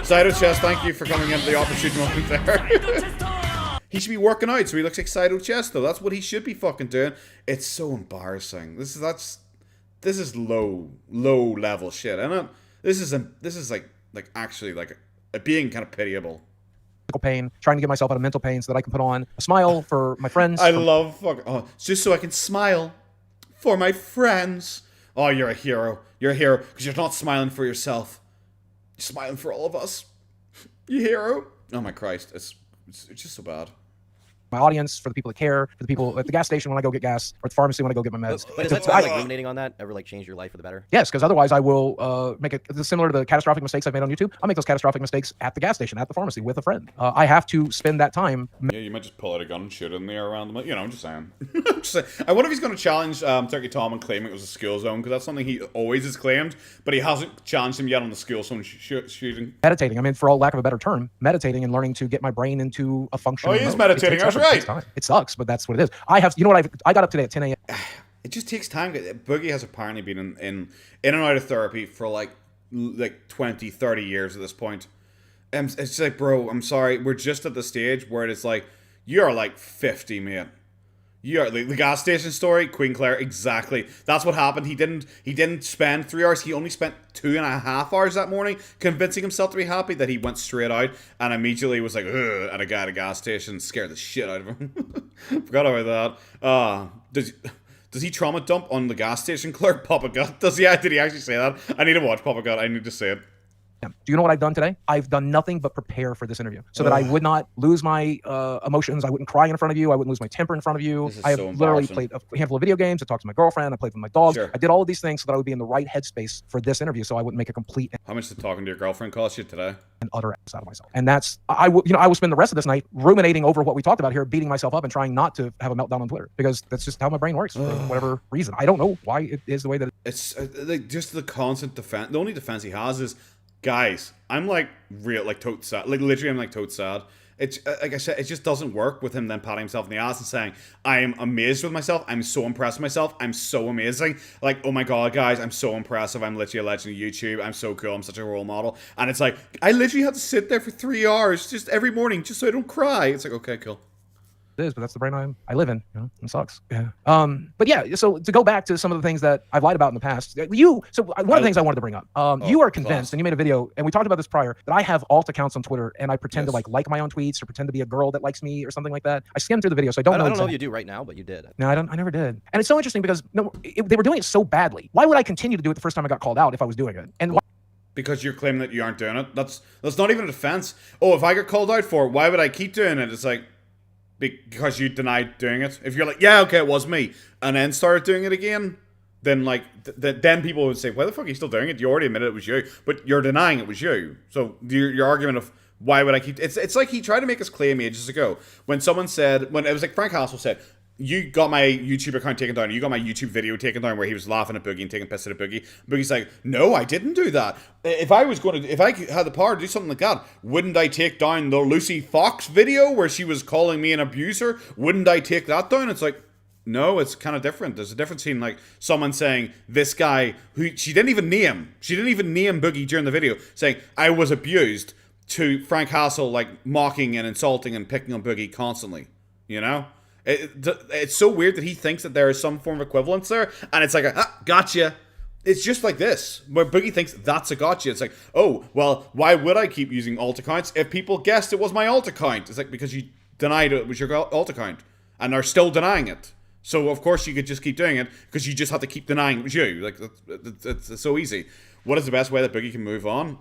Saito Chess, thank you for coming into the opportune moment there. He should be working out so he looks like Saito Chess, though. That's what he should be fucking doing. It's so embarrassing. This is low level shit, and this is like actually like being kind of pitiable. Pain, trying to get myself out of mental pain so that I can put on a smile for my friends. I love it's just so I can smile for my friends. Oh, you're a hero. You're a hero because you're not smiling for yourself. You're smiling for all of us. You hero. Oh my Christ, it's just so bad. My audience, for the people that care, for the people at the gas station when I go get gas, or at the pharmacy when I go get my meds. But is that something like ruminating on that ever like change your life for the better? Yes, because otherwise I will make it similar to the catastrophic mistakes I've made on YouTube. I'll make those catastrophic mistakes at the gas station, at the pharmacy, with a friend. I have to spend that time. Yeah, you might just pull out a gun and shoot it in the air around them. You know, I'm just saying. I'm just saying. I wonder if he's going to challenge Turkey Tom and claim it was a school zone, because that's something he always has claimed, but he hasn't challenged him yet on the school zone shooting. Meditating. I mean, for all lack of a better term, meditating and learning to get my brain into a function. Oh, he is meditating. That's right. It sucks, but that's what it is. I got up today at 10 a.m. It just takes time. Boogie has apparently been in and out of therapy for like 20, 30 years at this point. And it's just like, bro, I'm sorry. We're just at the stage where it's like, you're like 50, mate. You're like the gas station story, Queen Claire, exactly. That's what happened. He didn't spend 3 hours. He only spent 2.5 hours that morning convincing himself to be happy that he went straight out and immediately was like, ugh, at a guy at a gas station, scared the shit out of him. Forgot about that. Does he trauma dump on the gas station clerk, Papa Gut? Did he actually say that? I need to watch Papa Gut. I need to say it. Do you know what I've done today? I've done nothing but prepare for this interview so that I would not lose my emotions. I wouldn't cry in front of you. I wouldn't lose my temper in front of you. I have literally played a handful of video games. I talked to my girlfriend. I played with my dogs. Sure. I did all of these things so that I would be in the right headspace for this interview so I wouldn't make a complete How much did talking to your girlfriend cost you today? and utter ass out of myself. And that's, I will spend the rest of this night ruminating over what we talked about here, beating myself up and trying not to have a meltdown on Twitter because that's just how my brain works for whatever reason. I don't know why it is the way that It's like just the constant defense. The only defense he has is, guys, I'm like tote sad. Like literally, I'm like tote sad. It's like I said, it just doesn't work with him then patting himself in the ass and saying, I am amazed with myself. I'm so impressed with myself. I'm so amazing. Like, oh my God, guys, I'm so impressive. I'm literally a legend of YouTube. I'm so cool. I'm such a role model. And it's like, I literally have to sit there for 3 hours just every morning just so I don't cry. It's like, okay, cool. It is, but that's the brain I live in. You know, it sucks. Yeah. But yeah. So to go back to some of the things that I've lied about in the past, one of the things I wanted to bring up. You are convinced, and you made a video, and we talked about this prior, that I have alt accounts on Twitter, and I pretend to like my own tweets or pretend to be a girl that likes me or something like that. I skimmed through the video, so I don't know. I don't know if you do right now, but you did. No, I never did. And it's so interesting because they were doing it so badly. Why would I continue to do it the first time I got called out if I was doing it? And because you're claiming that you aren't doing it. That's not even a defense. Oh, if I get called out for it, why would I keep doing it? It's like, because you denied doing it. If you're like, yeah, okay, it was me, and then started doing it again, then like, then people would say, why the fuck are you still doing it? You already admitted it was you, but you're denying it was you. So your argument of why would I keep... It's like he tried to make us claim ages ago when someone said, when it was like Frank Hassel said, you got my YouTube account taken down. You got my YouTube video taken down where he was laughing at Boogie and taking piss at Boogie. Boogie's like, no, I didn't do that. If I had the power to do something like that, wouldn't I take down the Lucy Fox video where she was calling me an abuser? Wouldn't I take that down? It's like, no, it's kind of different. There's a difference between like someone saying this guy who she didn't even name Boogie during the video, saying I was abused, to Frank Hassel like mocking and insulting and picking on Boogie constantly. You know? It's so weird that he thinks that there is some form of equivalence there, and it's like, gotcha. It's just like this, where Boogie thinks that's a gotcha. It's like, oh, well, why would I keep using alt accounts if people guessed it was my alt account? It's like, because you denied it was your alt account, and are still denying it. So, of course, you could just keep doing it, because you just have to keep denying it was you. Like, it's so easy. What is the best way that Boogie can move on?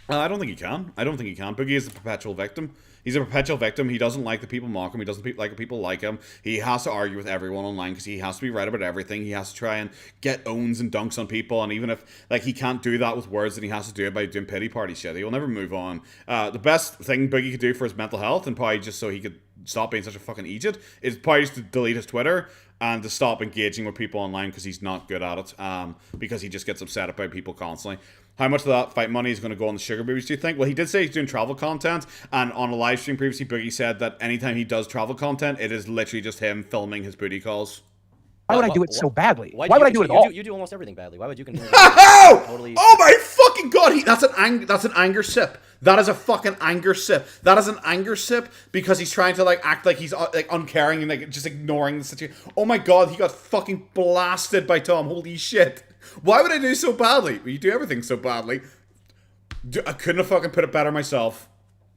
I don't think he can. Boogie is a perpetual victim. He's a perpetual victim. He doesn't like the people mock him. He doesn't like people like him. He has to argue with everyone online because he has to be right about everything. He has to try and get owns and dunks on people. And even if like he can't do that with words, then he has to do it by doing pity party shit. He'll never move on. The best thing Boogie could do for his mental health, and probably just so he could stop being such a fucking idiot, is probably just to delete his Twitter and to stop engaging with people online because he's not good at it. Because he just gets upset about people constantly. How much of that fight money is going to go on the sugar boobies, do you think? Well, he did say he's doing travel content, and on a live stream previously, Boogie said that anytime he does travel content, it is literally just him filming his booty calls. Why would I do it so badly? Why would I do it at all? You do almost everything badly. Why would you continue? Totally... Oh my fucking god! That's an anger sip. That is a fucking anger sip. That is an anger sip because he's trying to like act like he's like uncaring and like just ignoring the situation. Oh my god, he got fucking blasted by Tom. Holy shit. Why would I do so badly? Well, you do everything so badly. I couldn't have fucking put it better myself.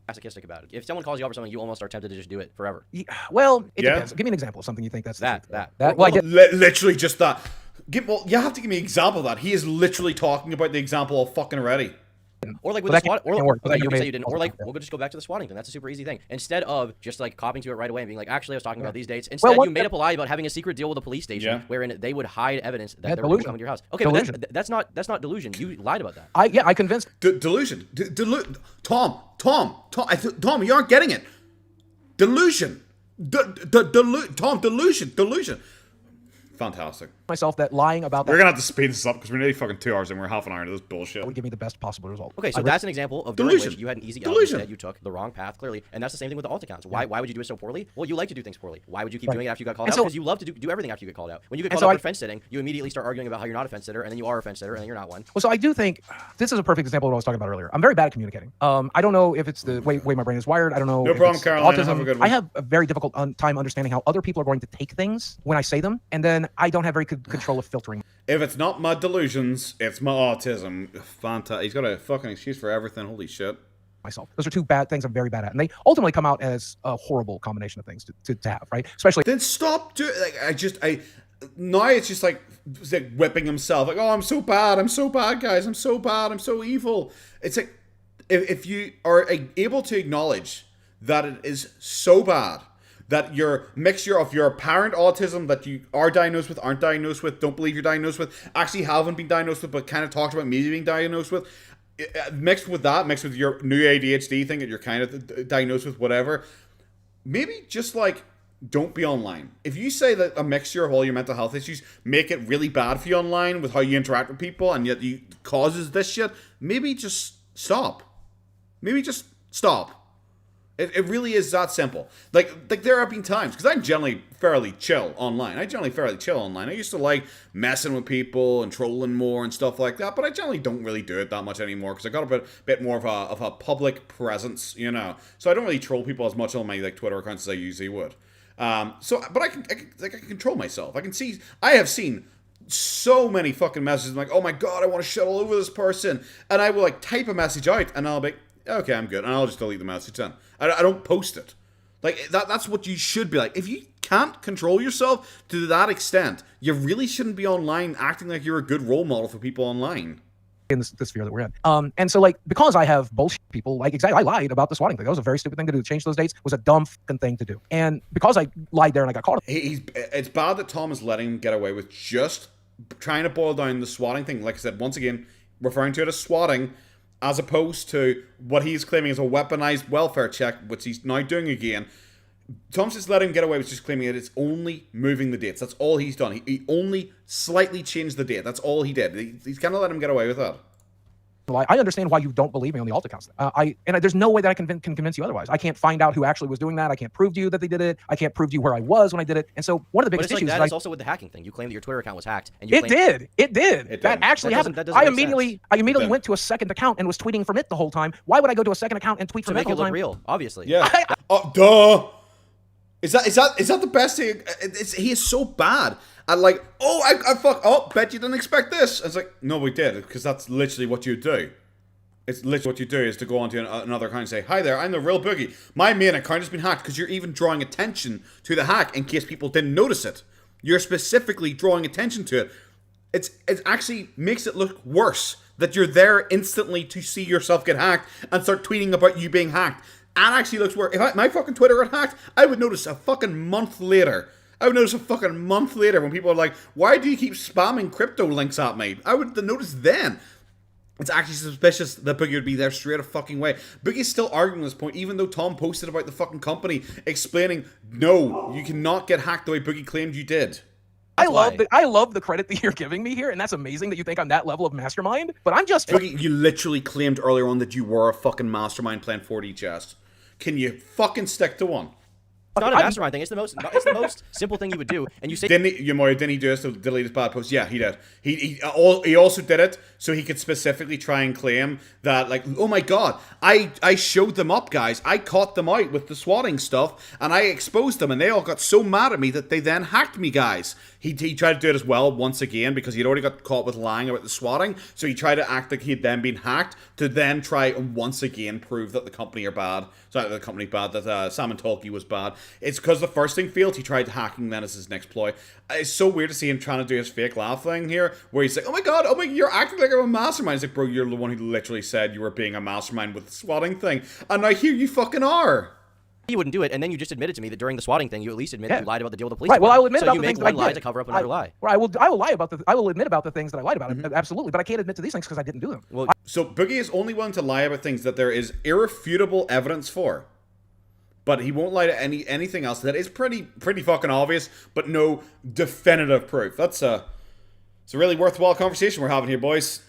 Masochistic about it. If someone calls you out for something, you almost are tempted to just do it forever. Yeah, well, it depends. Give me an example of something you think that's that. Well, I did. Literally just that. You have to give me an example of that. He is literally talking about the example of fucking already. Or like with the SWAT, or like we'll just go back to the swatting thing. That's a super easy thing. Instead of just like copying to it right away and being like, actually, I was talking about these dates. Instead, you made up a lie about having a secret deal with a police station, wherein they would hide evidence that they were coming to your house. Okay, but that's not delusion. You lied about that. I convinced. Delusion. Tom, you aren't getting it. Delusion. Tom, delusion. Fantastic. Myself that lying about that. We're gonna have to speed this up because we're nearly fucking 2 hours and we're half an hour into this bullshit. Would give me the best possible result. Okay, so that's an example of delusion. You had an easy out. Instead, you took the wrong path clearly, and that's the same thing with the alt accounts. Why would you do it so poorly? Well, you like to do things poorly. Why would you keep doing it after you got called out? Because you love to do everything after you get called out. When you get called out for fence sitting, you immediately start arguing about how you're not a fence sitter, and then you are a fence sitter, and then you're not one. Well, so I do think this is a perfect example of what I was talking about earlier. I'm very bad at communicating. I don't know if it's the way my brain is wired. I don't know. No problem, Caroline. Autism. Have a good one. I have a very difficult time understanding how other people are going to take things when I say them, and then I don't have very good control of filtering. If it's not my delusions, it's my autism. Fantastic. He's got a fucking excuse for everything. Holy shit. Myself. Those are two bad things I'm very bad at, and they ultimately come out as a horrible combination of things to have, right? Especially. Then stop doing. Now it's just like whipping himself. Like, oh, I'm so bad, guys. I'm so bad. I'm so evil. It's like if you are able to acknowledge that it is so bad, that your mixture of your apparent autism that you are diagnosed with, aren't diagnosed with, don't believe you're diagnosed with, actually haven't been diagnosed with, but kind of talked about maybe being diagnosed with, mixed with your new ADHD thing that you're kind of diagnosed with, whatever, maybe just like, don't be online. If you say that a mixture of all your mental health issues make it really bad for you online with how you interact with people and yet you causes this shit, maybe just stop. Maybe just stop. It really is that simple. Like there have been times, because I'm generally fairly chill online. I used to like messing with people and trolling more and stuff like that, but I generally don't really do it that much anymore because I got a bit more of a public presence, you know. So I don't really troll people as much on my like Twitter accounts as I usually would. But I can control myself. I have seen so many fucking messages. I'm like, oh my god, I want to shit all over this person, and I will like type a message out, and I'll be, okay, I'm good, and I'll just delete the message. Then I don't post it. Like that's what you should be like. If you can't control yourself to that extent, you really shouldn't be online acting like you're a good role model for people online. In this sphere that we're in. And so like, because I have bullshit people, like exactly, I lied about the swatting thing. That was a very stupid thing to do. To change those dates was a dumb fucking thing to do. And because I lied there and I got caught. It's bad that Tom is letting him get away with just trying to boil down the swatting thing. Like I said, once again, referring to it as swatting, as opposed to what he's claiming is a weaponized welfare check, which he's now doing again. Tom's just letting him get away with just claiming that it's only moving the dates. That's all he's done. He only slightly changed the date. That's all he did. He's kind of let him get away with that. I understand why you don't believe me on the alt accounts. There's no way that I can convince you otherwise. I can't find out who actually was doing that. I can't prove to you that they did it. I can't prove to you where I was when I did it. And so one of the biggest issues is also with the hacking thing. You claim that your Twitter account was hacked, and it did. That actually happened. I immediately went to a second account and was tweeting from it the whole time. Why would I go to a second account and tweet from it the whole time? To make it look real, obviously. Yeah. Duh. Is that the best thing? He is so bad at like, bet you didn't expect this. It's like, no, we did, because that's literally what you do. It's literally what you do is to go onto another account and say, hi there, I'm the real Boogie. My main account has been hacked, because you're even drawing attention to the hack in case people didn't notice it. You're specifically drawing attention to it. It actually makes it look worse that you're there instantly to see yourself get hacked and start tweeting about you being hacked. And actually looks worse. If my fucking Twitter got hacked, I would notice a fucking month later. When people are like, why do you keep spamming crypto links at me? I would notice then. It's actually suspicious that Boogie would be there straight a fucking way. Boogie's still arguing this point, even though Tom posted about the fucking company, explaining, no, you cannot get hacked the way Boogie claimed you did. I love the credit that you're giving me here, and that's amazing that you think I'm that level of mastermind, but I'm just... Boogie, you literally claimed earlier on that you were a fucking mastermind playing 4D chess. Can you fucking stick to one? It's not a mastermind thing. It's the most simple thing you would do. And you say, didn't he do this to delete his bad post? Yeah, he did. He also did it so he could specifically try and claim that, like, oh my god, I showed them up, guys. I caught them out with the swatting stuff, and I exposed them, and they all got so mad at me that they then hacked me, guys. He tried to do it as well once again because he'd already got caught with lying about the swatting, so he tried to act like he'd then been hacked to then try and once again prove that the company are bad. Sorry, the company bad, that Sam and Tolkien was bad. It's because the first thing failed, he tried hacking then as his next ploy. It's so weird to see him trying to do his fake laugh thing here, where he's like, oh my god, you're acting like I'm a mastermind. It's like, bro, you're the one who literally said you were being a mastermind with the swatting thing, and now here you fucking are. You wouldn't do it, and then you just admitted to me that during the swatting thing, you at least admitted you lied about the deal with the police. Right. Well, I will admit so about you the make things that one I lie did. to cover up another lie. I will admit about the things that I lied about. Absolutely, but I can't admit to these things because I didn't do them. Well, so Boogie is only willing to lie about things that there is irrefutable evidence for. But he won't lie to anything else that is pretty fucking obvious, but no definitive proof. It's a really worthwhile conversation we're having here, boys.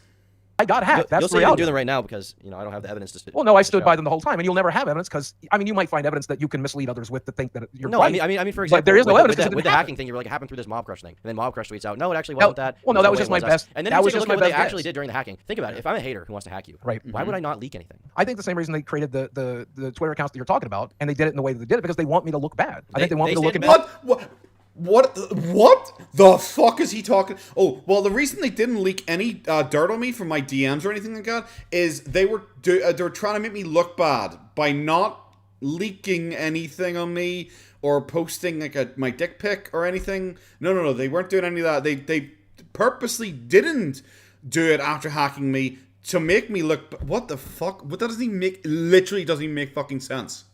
I got hacked. That's you'll say you reality. can do them right now because I don't have the evidence to spit. Well, no, I stood by them the whole time, and you'll never have evidence because you might find evidence that you can mislead others with to think that you're right. I mean, for example, but there is no evidence with the hacking thing. You were like, it happened through this mob crush thing, and then mob crush tweets out, no, it actually wasn't that. Well, no, that was just my best. And then that you was take a just look my at what they best actually did during the hacking. Think about it. If I'm a hater who wants to hack you, right? Why would I not leak anything? I think the same reason they created the Twitter accounts that you're talking about, and they did it in the way that they did it because they want me to look bad. I think they want me to look bad. What the fuck is he talking? Oh, well, the reason they didn't leak any dirt on me from my DMs or anything like that is they were trying to make me look bad by not leaking anything on me or posting like my dick pic or anything. No, they weren't doing any of that. They purposely didn't do it after hacking me to make me look. What the fuck? What doesn't even make? Literally doesn't even make fucking sense.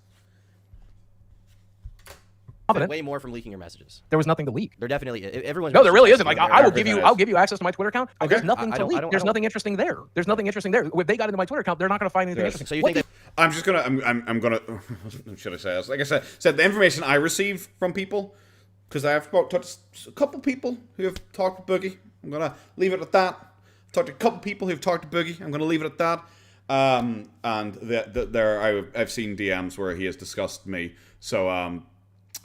Way more from leaking your messages. There was nothing to leak. There definitely everyone's. No, there really isn't. Like I'll give you access to my Twitter account. Okay. There's nothing to leak. There's nothing interesting there. There's nothing interesting there. If they got into my Twitter account, they're not going to find anything interesting. So you think that? I'm gonna. Should I say this? Like I said the information I receive from people, because I have talked to a couple people who have talked to Boogie. I'm gonna leave it at that. I've talked to a couple people who've talked to Boogie. I'm gonna leave it at that. And I've seen DMs where he has discussed me. So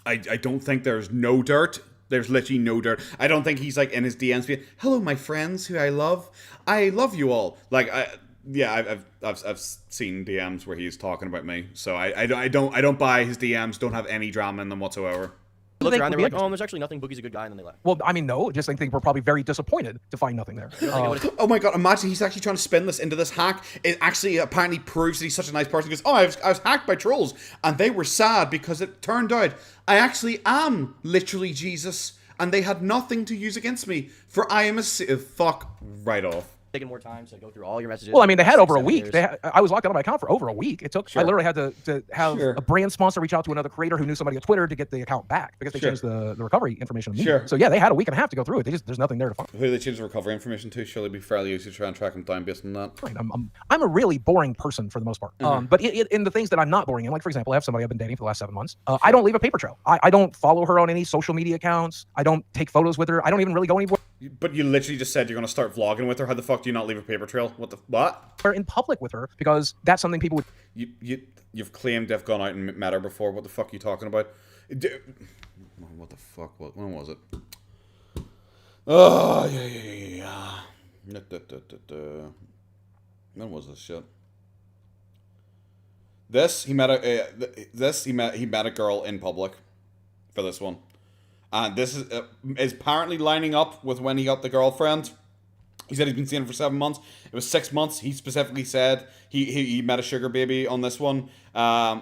I don't think there's no dirt. There's literally no dirt. I don't think he's like in his DMs being, hello, my friends who I love you all. Like I've seen DMs where he's talking about me. So I don't buy his DMs. Don't have any drama in them whatsoever. looked think around, they would were be like, oh, there's actually nothing. Boogie's a good guy, and then they left. Well, I mean, no, just I think we're probably very disappointed to find nothing there. Oh my god, imagine he's actually trying to spin this into this hack. It actually apparently proves that he's such a nice person. He goes, oh, I was hacked by trolls, and they were sad because it turned out I actually am literally Jesus, and they had nothing to use against me, for I am a fuck right off. Taking more time to go through all your messages. Well, I mean, they had over a 7 week. years. I was locked out of my account for over a week. It took. I literally had to have a brand sponsor reach out to another creator who knew somebody at Twitter to get the account back because they changed the recovery information immediately. So yeah, they had a week and a half to go through it. There's nothing there to find. Who do they change the recovery information to? Surely be fairly easy to try and track them down based on that. Right. I'm a really boring person for the most part. But in the things that I'm not boring in, like for example, I have somebody I've been dating for the last 7 months. I don't leave a paper trail. I don't follow her on any social media accounts. I don't take photos with her. I don't even really go anywhere. But you literally just said you're going to start vlogging with her. How the fuck do you not leave a paper trail? What? In public with her because that's something people would. You've claimed they've gone out and met her before. What the fuck are you talking about? What the fuck? When was it? Oh yeah. When was this shit? He met a girl in public for this one. And this is apparently lining up with when he got the girlfriend. He said he's been seeing her for 7 months. It was 6 months. He specifically said he met a sugar baby on this one.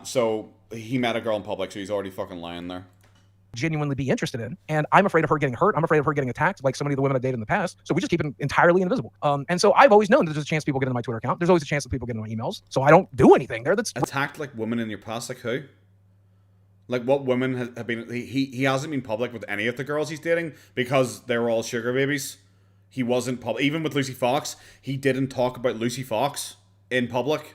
So he met a girl in public, so he's already fucking lying there. Genuinely be interested in, and I'm afraid of her getting hurt. I'm afraid of her getting attacked, like so many of the women I dated in the past. So we just keep it entirely invisible. And so I've always known that there's a chance people get into my Twitter account. There's always a chance that people get into my emails. So I don't do anything there. That's attacked like women in your past, like who? Like what women have been? He hasn't been public with any of the girls he's dating because they were all sugar babies. He wasn't public, even with Lucy Fox. He didn't talk about Lucy Fox in public.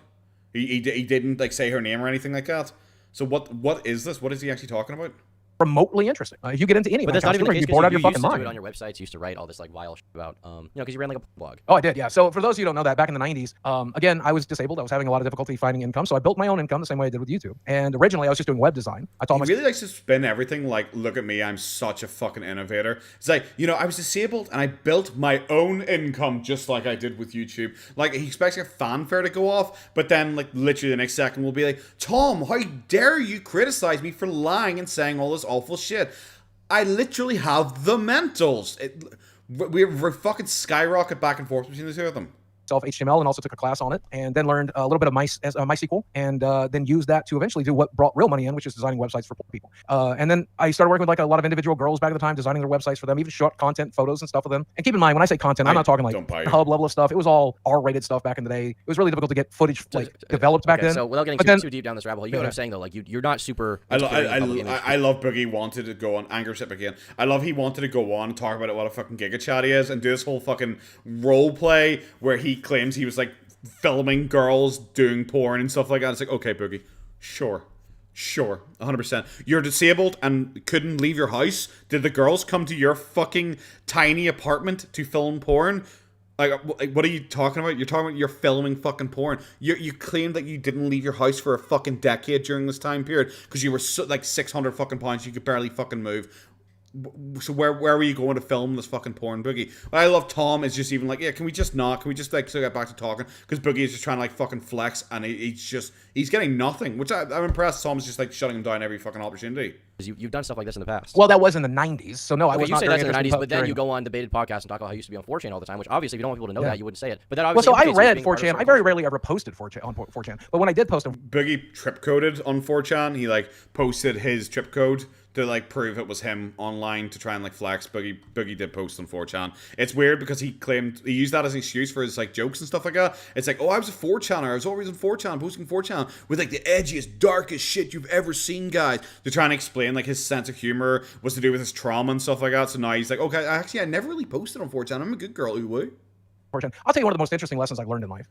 He didn't like say her name or anything like that. So what is this? What is he actually talking about? Remotely interesting. If you get into any, but that's not even the case. You bored out of your fucking used to mind. do it on your websites. You used to write all this like vile shit about, because you ran like a blog. Oh, I did, yeah. So for those of you who don't know that, back in the 90s, again, I was disabled. I was having a lot of difficulty finding income, so I built my own income the same way I did with YouTube. And originally, I was just doing web design. I told he really likes to spin everything like, look at me, I'm such a fucking innovator. It's like, I was disabled and I built my own income just like I did with YouTube. Like, he expects a fanfare to go off, but then, like, literally the next second will be like, Tom, how dare you criticize me for lying and saying all this awful shit? I literally have the mentals. We're fucking skyrocket back and forth between the two of them. HTML and also took a class on it, and then learned a little bit of MySQL, and then used that to eventually do what brought real money in, which is designing websites for poor people. And then I started working with like a lot of individual girls back at the time, designing their websites for them, even short content, photos and stuff for them. And keep in mind, when I say content, I'm not talking like hub level of stuff. It was all R-rated stuff back in the day. It was really difficult to get footage developed back then. So without getting too deep down this rabbit hole, you know what I'm saying though? Like you're not super. I love Boogie wanted to go on anger sip again. I love he wanted to go on and talk about what a fucking giga chat he is and do this whole fucking role play where he claims he was like filming girls doing porn and stuff like that. It's like, okay, Boogie, sure, 100%. You're disabled and couldn't leave your house. Did the girls come to your fucking tiny apartment to film porn? Like, what are you talking about? You're talking about you're filming fucking porn. You claim that you didn't leave your house for a fucking decade during this time period because you were like 600 fucking pounds. You could barely fucking move. So where were you going to film this fucking porn, Boogie? What I love Tom is just even like, yeah, can we just like still get back to talking? Because Boogie is just trying to like fucking flex and he's getting nothing, which I'm impressed. Tom's just like shutting him down every fucking opportunity. You've done stuff like this in the past. Well, that was in the 90s, so no, I was you not. Say that's in the 90s, but then you go on debated podcasts and talk about how you used to be on 4chan all the time, which obviously if you don't want people to know that, you wouldn't say it. But that obviously. Well, so I read 4chan. I very rarely ever posted 4chan on 4chan, but when I did post them, Boogie trip coded on 4chan. He like posted his trip code to like prove it was him online to try and like flex. Boogie did post on 4chan. It's weird because he claimed he used that as an excuse for his like jokes and stuff like that. It's like, oh, I was a 4chaner. I was always on 4chan, posting 4chan with like the edgiest, darkest shit you've ever seen, guys. To try and explain like his sense of humor was to do with his trauma and stuff like that. So now he's like, okay, actually, I never really posted on 4chan. I'm a good girl. Ooh. 4chan. I'll tell you one of the most interesting lessons I've learned in life.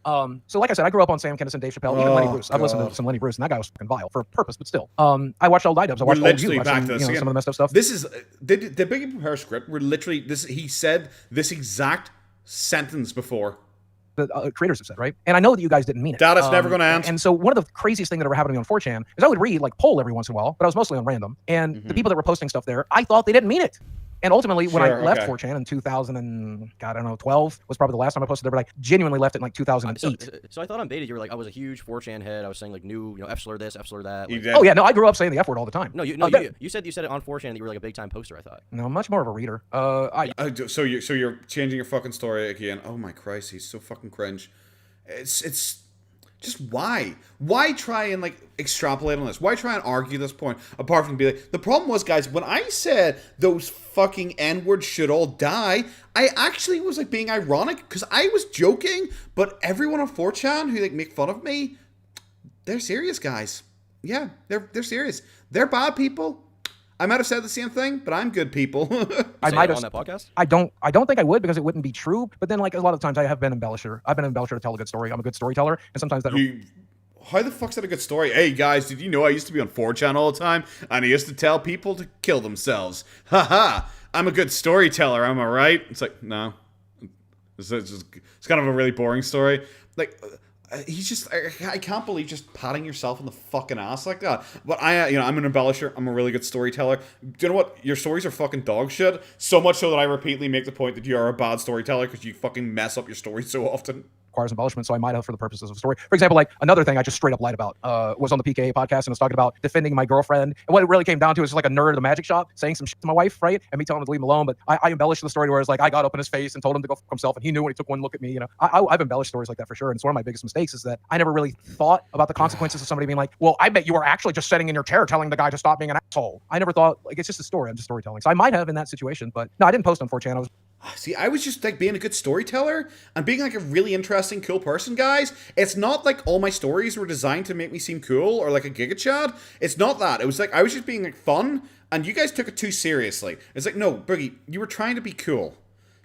So like I said, I grew up on Sam Kinison, Dave Chappelle, even Lenny Bruce. I've listened to some Lenny Bruce, and that guy was fucking vile for a purpose, but still. I watched old iDubbbz. I watched old you, back to this, some of the messed up stuff. This is did Biggie prepare a script? We're literally this. He said this exact sentence before. The creators have said, right? And I know that you guys didn't mean it. That's never going to end. And so one of the craziest things that ever happened to me on 4chan is I would read like poll every once in a while, but I was mostly on random. And the people that were posting stuff there, I thought they didn't mean it. And ultimately, when I Sure, left okay. 4chan in 2000 and God, I don't know, 12 was probably the last time I posted there, but I genuinely left it in like 2008. So I thought on Baited you were like, I was a huge 4chan head. I was saying like new, F-slur this, F-slur that. You Like, did. Oh yeah, no, I grew up saying the F word all the time. no, you said it on 4chan that you were like a big time poster. I thought. No, much more of a reader. So you're changing your fucking story again. Oh my Christ, he's so fucking cringe. It's just why try and like extrapolate on this? Why try and argue this point apart from be like, the problem was, guys, when I said those fucking N-words should all die, I actually was like being ironic because I was joking, but everyone on 4chan who like make fun of me, they're serious, guys. Yeah, they're serious. They're bad people. I might have said the same thing, but I'm good people. I might have on that podcast. I don't think I would because it wouldn't be true. But then like a lot of times I have been an embellisher. I've been an embellisher to tell a good story. I'm a good storyteller, and sometimes that How the fuck's that a good story? Hey guys, did you know I used to be on 4chan all the time and I used to tell people to kill themselves? Haha, I'm a good storyteller, am I right? It's like, no. It's kind of a really boring story. Like, he's just, I can't believe just patting yourself on the fucking ass like that. But I'm an embellisher. I'm a really good storyteller. Do you know what? Your stories are fucking dog shit. So much so that I repeatedly make the point that you are a bad storyteller because you fucking mess up your stories so often. requires embellishment, so I might have for the purposes of a story. For example, like another thing I just straight up lied about was on the PKA podcast and was talking about defending my girlfriend. And what it really came down to is just like a nerd at the magic shop saying some shit to my wife, right? And me telling him to leave him alone. But I embellished the story where it's like I got up in his face and told him to go fuck himself, and he knew when he took one look at me. You know, I've embellished stories like that for sure. And it's one of my biggest mistakes is that I never really thought about the consequences of somebody being like, well, I bet you were actually just sitting in your chair telling the guy to stop being an asshole. I never thought, like, it's just a story. I'm just storytelling. So I might have in that situation, but no, I didn't post on 4chan. I was See, I was just like being a good storyteller and being like a really interesting, cool person, guys. It's not like all my stories were designed to make me seem cool or like a Giga Chad. It's not that. It was like I was just being like fun, and you guys took it too seriously. It's like, no, Boogie, you were trying to be cool.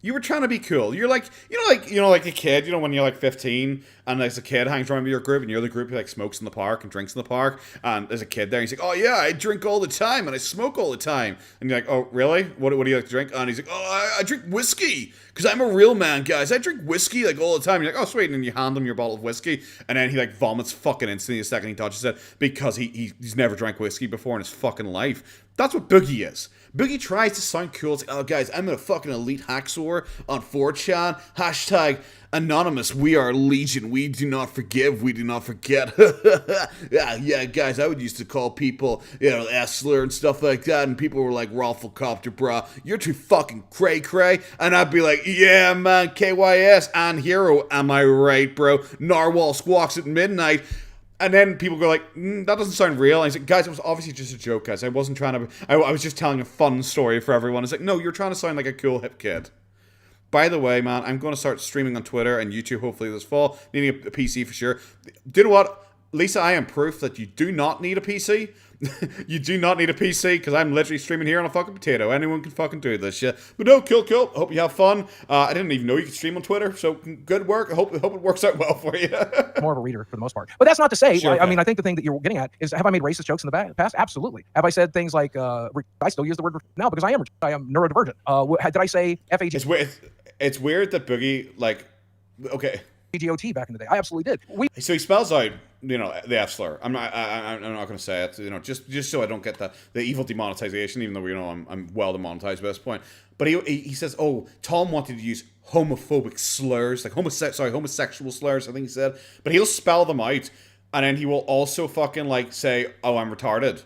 You were trying to be cool. You're like, like a kid, when you're like 15 and there's a kid hangs around with your group and you're the group who like smokes in the park and drinks in the park, and there's a kid there and he's like, oh yeah, I drink all the time and I smoke all the time. And you're like, oh really? What do you like to drink? And he's like, oh, I drink whiskey because I'm a real man, guys. I drink whiskey like all the time. And you're like, oh sweet. And then you hand him your bottle of whiskey and then he like vomits fucking instantly the second he touches it because he's never drank whiskey before in his fucking life. That's what Boogie is. Boogie tries to sound cool. It's like, oh, guys, I'm a fucking elite hacksaw on 4chan. Hashtag anonymous. We are legion. We do not forgive. We do not forget. yeah, guys, I would used to call people, S-slur and stuff like that. And people were like, Rafflecopter, brah. You're too fucking cray-cray. And I'd be like, yeah, man, KYS and hero. Am I right, bro? Narwhal squawks at midnight. And then people go like, that doesn't sound real. And I was like, guys, it was obviously just a joke, guys. I wasn't trying to... I was just telling a fun story for everyone. It's like, no, you're trying to sound like a cool, hip kid. By the way, man, I'm going to start streaming on Twitter and YouTube hopefully this fall. Needing a PC for sure. Do you know what? Lisa, I am proof that you do not need a PC. You do not need a PC because I'm literally streaming here on a fucking potato. Anyone can fucking do this shit. But no, cool. I hope you have fun. I didn't even know you could stream on Twitter, so good work. I hope it works out well for you. more of a reader for the most part. But that's not to say, Sure, I mean, I think the thing that you're getting at is, have I made racist jokes in the past? Absolutely. Have I said things like, I still use the word now because I am neurodivergent. Did I say FAG? It's weird that Boogie, like, okay. GOT back in the day. I absolutely did. So he spells out, the F slur. I'm not going to say it, just so I don't get the evil demonetization, even though I'm well demonetized by this point. But he says, oh, Tom wanted to use homophobic slurs, like homosexual slurs, I think he said. But he'll spell them out, and then he will also fucking like say, oh, I'm retarded,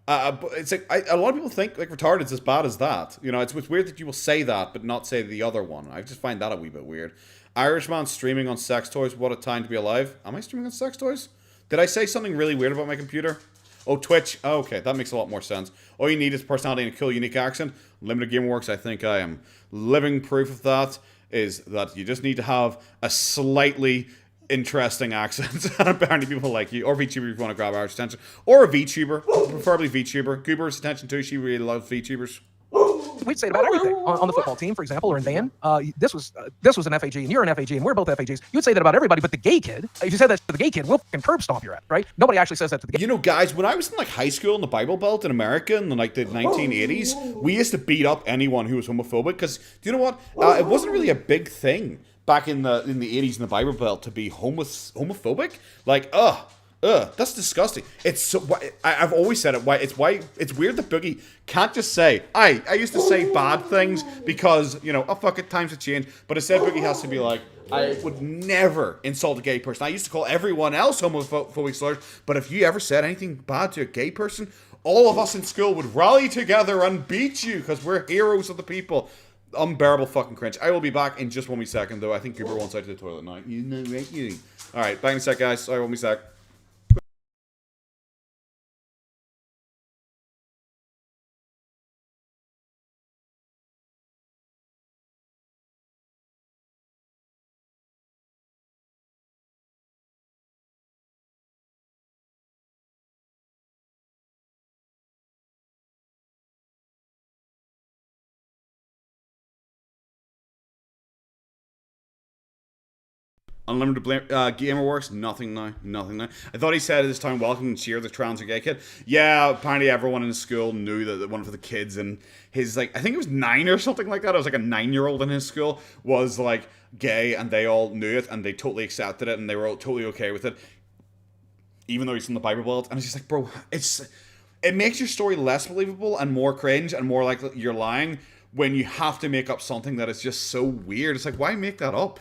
But it's like a lot of people think like retarded is as bad as that. It's weird that you will say that but not say the other one. I just find that a wee bit weird. Irishman streaming on sex toys. What a time to be alive. Am I streaming on sex toys? Did I say something really weird about my computer? Oh, Twitch. Oh, okay, that makes a lot more sense. All you need is personality and a cool, unique accent. Limited Game Works, I think I am living proof of that, is that you just need to have a slightly interesting accent. And apparently people like you. Or VTuber if you want to grab Irish attention. Or a VTuber. Preferably VTuber. Goober's attention too. She really loves VTubers. We'd say it about everything on the football team, for example, or in band. This was an FAG, and you're an FAG, and we're both FAGs. You would say that about everybody, but the gay kid, if you said that to the gay kid, we'll fucking curb stomp your ass, right? Nobody actually says that to the gay. Guys, when I was in like high school in the Bible Belt in America in like the 1980s, we used to beat up anyone who was homophobic because, do you know what? It wasn't really a big thing back in the 80s in the Bible Belt to be homophobic. Like, ugh, that's disgusting. It's so. I've always said it. It's weird that Boogie can't just say. I used to say bad things because oh fuck it, times have changed. But instead, Boogie has to be like, I would never insult a gay person. I used to call everyone else homophobic slurs. But if you ever said anything bad to a gay person, all of us in school would rally together and beat you because we're heroes of the people. Unbearable fucking cringe. I will be back in just 1 wee second, though. I think Cooper wants out to the toilet now. You know, right? You. All right, back in a sec, guys. Sorry, 1 wee sec. Unlimited blame, GamerWorks, nothing now. I thought he said this time, welcome and cheer the trans or gay kid. Yeah, apparently everyone in the school knew that one of the kids in his, like, I think it was 9 or something like that. It was like a 9-year-old in his school was, like, gay, and they all knew it, and they totally accepted it, and they were all totally okay with it, even though he's from the Bible Belt. And it's just like, bro, it makes your story less believable and more cringe and more like you're lying when you have to make up something that is just so weird. It's like, why make that up?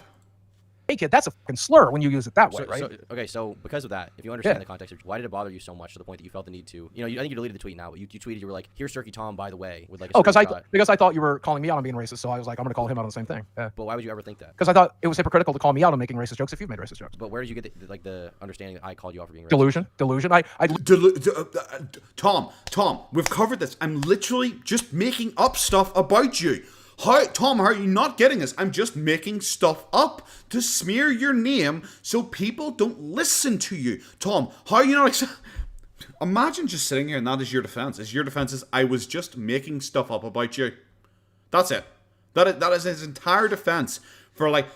Hey kid, that's a fucking slur when you use it that way, right? So because of that, if you understand the context, why did it bother you so much to the point that you felt the need to, I think you deleted the tweet now, but you tweeted, you were like, here's Turkey Tom, by the way, with like a because I thought you were calling me out on being racist, so I was like, I'm gonna call him out on the same thing. Yeah. But why would you ever think that? Because I thought it was hypocritical to call me out on making racist jokes if you've made racist jokes. But where did you get the understanding that I called you out for being racist? Delusion. Tom, we've covered this. I'm literally just making up stuff about you. Tom, how are you not getting this? I'm just making stuff up to smear your name so people don't listen to you. Tom, how are you not imagine just sitting here and that is your defense. Your defense is, I was just making stuff up about you. That's it. That is his entire defense for like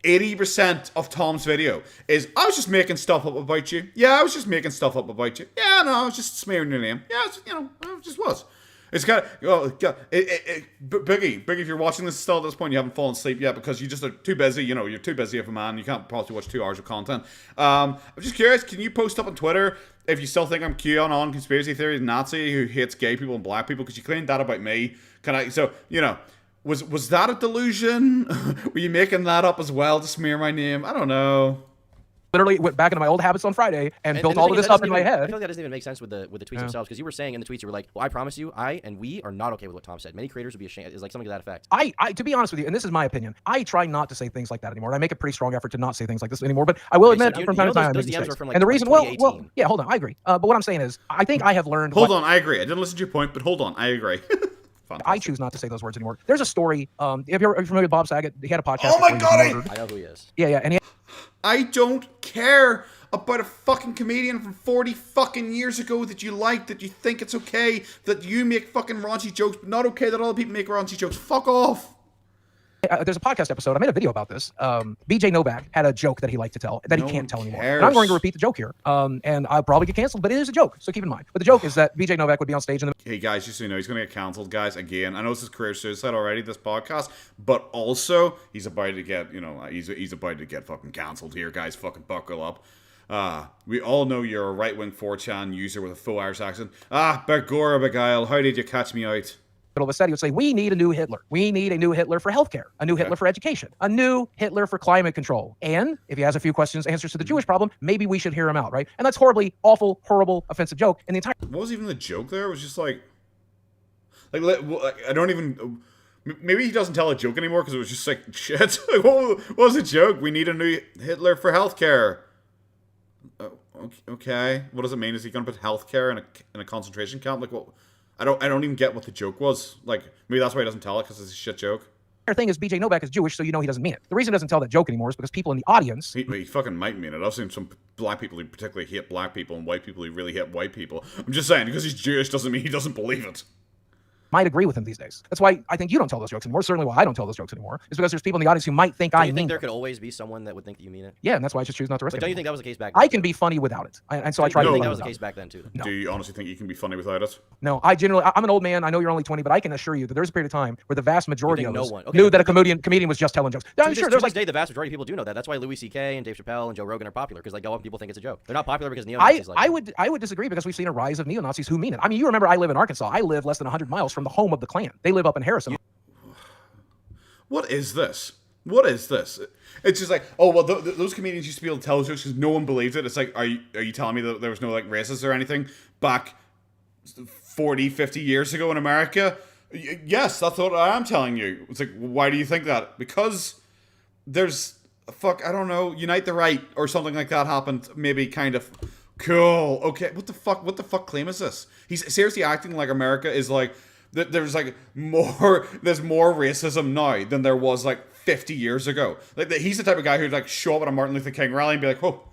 80% of Tom's video is, I was just making stuff up about you. Yeah, I was just making stuff up about you. Yeah, no, I was just smearing your name. Yeah, it just was. It's kind of, Boogie, if you're watching this still at this point, you haven't fallen asleep yet because you just are too busy, you're too busy of a man, you can't possibly watch 2 hours of content. I'm just curious, can you post up on Twitter if you still think I'm QAnon conspiracy theory Nazi who hates gay people and black people, because you claimed that about me. Was that a delusion? Were you making that up as well to smear my name? I don't know. Literally went back into my old habits on Friday and built all of this up in my head. I feel like that doesn't even make sense with the tweets themselves, because you were saying in the tweets, you were like, well, I promise you, we are not okay with what Tom said. Many creators would be ashamed. It's like something to that effect. I to be honest with you, and this is my opinion, I try not to say things like that anymore. I make a pretty strong effort to not say things like this anymore, but I will admit from time to time I make mistakes. And the reason, well, yeah, hold on, I agree. But what I'm saying is, I think I have learned. Hold on, I agree. I didn't listen to your point, but hold on, I agree. I choose not to say those words anymore. There's a story. If you're familiar with Bob Saget, he had a podcast. Oh my god, I know who he is. Yeah, and I don't care about a fucking comedian from 40 fucking years ago that you like, that you think it's okay that you make fucking raunchy jokes, but not okay that other people make raunchy jokes. Fuck off. There's a podcast episode. I made a video about this. BJ Novak had a joke that he liked to tell that he can't tell anymore. And I'm going to repeat the joke here. And I'll probably get canceled, but it is a joke, so keep in mind. But the joke is that BJ Novak would be on stage and hey guys, just so you know, he's going to get canceled, guys. Again, I know this is career suicide already, this podcast, but also he's about to get, he's about to get fucking canceled here, guys. Fucking buckle up. We all know you're a right-wing 4chan user with a full Irish accent. Begorra Beguile, how did you catch me out? Middle of a study would say, we need a new Hitler. We need a new Hitler for healthcare, a new Hitler for education, a new Hitler for climate control. And if he has a few answers to the Jewish problem, maybe we should hear him out, right? And that's horribly, awful, horrible, offensive joke. And the entire... What was even the joke there? It was just like I don't even... Maybe he doesn't tell a joke anymore because it was just like, shit. What was the joke? We need a new Hitler for healthcare. Okay. What does it mean? Is he going to put healthcare in a concentration camp? Like, what? I don't even get what the joke was. Like, maybe that's why he doesn't tell it, because it's a shit joke. The thing is, BJ Novak is Jewish, so he doesn't mean it. The reason he doesn't tell that joke anymore is because people in the audience... He fucking might mean it. I've seen some black people who particularly hate black people and white people who really hate white people. I'm just saying, because he's Jewish doesn't mean he doesn't believe it. might agree with him these days. That's why I think you don't tell those jokes anymore. Certainly why I don't tell those jokes anymore is because there's people in the audience who might think Do I you mean think there them. could always be someone that would think that you mean it? Yeah, and that's why I just choose not to risk But it. don't you think that was the case back then? I can be funny without it, and so I try to Do you be think funny that was the without case it. back then too? Do you honestly think you can be funny without it? No, I generally, I'm an old man. I know you're only 20, but I can assure you that there's a period of time where the vast majority think of no us one- okay. knew that a comedian was just telling jokes. To I'm this- sure to there's this like day, the vast majority of people do know that. That's why Louis C.K. and Dave Chappelle and Joe Rogan are popular because they go up and people think it's a joke. They're not popular because neo-Nazis like them. I would disagree because we've seen a rise of neo-Nazis who mean it. I mean, you remember I live in Arkansas. I live less than 100 miles from the home of the Klan. They live up in Harrison. What is this? What is this? It's just like, oh, well, those comedians used to be able to tell jokes because no one believed it. It's like, are you telling me that there was no, like, racists or anything back 40, 50 years ago in America? Yes, that's what I am telling you. It's like, why do you think that? Because there's, I don't know, Unite the Right or something like that happened, maybe kind of. Cool. Okay, what the fuck claim is this? He's seriously acting like America is like, there's like there's more racism now than there was like 50 years ago. Like he's the type of guy who'd like show up at a Martin Luther King rally and be like, oh,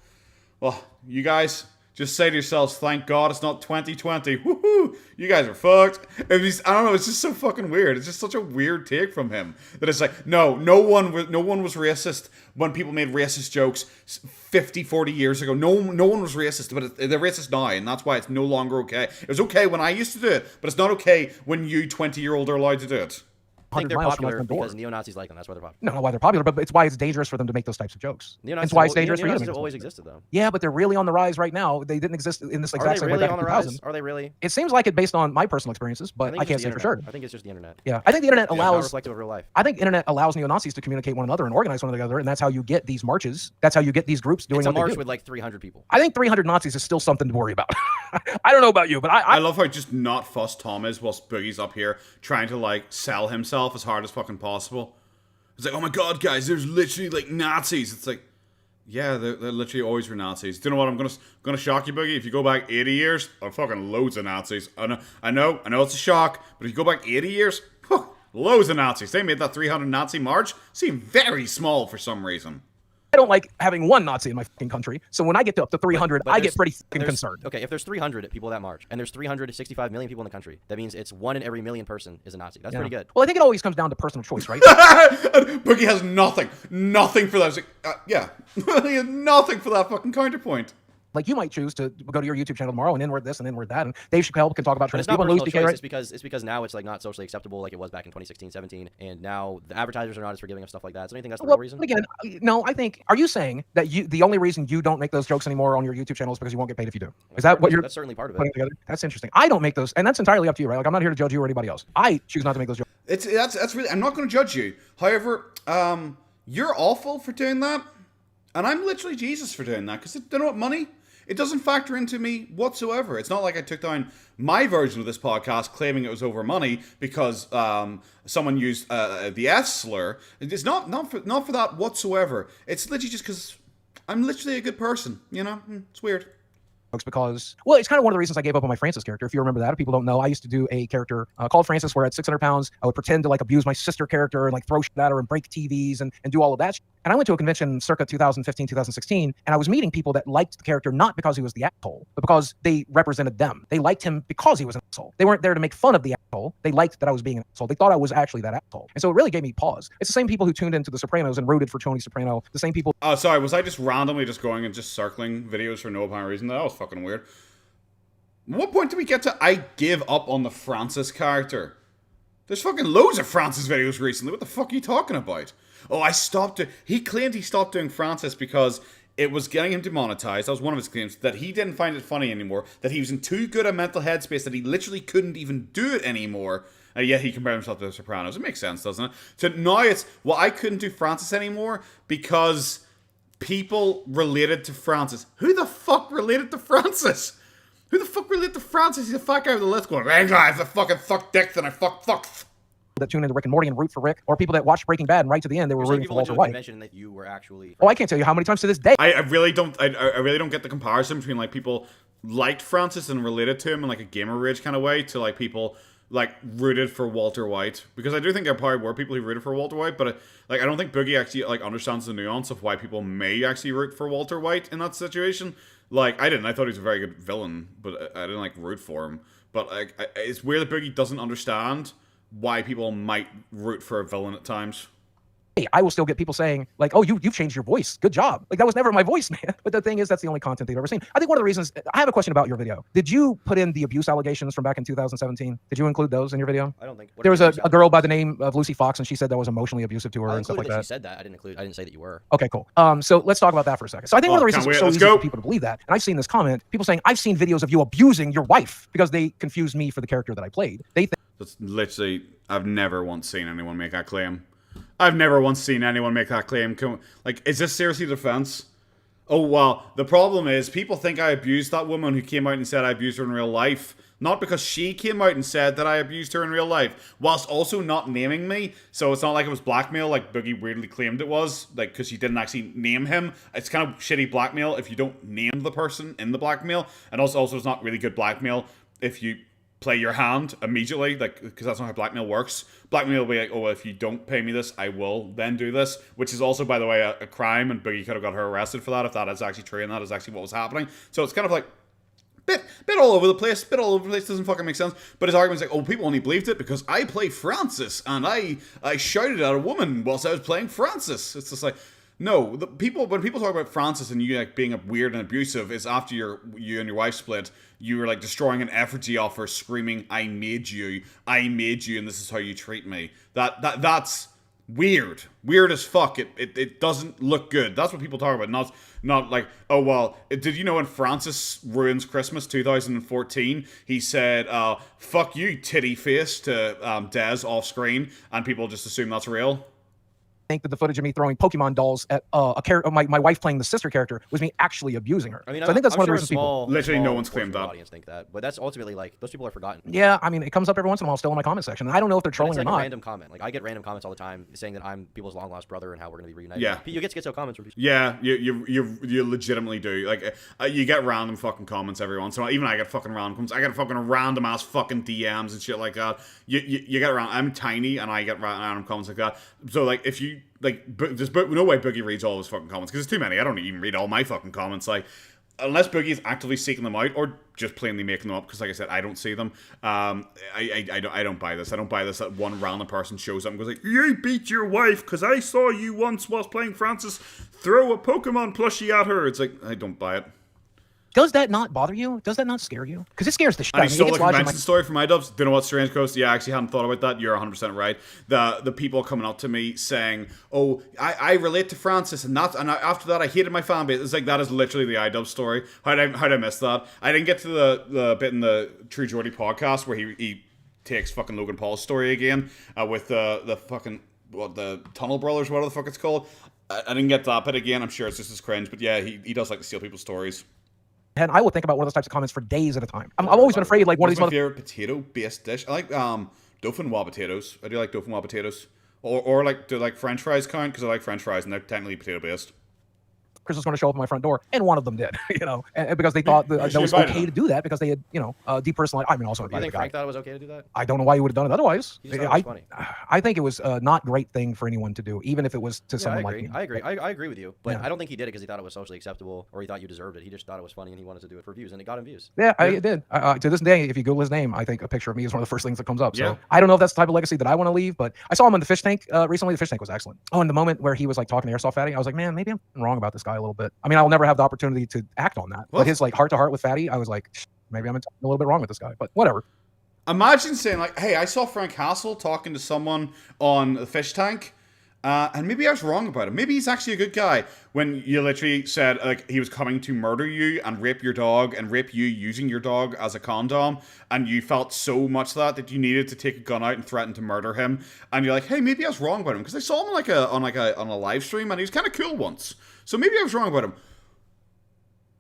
well, you guys just say to yourselves, thank God it's not 2020. Woohoo! You guys are fucked. I don't know. It's just so fucking weird. It's just such a weird take from him that it's like, no one was racist when people made racist jokes 50, 40 years ago. No one was racist, but they're racist now, and that's why it's no longer okay. It was okay when I used to do it, but it's not okay when you 20-year-old are allowed to do it. I think they're 100 miles from popular my door. because neo-Nazis like them. That's why they're popular. No, not why they're popular, but it's why it's dangerous for them to make those types of jokes. Neo-Nazis It's why it's dangerous for you to neo-Nazis make have those always types of jokes. existed, though. Yeah, but they're really on the rise right now. They didn't exist in this Are exact they same way really back on in the 2000. rise? Are they really? It seems like it based on my personal experiences, but I think it's can't just say the for sure. internet. I think it's just the internet. Yeah, I think the internet Not allows. reflective of real life. I think internet allows neo-Nazis to communicate one another and organize one another, and that's how you get these marches. That's how you get these groups doing It's a what they march do. with like 300 people. I think 300 Nazis is still something to worry about. I don't know about you, but I love how just not fussed Tom is whilst Boogie's up here trying to like sell himself as hard as fucking possible. It's like, oh my god, guys, there's literally like Nazis. It's like, yeah, they're literally always were Nazis. Do you know what? I'm gonna shock you, Boogie. If you go back 80 years, there are fucking loads of Nazis. I know it's a shock, but if you go back 80 years, loads of Nazis. They made that 300 Nazi march seem very small for some reason. I don't like having one Nazi in my fucking country. So when I get to up to 300, But I there's- get pretty fucking there's- concerned. Okay, if there's 300 people that march, and there's 365 million people in the country, that means it's 1 in every million person is a Nazi. That's Yeah. pretty good. Well, I think it always comes down to personal choice, right? And Boogie has nothing for that. It's like, yeah, he has nothing for that fucking counterpoint. Like you might choose to go to your YouTube channel tomorrow and inward this and inward that, and Dave Chappelle can talk about But trans it's not people and Louis personal DK, choice. right? It's because now it's like not socially acceptable like it was back in 2016, 17, and now the advertisers are not as forgiving of stuff like that. So do you think that's the Well, real reason? but again, no, I think. Are you saying that the only reason you don't make those jokes anymore on your YouTube channel is because you won't get paid if you do? Is that what you're That's certainly part of putting it. together? That's interesting. I don't make those, and that's entirely up to you, right? Like I'm not here to judge you or anybody else. I choose not to make those jokes. That's really. I'm not going to judge you. However, you're awful for doing that, and I'm literally Jesus for doing that because you know what, money. It doesn't factor into me whatsoever. It's not like I took down my version of this podcast claiming it was over money because someone used the S slur. It's not for that whatsoever. It's literally just because I'm literally a good person. You know, it's weird. Because, well, it's kind of one of the reasons I gave up on my Francis character. If you remember that, if people don't know, I used to do a character called Francis where at 600 pounds, I would pretend to like abuse my sister character and like throw shit at her and break TVs and do all of that. And I went to a convention circa 2015, 2016, and I was meeting people that liked the character not because he was the asshole, but because they represented them. They liked him because he was an asshole. They weren't there to make fun of the asshole. They liked that I was being an asshole. They thought I was actually that asshole. And so it really gave me pause. It's the same people who tuned into The Sopranos and rooted for Tony Soprano. The same people. Oh, sorry. Was I just randomly just going and just circling videos for no apparent reason? That was fucking weird. What point do we get to I give up on the Francis character? There's fucking loads of Francis videos recently. What the fuck are you talking about? Oh, he claimed he stopped doing Francis because it was getting him demonetized. That was one of his claims. That he didn't find it funny anymore. That he was in too good a mental headspace that he literally couldn't even do it anymore. And yet he compared himself to The Sopranos. It makes sense, doesn't it? So now it's, well, I couldn't do Francis anymore because people related to Francis. Who the fuck related to Francis? Who the fuck related to Francis? He's a fat guy with a list going, I have a fucking fuck dick, then I fuck. That tune into Rick and Morty and root for Rick, or people that watched Breaking Bad and right to the end they were There's like rooting for people went to Walter a White. convention that you were actually. Oh, I can't tell you how many times to this day. I really don't get the comparison between like people liked Francis and related to him in like a gamer rage kind of way to like people like rooted for Walter White, because I do think there probably were people who rooted for Walter White, but like I don't think Boogie actually like understands the nuance of why people may actually root for Walter White in that situation. Like I didn't. I thought he was a very good villain, but I didn't like root for him. But like, it's weird that Boogie doesn't understand why people might root for a villain at times. I will still get people saying like, "Oh, you've changed your voice. Good job." Like that was never my voice, man. But the thing is, that's the only content they've ever seen. I think one of the reasons I have a question about your video. Did you put in the abuse allegations from back in 2017? Did you include those in your video? I don't think There was a girl by the name of Lucy Fox, and she said that was emotionally abusive to her and stuff like that. She said that. I didn't say that you were. Okay, cool. So let's talk about that for a second. So I think one of the reasons it's so easy for people to believe that, and I've seen this comment, people saying I've seen videos of you abusing your wife because they confused me for the character that I played. They think That's literally, I've never once seen anyone make that claim. I've never once seen anyone make that claim. Like, is this seriously defense? Oh, well, the problem is people think I abused that woman who came out and said I abused her in real life. Not because she came out and said that I abused her in real life, whilst also not naming me. So it's not like it was blackmail like Boogie weirdly claimed it was, like, because she didn't actually name him. It's kind of shitty blackmail if you don't name the person in the blackmail. And also it's not really good blackmail if you play your hand immediately, like, because that's not how blackmail works. Blackmail will be like, oh, if you don't pay me this, I will then do this, which is also, by the way, a crime, and Boogie could have got her arrested for that if that is actually true and that is actually what was happening. So it's kind of like bit all over the place, doesn't fucking make sense. But his argument's like, oh, people only believed it because I play Francis and I shouted at a woman whilst I was playing Francis. It's just like, no, when people talk about Francis and you like being weird and abusive, is after you and your wife split, you were like destroying an effigy of her, screaming, I made you, and this is how you treat me. That's weird as fuck. It doesn't look good. That's what people talk about, not like, oh, well, did you know when Francis Ruins Christmas 2014, he said, fuck you, titty face, to Des off screen, and people just assume that's real? think that the footage of me throwing Pokemon dolls at my wife playing the sister character was me actually abusing her. I mean, so I think that's I'm one of the sure reasons people. Literally, no one's claimed that. Audience think that, but that's ultimately like those people are forgotten. Yeah, I mean, it comes up every once in a while still in my comment section, and I don't know if they're trolling it's like or not. A random comment. Like I get random comments all the time saying that I'm people's long lost brother and how we're gonna be reunited. Yeah, you get schizo comments from people. Yeah, you legitimately do. Like you get random fucking comments every once in a while. Even I get fucking random comments. I get fucking random ass fucking DMs and shit like that. You get around. I'm tiny and I get random comments like that. So like if you like, there's no way Boogie reads all his fucking comments because it's too many. I don't even read all my fucking comments. Like, unless Boogie is actively seeking them out or just plainly making them up. Because, like I said, I don't see them. I don't buy this. I don't buy this that one random person shows up and goes like, "You beat your wife because I saw you once whilst playing Francis throw a Pokemon plushie at her." It's like, I don't buy it. Does that not bother you? Does that not scare you? Because it scares the shit out I of me. saw the convention story from iDubbbz. Don't know what Strange Coast. Yeah, I actually hadn't thought about that. You're 100% right. The people coming up to me saying, "Oh, I relate to Francis," and after that I hated my fan base. It's like that is literally the iDubbbz story. How'd I miss that? I didn't get to the bit in the True Geordie podcast where he takes fucking Logan Paul's story again with the fucking the Tunnel Brothers, whatever the fuck it's called. I didn't get that bit again. I'm sure it's just as cringe, but yeah, he does like to steal people's stories. And I will think about one of those types of comments for days at a time. I've always been afraid, like one of these. What's my favorite potato-based dish? I like Dauphinoise potatoes. I do like Dauphinoise potatoes, or like do like French fries count because I like French fries and they're technically potato-based. Chris was going to show up at my front door, and one of them did, and because they thought that was okay to do that because they had, depersonalized. I mean, also, I think Frank thought it was okay to do that. I don't know why you would have done it otherwise. Funny. I think it was a not great thing for anyone to do, even if it was to someone like me. I agree with you, but I don't think he did it because he thought it was socially acceptable or he thought you deserved it. He just thought it was funny and he wanted to do it for views, and it got him views. Yeah, it did. To this day, if you Google his name, I think a picture of me is one of the first things that comes up. So I don't know if that's the type of legacy that I want to leave, but I saw him in the fish tank recently. The fish tank was excellent. Oh, and the moment where he was like talking to Airsoft Fatty, I was like, man, maybe I'm wrong about this guy a little bit. I mean, I'll never have the opportunity to act on that. But his like heart to heart with Fatty, I was like, maybe I'm a little bit wrong with this guy, but whatever. Imagine saying like, hey, I saw Frank Hassel talking to someone on the fish tank, and maybe I was wrong about him. Maybe he's actually a good guy. When you literally said like he was coming to murder you and rape your dog and rape you using your dog as a condom, and you felt so much that you needed to take a gun out and threaten to murder him, and you're like, hey, maybe I was wrong about him because I saw him on a live stream and he was kind of cool once. So maybe I was wrong about him.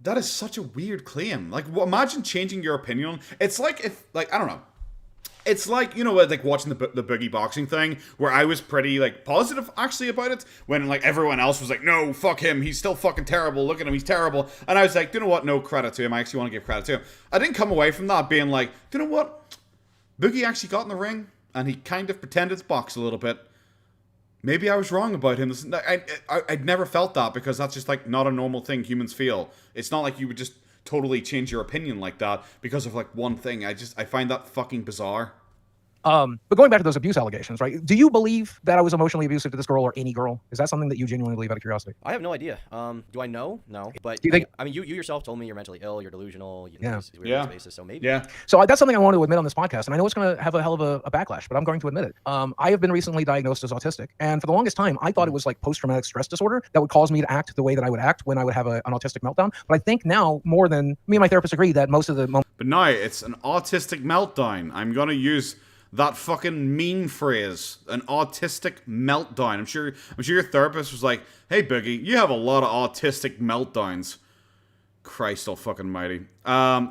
That is such a weird claim. Like, imagine changing your opinion. It's like if, like, I don't know. It's like, like watching the Boogie boxing thing, where I was pretty, like, positive, actually, about it, when, like, everyone else was like, no, fuck him, he's still fucking terrible, look at him, he's terrible. And I was like, you know what, no, credit to him, I actually want to give credit to him. I didn't come away from that being like, you know what, Boogie actually got in the ring, and he kind of pretended to box a little bit. Maybe I was wrong about him. I'd never felt that because that's just like not a normal thing humans feel. It's not like you would just totally change your opinion like that because of like one thing. I find that fucking bizarre. But going back to those abuse allegations, right? Do you believe that I was emotionally abusive to this girl or any girl? Is that something that you genuinely believe out of curiosity? I have no idea. Do I know? No. But do you think? I mean, you yourself told me you're mentally ill, you're delusional, you Yeah. these weird spaces, so maybe. Yeah. So that's something I want to admit on this podcast, and I know it's going to have a hell of a backlash, but I'm going to admit it. I have been recently diagnosed as autistic, and for the longest time, I thought it was like post-traumatic stress disorder that would cause me to act the way that I would act when I would have an autistic meltdown. But I think now, more than me and my therapist agree, that most of the moments. But now it's an autistic meltdown. I'm gonna use that fucking mean phrase, an autistic meltdown. I'm sure your therapist was like, "Hey, Boogie, you have a lot of autistic meltdowns." Christ all fucking mighty.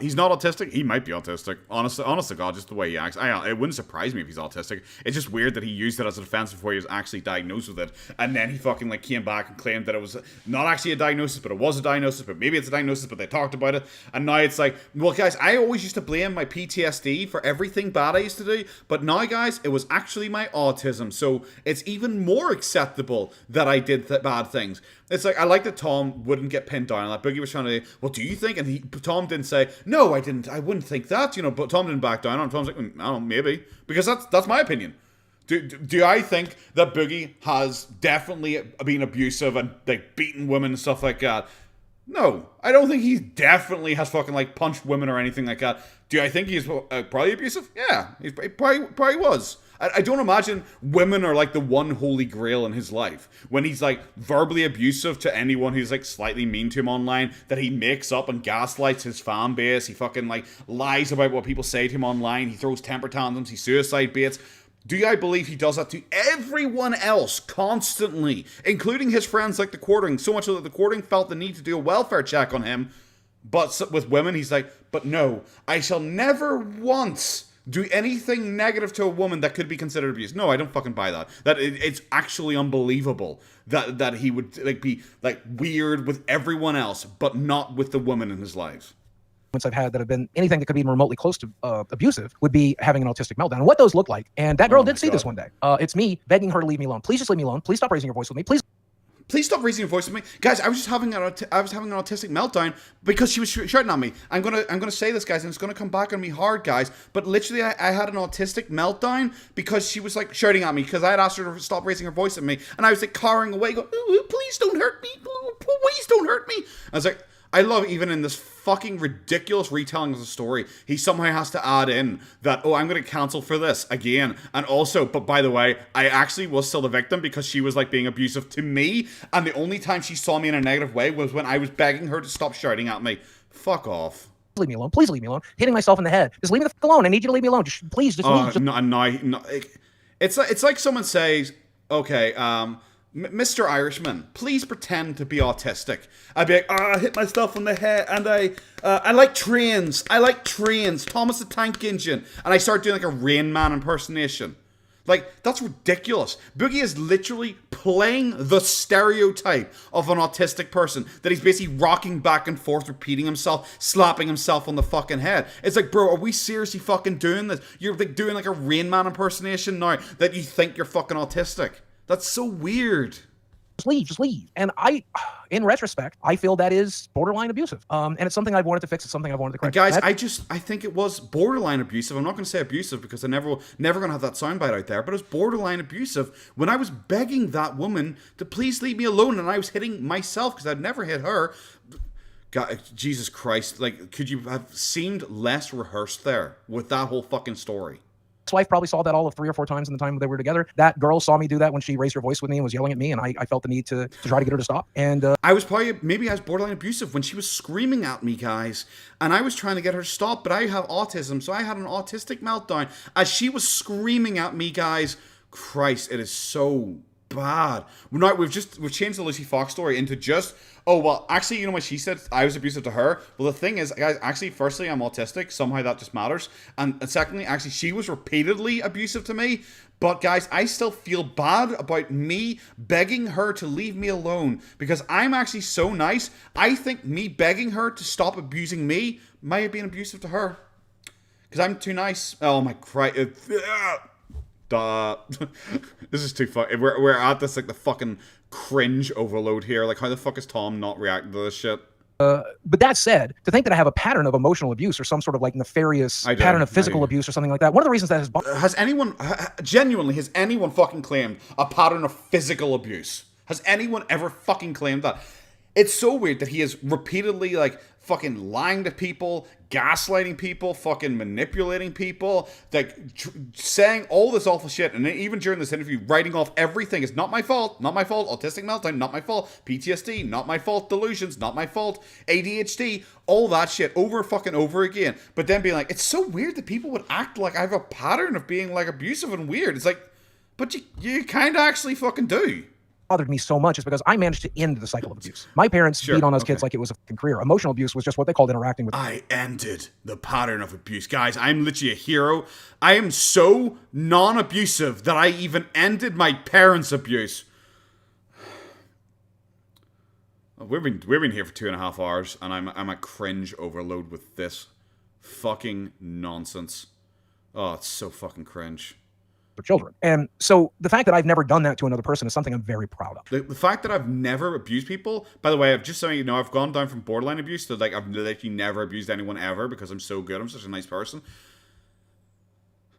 He's not autistic. He might be autistic. Honest to God, just the way he acts. It wouldn't surprise me if he's autistic. It's just weird that he used it as a defense before he was actually diagnosed with it. And then he fucking like came back and claimed that it was not actually a diagnosis, but it was a diagnosis, but maybe it's a diagnosis, but they talked about it. And now it's like, well, guys, I always used to blame my PTSD for everything bad I used to do. But now, guys, it was actually my autism. So it's even more acceptable that I did bad things. It's like, I like that Tom wouldn't get pinned down. Like Boogie was trying to, well, do you think? And Tom didn't say, no, I didn't. I wouldn't think that, but Tom didn't back down on it. Tom's like, I don't know, maybe. Because that's my opinion. Do I think that Boogie has definitely been abusive and like beaten women and stuff like that? No, I don't think he definitely has fucking like punched women or anything like that. Do I think he's probably abusive? Yeah, he probably was. I don't imagine women are like the one holy grail in his life. When he's like verbally abusive to anyone who's like slightly mean to him online, that he makes up and gaslights his fan base. He fucking like lies about what people say to him online. He throws temper tantrums. He suicide baits. Do I believe he does that to everyone else constantly, including his friends like the Quartering? So much so that the Quartering felt the need to do a welfare check on him. But with women, he's like, but no, I shall never once do anything negative to a woman that could be considered abuse. No, I don't fucking buy that. It's actually unbelievable that he would like be like weird with everyone else, but not with the women in his life. I've had that have been anything that could be even remotely close to abusive would be having an autistic meltdown. And what those look like. And that girl did see this one day. It's me begging her to leave me alone. Please just leave me alone. Please stop raising your voice with me. Please stop raising your voice with me, guys. I was having an autistic meltdown because she was shouting at me. I'm gonna say this, guys, and it's gonna come back on me hard, guys. But literally, I had an autistic meltdown because she was like shouting at me because I had asked her to stop raising her voice at me, and I was like cowering away, going, "Ooh, please don't hurt me, please don't hurt me." I was like, I love even in this fucking ridiculous retelling of the story, he somehow has to add in that, oh, I'm going to cancel for this again. And also, but by the way, I actually was still the victim because she was like being abusive to me. And the only time she saw me in a negative way was when I was begging her to stop shouting at me. Fuck off. Leave me alone. Please leave me alone. Hitting myself in the head. Just leave me the fuck alone. I need you to leave me alone. Please leave. No. It's like someone says, okay, Mr. Irishman, please pretend to be autistic. I'd be like, I hit myself on the head, and I like trains. I like trains. Thomas the Tank Engine. And I start doing like a Rain Man impersonation. Like, that's ridiculous. Boogie is literally playing the stereotype of an autistic person, that he's basically rocking back and forth, repeating himself, slapping himself on the fucking head. It's like, bro, are we seriously fucking doing this? You're like doing like a Rain Man impersonation now that you think you're fucking autistic. That's so weird. Just leave. And in retrospect, I feel that is borderline abusive. And it's something I've wanted to fix. It's something I've wanted to correct. And guys, I think it was borderline abusive. I'm not going to say abusive because I never going to have that soundbite out there, but it was borderline abusive when I was begging that woman to please leave me alone, and I was hitting myself because I'd never hit her. God, Jesus Christ, like, could you have seemed less rehearsed there with that whole fucking story? Wife probably saw that all of 3 or 4 times in the time they were together. That girl saw me do that when she raised her voice with me and was yelling at me, and I felt the need to try to get her to stop. And I was borderline abusive when she was screaming at me, guys, and I was trying to get her to stop, but I have autism, so I had an autistic meltdown as she was screaming at me, guys. Christ, it is so bad. We've changed the Lucy Fox story into just, oh, well, actually, you know what she said? I was abusive to her. Well, the thing is, guys, actually, firstly, I'm autistic. Somehow that just matters. And secondly, actually, she was repeatedly abusive to me. But, guys, I still feel bad about me begging her to leave me alone because I'm actually so nice. I think me begging her to stop abusing me might have been abusive to her because I'm too nice. Oh, my Christ. This is too fucking. We're at this like the fucking cringe overload here. Like, how the fuck is Tom not reacting to this shit? But that said, to think that I have a pattern of emotional abuse or some sort of like nefarious I do. pattern of I physical do. abuse or something like that, one of the reasons that has Has anyone, genuinely, has anyone fucking claimed a pattern of physical abuse? Has anyone ever fucking claimed that? It's so weird that he is repeatedly, like, fucking lying to people, gaslighting people, fucking manipulating people, like, saying all this awful shit, and then even during this interview, writing off everything. It's not my fault, autistic meltdown, not my fault, PTSD, not my fault, delusions, not my fault, ADHD, all that shit, over fucking over again. But then being like, it's so weird that people would act like I have a pattern of being, like, abusive and weird. It's like, but you kind of actually fucking do. bothered me so much is because I managed to end the cycle of abuse. My parents beat on us kids like it was a fucking career. Emotional abuse was just what they called interacting with. I ended the pattern of abuse. Guys, I'm literally a hero. I am so non-abusive that I even ended my parents' abuse. We've been here for 2.5 hours, and I'm at cringe overload with this fucking nonsense. Oh, it's so fucking cringe. For children. And so the fact that I've never done that to another person is something I'm very proud of. The fact that I've never abused people, by the way, I've just so you know, I've gone down from borderline abuse to like I've literally never abused anyone ever because I'm so good. I'm such a nice person.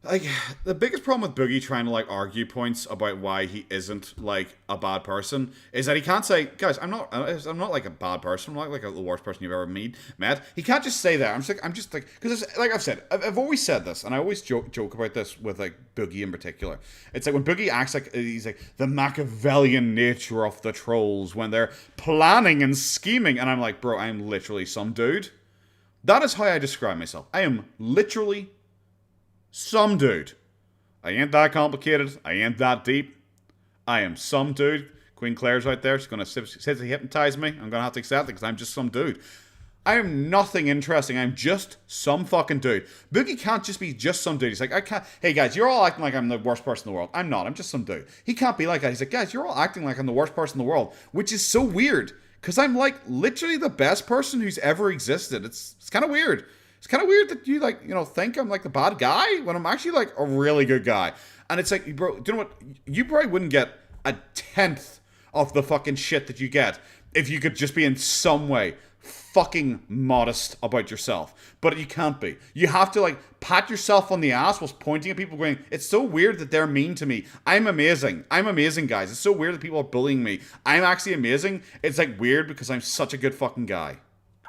Like, the biggest problem with Boogie trying to, like, argue points about why he isn't, like, a bad person is that he can't say, guys, I'm not like, a bad person. I'm not, like, the worst person you've ever met. He can't just say that. I'm just, like, because, like I've said, I've always said this, and I always joke about this with, like, Boogie in particular. It's like, when Boogie acts like, he's like, the Machiavellian nature of the trolls when they're planning and scheming, and I'm like, bro, I'm literally some dude. That is how I describe myself. I am literally some dude. I ain't that complicated. I ain't that deep. I am some dude. Queen Claire's right there. She's going to hypnotize me. I'm going to have to accept it because I'm just some dude. I am nothing interesting. I'm just some fucking dude. Boogie can't just be just some dude. He's like, I can't. Hey guys, you're all acting like I'm the worst person in the world. I'm not. I'm just some dude. He can't be like that. He's like, guys, you're all acting like I'm the worst person in the world, which is so weird because I'm like literally the best person who's ever existed. It's kind of weird. It's kind of weird that you, like, you know, think I'm, like, the bad guy when I'm actually, like, a really good guy. And it's like, bro, do you know what? You probably wouldn't get 1/10 of the fucking shit that you get if you could just be in some way fucking modest about yourself. But you can't be. You have to, like, pat yourself on the ass whilst pointing at people going, it's so weird that they're mean to me. I'm amazing. I'm amazing, guys. It's so weird that people are bullying me. I'm actually amazing. It's, like, weird because I'm such a good fucking guy.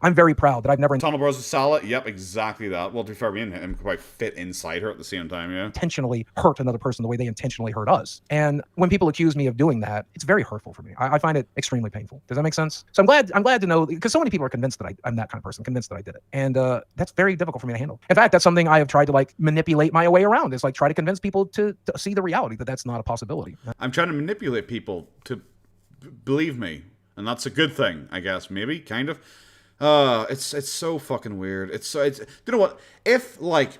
I'm very proud that I've never Tunnel Bros with Salah. Yep, exactly that. Well, to be fair, me and him quite fit inside her at the same time, yeah. intentionally hurt another person the way they intentionally hurt us. And when people accuse me of doing that, it's very hurtful for me. I find it extremely painful. Does that make sense? So I'm glad to know, because so many people are convinced that I'm that kind of person, convinced that I did it. And that's very difficult for me to handle. In fact, that's something I have tried to, like, manipulate my way around, is like try to convince people to see the reality that that's not a possibility. I'm trying to manipulate people to believe me. And that's a good thing, I guess. Maybe, kind of. It's so fucking weird. It's you know what? If, like,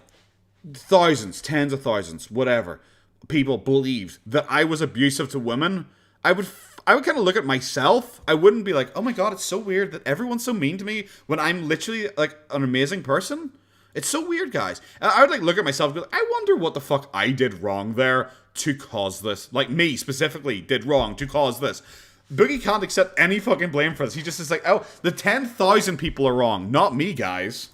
thousands, tens of thousands, whatever, people believed that I was abusive to women, I would kind of look at myself. I wouldn't be like, oh my god, it's so weird that everyone's so mean to me when I'm literally, like, an amazing person. It's so weird, guys. I would, like, look at myself and go, I wonder what the fuck I did wrong there to cause this. Like, me specifically did wrong to cause this. Boogie can't accept any fucking blame for this. He just is like, oh, the 10,000 people are wrong, not me, guys.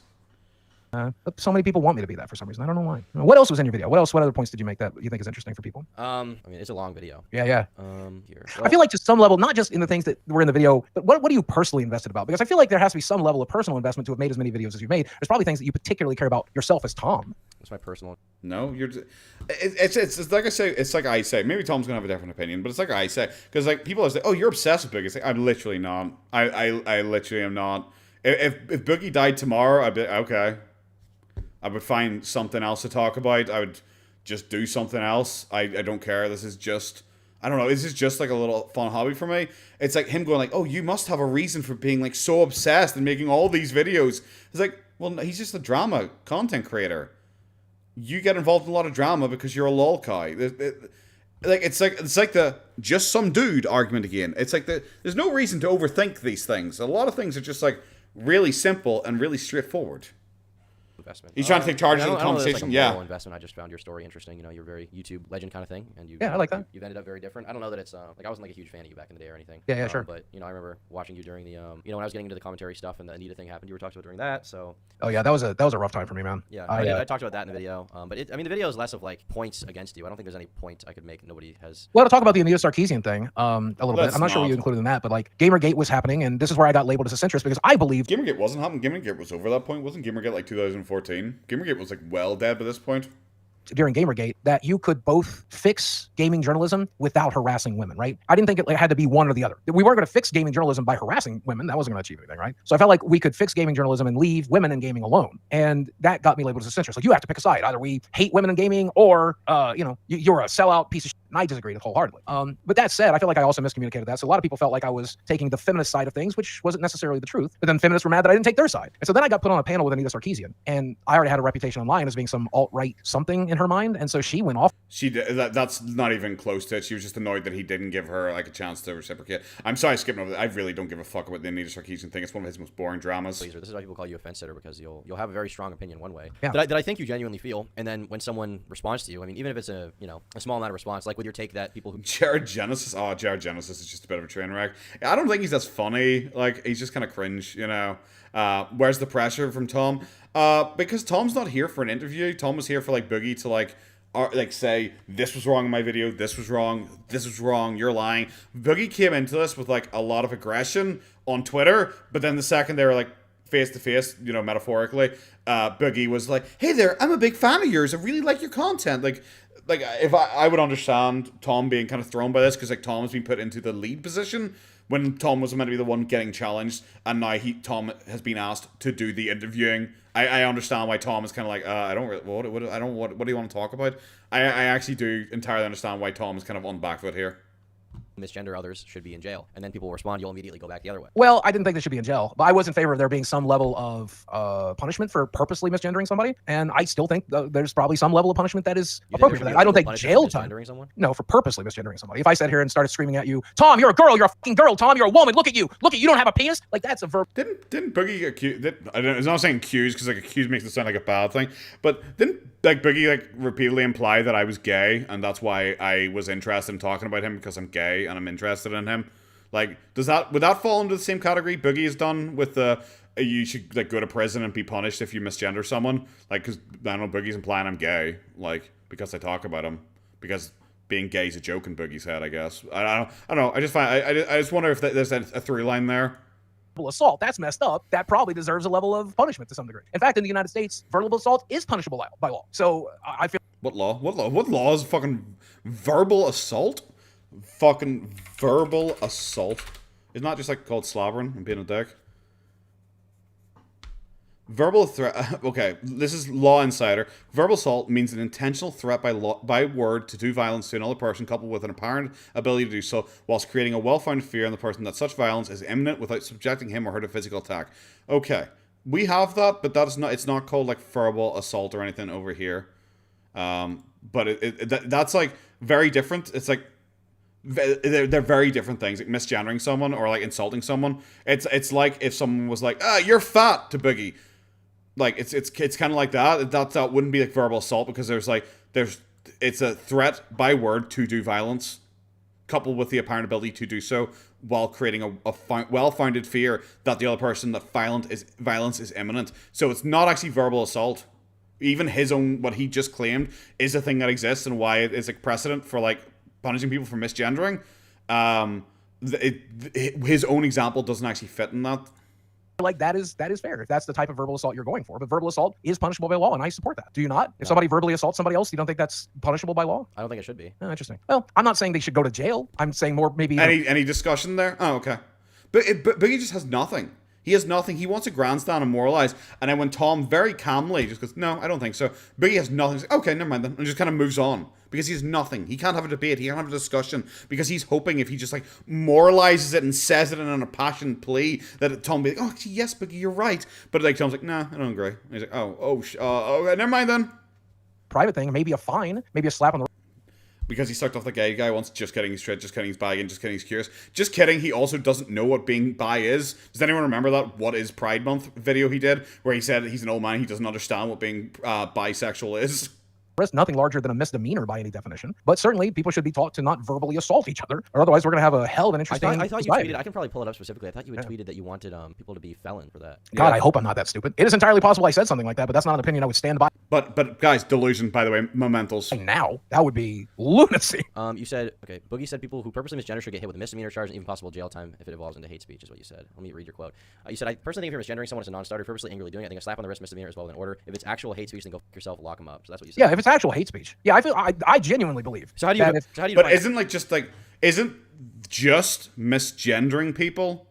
So many people want me to be that for some reason. I don't know why. What else was in your video? What other points did you make that you think is interesting for people? I mean, it's a long video. Yeah. Here. I feel like to some level, not just in the things that were in the video, but what are you personally invested about? Because I feel like there has to be some level of personal investment to have made as many videos as you've made. There's probably things that you particularly care about yourself as Tom. That's my personal. No, it's like I say. Maybe Tom's gonna have a different opinion, but it's like I say, because, like, people are like, oh, you're obsessed with Boogie. It's like, I'm literally not. I literally am not. If Boogie died tomorrow, I'd be okay. I would find something else to talk about. I would just do something else. I don't care. This is just, I don't know. This is just like a little fun hobby for me. It's like him going like, oh, you must have a reason for being, like, so obsessed and making all these videos. It's like, well, he's just a drama content creator. You get involved in a lot of drama because you're a lol guy. It's like the just some dude argument again. It's like there's no reason to overthink these things. A lot of things are just, like, really simple and really straightforward. investment. He's trying to take charge of the I don't know that it's conversation. like a moral Yeah. investment. I just found your story interesting. You know, you're very YouTube legend kind of thing, and Yeah, I like that. You've ended up very different. I don't know that it's like I wasn't like a huge fan of you back in the day or anything. Yeah, sure. But you know, I remember watching you during the you know, when I was getting into the commentary stuff and the Anita thing happened. You were talking about during that. So Oh yeah, that was a rough time for me, man. yeah, I talked about that in the video. But I mean, the video is less of like points against you. I don't think there's any point I could make. Nobody has. Well, to talk about the Anita Sarkeesian thing, a little Let's bit. I'm not sure what not. you included in that, but like Gamergate was happening, and this is where I got labeled as a centrist because I believed Gamergate wasn't happening. Gamergate was over that point. Wasn't Gamergate like 2014? Gamergate was like well dead by this point. during Gamergate that you could both fix gaming journalism without harassing women, right? I didn't think it had to be one or the other. We weren't going to fix gaming journalism by harassing women. That wasn't going to achieve anything, right? So I felt like we could fix gaming journalism and leave women in gaming alone. And that got me labeled as a centrist. Like, you have to pick a side. Either we hate women in gaming or, you're a sellout piece of shit. And I disagreed wholeheartedly. But that said, I feel like I also miscommunicated that. So a lot of people felt like I was taking the feminist side of things, which wasn't necessarily the truth. But then feminists were mad that I didn't take their side. And so then I got put on a panel with Anita Sarkeesian. And I already had a reputation online as being some alt-right something in her mind. And so she went off. She did, that's not even close to it. She was just annoyed that he didn't give her like a chance to reciprocate. I'm sorry, skipping over that. I really don't give a fuck about the Anita Sarkeesian thing. It's one of his most boring dramas. This is why people call you a fence sitter, because you'll have a very strong opinion one way Yeah. that I think you genuinely feel, and then when someone responds to you, I mean, even if it's a small amount of response, like with your take that people who Jared Genesis. Oh, Jared Genesis is just a bit of a train wreck. I don't think he's as funny. Like, he's just kind of cringe, you know. Where's the pressure from Tom? Because Tom's not here for an interview. Tom was here for like Boogie to like say this was wrong in my video, this was wrong, you're lying. Boogie came into this with like a lot of aggression on Twitter, but then the second they were like face to face, you know, metaphorically, Boogie was like, hey there, I'm a big fan of yours, I really like your content. Like if I would understand Tom being kind of thrown by this, because like Tom has been put into the lead position when Tom was meant to be the one getting challenged, and now Tom has been asked to do the interviewing. I understand why Tom is kind of like, what do you want to talk about? I actually do entirely understand why Tom is kind of on the back foot here. misgender others should be in jail, and then people respond, you'll immediately go back the other way. Well, I didn't think they should be in jail, but I was in favor of there being some level of punishment for purposely misgendering somebody. And I still think there's probably some level of punishment that is appropriate for that. I don't think jail time. Someone? No, for purposely misgendering somebody. If I sat here and started screaming at you, Tom, you're a girl, you're a fucking girl, Tom, you're a woman, look at you, you don't have a penis. Like, that's a verb. Didn't Boogie get accused? I'm not saying accused because like accused makes it sound like a bad thing, but didn't like Boogie like repeatedly imply that I was gay, and that's why I was interested in talking about him, because I'm gay and I'm interested in him? Like, would that fall into the same category Boogie has done with the you should like go to prison and be punished if you misgender someone? Like, because I don't know, Boogie's implying I'm gay, like, because I talk about him, because being gay is a joke in Boogie's head, I guess. I don't know. I just find I just wonder if there's a through line there. Assault, that's messed up. That probably deserves a level of punishment to some degree. In fact, in the United States, verbal assault is punishable by law. So I feel What law? What law is fucking verbal assault? Fucking verbal assault. It's not just like called slobbering and being a dick. Verbal threat. Okay, this is Law Insider. Verbal assault means an intentional threat by word to do violence to another person, coupled with an apparent ability to do so, whilst creating a well-founded fear in the person that such violence is imminent without subjecting him or her to physical attack. Okay, we have that, but that is not. It's not called like verbal assault or anything over here. But that's like very different. It's like they're very different things. Like misgendering someone or like insulting someone. It's like if someone was like, you're fat to Boogie. Like it's kind of like that. That wouldn't be like verbal assault, because it's a threat by word to do violence, coupled with the apparent ability to do so while creating a well-founded fear that the other person that violence is imminent. So it's not actually verbal assault. Even his own, what he just claimed, is a thing that exists, and why it is like precedent for like punishing people for misgendering. His own example doesn't actually fit in that. like that is fair if that's the type of verbal assault you're going for. But verbal assault is punishable by law, and I support that. Do you not? If somebody verbally assaults somebody else, you don't think that's punishable by law? I don't think it should be. Oh, interesting. Well, I'm not saying they should go to jail. I'm saying more maybe. Any discussion there? Oh, okay. But Boogie just has nothing. He has nothing. He wants to grandstand and moralize. And then when Tom very calmly just goes, no, I don't think so. Boogie has nothing. He's like, okay, never mind then. And just kind of moves on. Because he has nothing. He can't have a debate. He can't have a discussion. Because he's hoping if he just like moralizes it and says it in an impassioned plea, that Tom will be like, oh, actually, yes, Boogie, you're right. But like Tom's like, nah, I don't agree. And he's like, okay, never mind then. Private thing, maybe a fine, maybe a slap on the. because he sucked off the gay guy once. Just kidding, he's straight. Just kidding, he's bi, and just kidding, he's curious. Just kidding, he also doesn't know what being bi is. Does anyone remember that What is Pride Month video he did, where he said he's an old man, he doesn't understand what being bisexual is? Nothing larger than a misdemeanor by any definition. But certainly, people should be taught to not verbally assault each other, or otherwise we're going to have a hell of an interesting I thought you society. tweeted. I can probably pull it up specifically. I thought you had tweeted that you wanted people to be felon for that. God, I hope I'm not that stupid. It is entirely possible I said something like that, but that's not an opinion I would stand by. But guys, delusion, by the way, mementos. Now, that would be lunacy. You said, okay, Boogie said people who purposely misgender should get hit with a misdemeanor charge and even possible jail time if it evolves into hate speech, is what you said. Let me read your quote. You said, I personally think if you're misgendering someone as a non-starter, purposely angrily doing it, I think a slap on the wrist misdemeanor is well in order. If it's actual hate speech, then go f yourself, lock them up. So that's what you said. Yeah, if it's actual hate speech. Yeah, I genuinely believe. So how do you? But isn't just misgendering people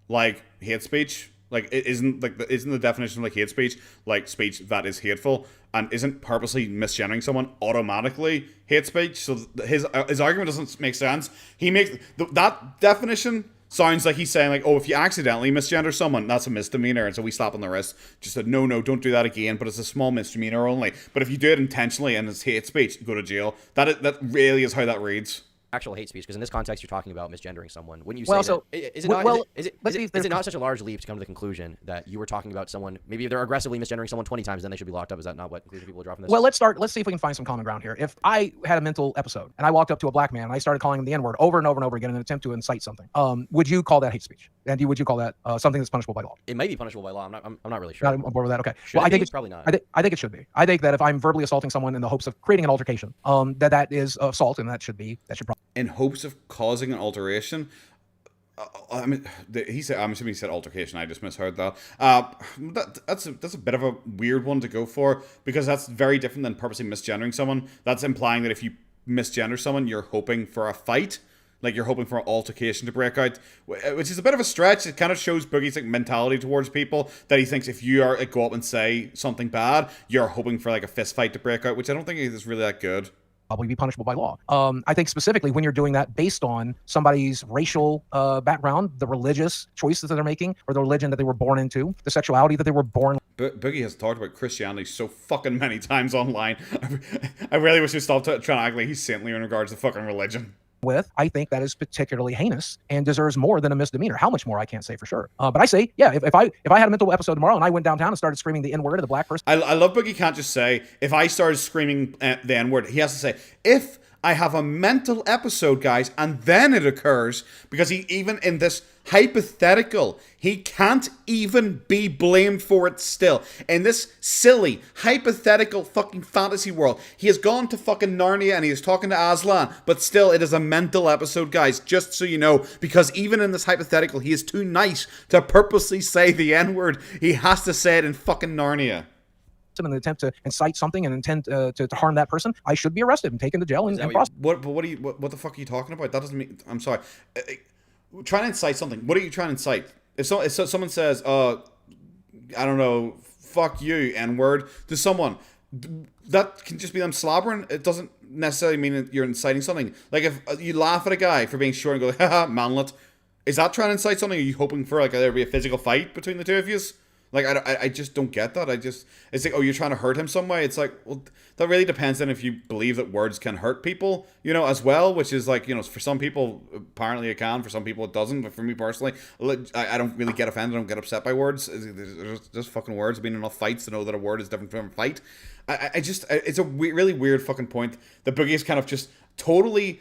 like hate speech? Like, isn't the definition of like hate speech like speech that is hateful? And isn't purposely misgendering someone automatically hate speech? So his argument doesn't make sense. He makes that definition sounds like he's saying like, oh, if you accidentally misgender someone, that's a misdemeanor, and so we slap on the wrist. Just said no, don't do that again. But it's a small misdemeanor only. But if you do it intentionally and it's hate speech, go to jail. That really is how that reads. Actual hate speech, because in this context you're talking about misgendering someone. Wouldn't you say Well, so- is it not well, is let's see if there's- it not such a large leap to come to the conclusion that you were talking about someone, maybe if they're aggressively misgendering someone 20 times, then they should be locked up? Is that not what conclusion people would draw from this? Well, let's see if we can find some common ground here. If I had a mental episode and I walked up to a black man and I started calling him the N-word over and over and over again in an attempt to incite something, would you call that hate speech? And would you call that something that's punishable by law? It may be punishable by law. I'm not really sure. Not on board with that. Okay. Should Well, it I be? think It's probably not. I think it should be. I think that if I'm verbally assaulting someone in the hopes of creating an altercation, that is assault, and that should probably. In hopes of causing an alteration. I mean, he said. I'm assuming he said altercation. I just misheard that. That's a bit of a weird one to go for, because that's very different than purposely misgendering someone. That's implying that if you misgender someone, you're hoping for a fight. Like, you're hoping for an altercation to break out, which is a bit of a stretch. It kind of shows Boogie's like mentality towards people, that he thinks if you are go up and say something bad, you're hoping for like a fist fight to break out, which I don't think is really that good. Probably be punishable by law. I think specifically when you're doing that based on somebody's racial background, the religious choices that they're making, or the religion that they were born into, the sexuality that they were born. Boogie has talked about Christianity so fucking many times online. I really wish he stopped trying to act like he's saintly in regards to fucking religion. With, I think that is particularly heinous and deserves more than a misdemeanor. How much more, I can't say for sure. But I say, yeah, if I had a mental episode tomorrow and I went downtown and started screaming the N-word at the black person. I love Boogie can't just say, if I started screaming the N-word, he has to say, if I have a mental episode, guys, and then it occurs, because he, even in this hypothetical, he can't even be blamed for it still. In this silly, hypothetical fucking fantasy world, he has gone to fucking Narnia and he is talking to Aslan, but still it is a mental episode, guys, just so you know, because even in this hypothetical, he is too nice to purposely say the N-word. He has to say it in fucking Narnia. In an attempt to incite something and intend to harm that person, I should be arrested and taken to jail and prosecuted. What the fuck are you talking about? That doesn't mean. I'm sorry. Trying to incite something. What are you trying to incite? If someone says, I don't know, fuck you, N-word, to someone, that can just be them slobbering. It doesn't necessarily mean that you're inciting something. Like, if you laugh at a guy for being short and go, haha, manlet, is that trying to incite something? Are you hoping for like there be a physical fight between the two of you? Like, I just don't get that. It's like, oh, you're trying to hurt him some way. It's like, well, that really depends on if you believe that words can hurt people, as well, which is like, for some people, apparently it can, for some people it doesn't. But for me personally, I don't really get offended. I don't get upset by words. They're just fucking words. I've been in enough fights to know that a word is different from a fight. It's a really weird fucking point that Boogie's kind of just totally